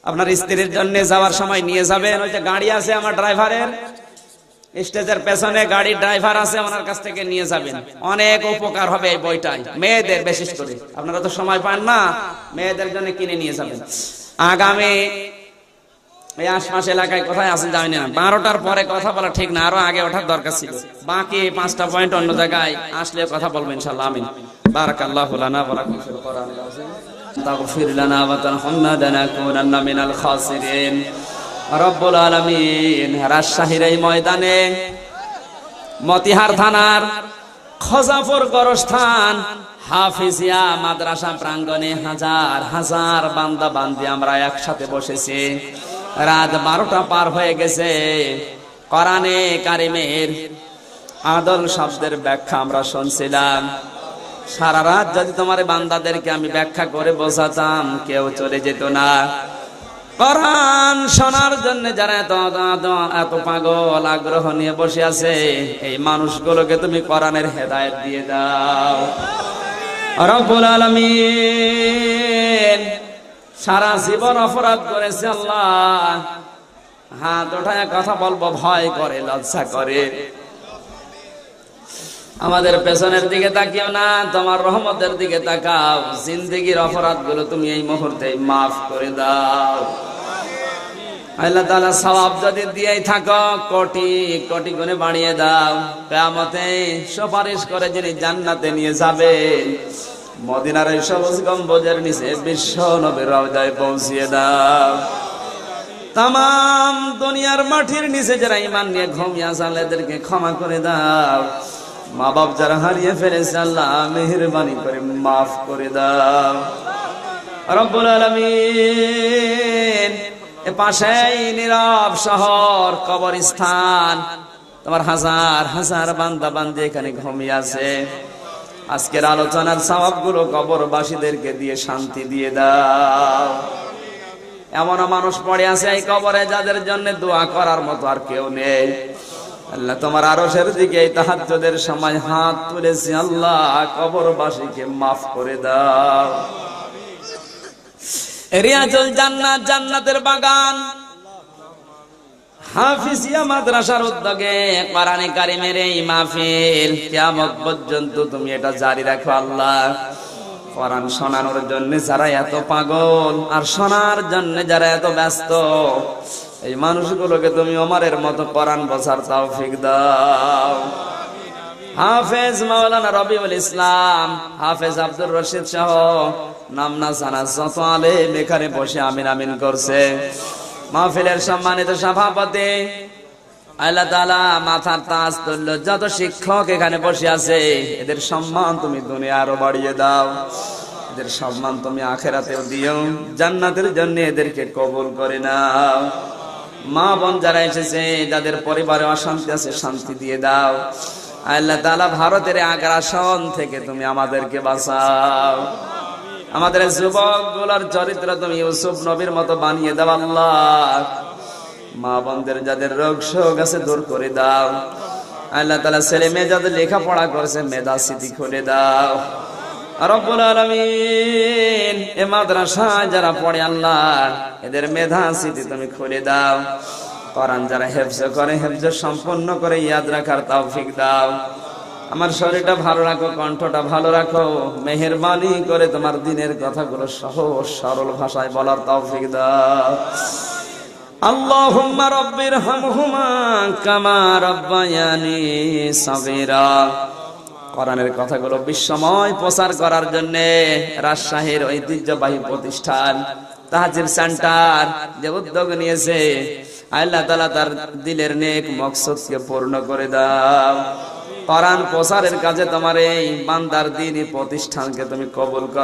আপনার স্ত্রীর জন্য যাওয়ার সময় নিয়ে যাবেন। ওই যে গাড়ি আছে আমার ড্রাইভারের, স্টেজের পেছনে গাড়ির ড্রাইভার আছে, ওনার কাছ থেকে নিয়ে যাবেন, অনেক উপকার হবে এই বইটাই। মেয়েদের বিশেষ করে, আপনারা তো সময় পান না, মেয়েদের জন্য কিনে নিয়ে যাবেন। আগামী এই আশপাশ এলাকায় কোথায় আছেন জানি না, 12টার পরে কথা বলা ঠিক না, আরো আগে ওঠার দরকার ছিল। বাকি 5টা পয়েন্ট অন্য জায়গায় আসলে কথা বলবো ইনশাআল্লাহ। আমিন। বারাকাল্লাহু লানা ওয়া লাকুম ফিল কোরআনিল আযীম। তাগফির লানা ওয়া তারহামনা লানাকুনান্না মিনাল খাসিরিন। রব্বুল আলামিন, রাজশাহীর এই ময়দানে মতিহার থানার খজাপুর গরস্থান হাফিজিয়া মাদ্রাসা প্রাঙ্গণে হাজার হাজার বান্দা বান্দি আমরা একসাথে বসেছি। রাত 12টা পার হয়ে গেছে। কোরআনে কারিমের আদল শব্দের ব্যাখ্যা আমরা শুনছিলাম। সারা রাত যদি তোমার বান্দাদেরকে আমি ব্যাখ্যা করে বোঝাতাম, কেউ চলে যেত না। কোরআন শোনার জন্য যারা এত পাগল আগ্রহ নিয়ে বসে আছে, এই মানুষগুলোকে তুমি কোরআনের হেদায়েত দিয়ে দাও রব্বুল আলামিন। সারা জীবন অপরাধ করেছে আল্লাহ, হাত ওঠায় কথা বলবো ভয় করে, লজ্জা করে। আমাদের পেছনের দিকে তাকিও না, তোমার রহমতের দিকে তাকাও। জিন্দেগির অপরাধ গুলো তুমি এই মুহূর্তে মাফ করে দাও আল্লাহ তাআলা। সওয়াব যদি দিয়েই থাকো, কোটি কোটি গুণে বাড়িয়ে দাও। কিয়ামতে সুপারিশ করে যিনি জান্নাতে নিয়ে যাবেন, মদিনার এই সবুজ গম্বুজের নিচে বিশ্ব নবীর রওজায় পৌঁছিয়ে দাও। তামাম দুনিয়ার মাটির নিচে যারা ঈমান নিয়ে ঘুমিয়ে আছে, এদেরকে ক্ষমা করে দাও। মা বাপ যারা হারিয়ে ফেলেছে, আল্লাহ মেহেরবানি করে মাফ করে দাও রব্বুল আলামিন। এ পাশেই নীরব শহর কবরস্থান, তোমার হাজার হাজার বান্দা বান্দি এখানে ঘুমিয়ে আছে। আজকের আলোচনার সওয়াবগুলো কবরবাসীদেরকে দিয়ে শান্তি দিয়ে দাও। এমন মানুষ পড়ে আছে এই কবরে যাদের জন্য দোয়া করার মতো আর কেউ নেই। আল্লাহ তোমার আরশের দিকে এই তাহাজ্জুদের সময় হাত তুলেছি, আল্লাহ কবরবাসীকে মাফ করে দাও। রিয়াজুল জান্নাত, জান্নাতের বাগান, হাফিজিয়া মাদ্রাসার উদ্যোগে কোরআনে কারিমের এই মাহফিল কিয়ামত পর্যন্ত তুমি এটা জারি রাখো আল্লাহ। কোরআন শোনানোর জন্য যারা এত পাগল আর শোনার জন্য যারা এত ব্যস্ত, এই মানুষগুলোকে তুমি ওমরের মতো কোরআন বোঝার তৌফিক দাও। হাফেজ মাওলানা রবিউল ইসলাম, হাফেজ আব্দুর রশিদ সহ নাম না জানা যত আলেম এখানে বসে আমিন আমিন করছে। মাহফিলের সম্মানিত সভাপতি, আল্লাহ তাআলা মাথার তাজ তুলল যত শিক্ষক এখানে বসে আছে, এদের সম্মান তুমি দুনিয়া আরো বাড়িয়ে দাও, এদের সম্মান তুমি আখিরাতেও দিও, জান্নাতের জন্য এদেরকে কবুল করে নাও। মা বোন যারা এসেছে, যাদের পরিবারে অশান্তি আছে, শান্তি দিয়ে দাও। আল্লাহ তাআলা ভারতের আগ্রাসন থেকে তুমি আমাদেরকে বাঁচাও। আমাদের যুবক গুলার চরিত্র তুমি ইউসুফ নবীর মতো বানিয়ে দাও আল্লাহ। মা বোনদের যাদের রোগ শোক আছে দূর করে দাও। আল্লাহ তাআলা ছেলে মেয়ে যাদের লেখাপড়া করছে মেধা স্মৃতি খুলে দাও রব্বুল আলামিন। এ মাদ্রাসায় যারা পড়ে আল্লাহ, এদের মেধা স্মৃতি তুমি খুলে দাও। কোরআন যারা হেফজ করে, হেফজ সম্পন্ন করে ইয়াদ রাখার তৌফিক দাও। আমার শরীরটা ভালো রাখো, কণ্ঠটা ভালো রাখো, মেহেরবানি করে তোমার দিনের কথাগুলো সহজ সরল ভাষায় বলার তৌফিক দাও। আল্লাহুম্মা রাব্বিরহামহুমা কামা রাব্বায়ানি সাগীরা। কোরআনের কথাগুলো বিশ্বময় প্রচার করার জন্য রাজশাহীর ঐতিহ্যবাহী প্রতিষ্ঠান তাহজিব সেন্টার যে উদ্যোগ নিয়েছে, আল্লাহ তাআলা তার দিলের নেক মকসদকে পূর্ণ করে দাও। কোরআন প্রচারের কাজে তোমার এই বান্দার দ্বীনি প্রতিষ্ঠানকে তুমি কবুল করো।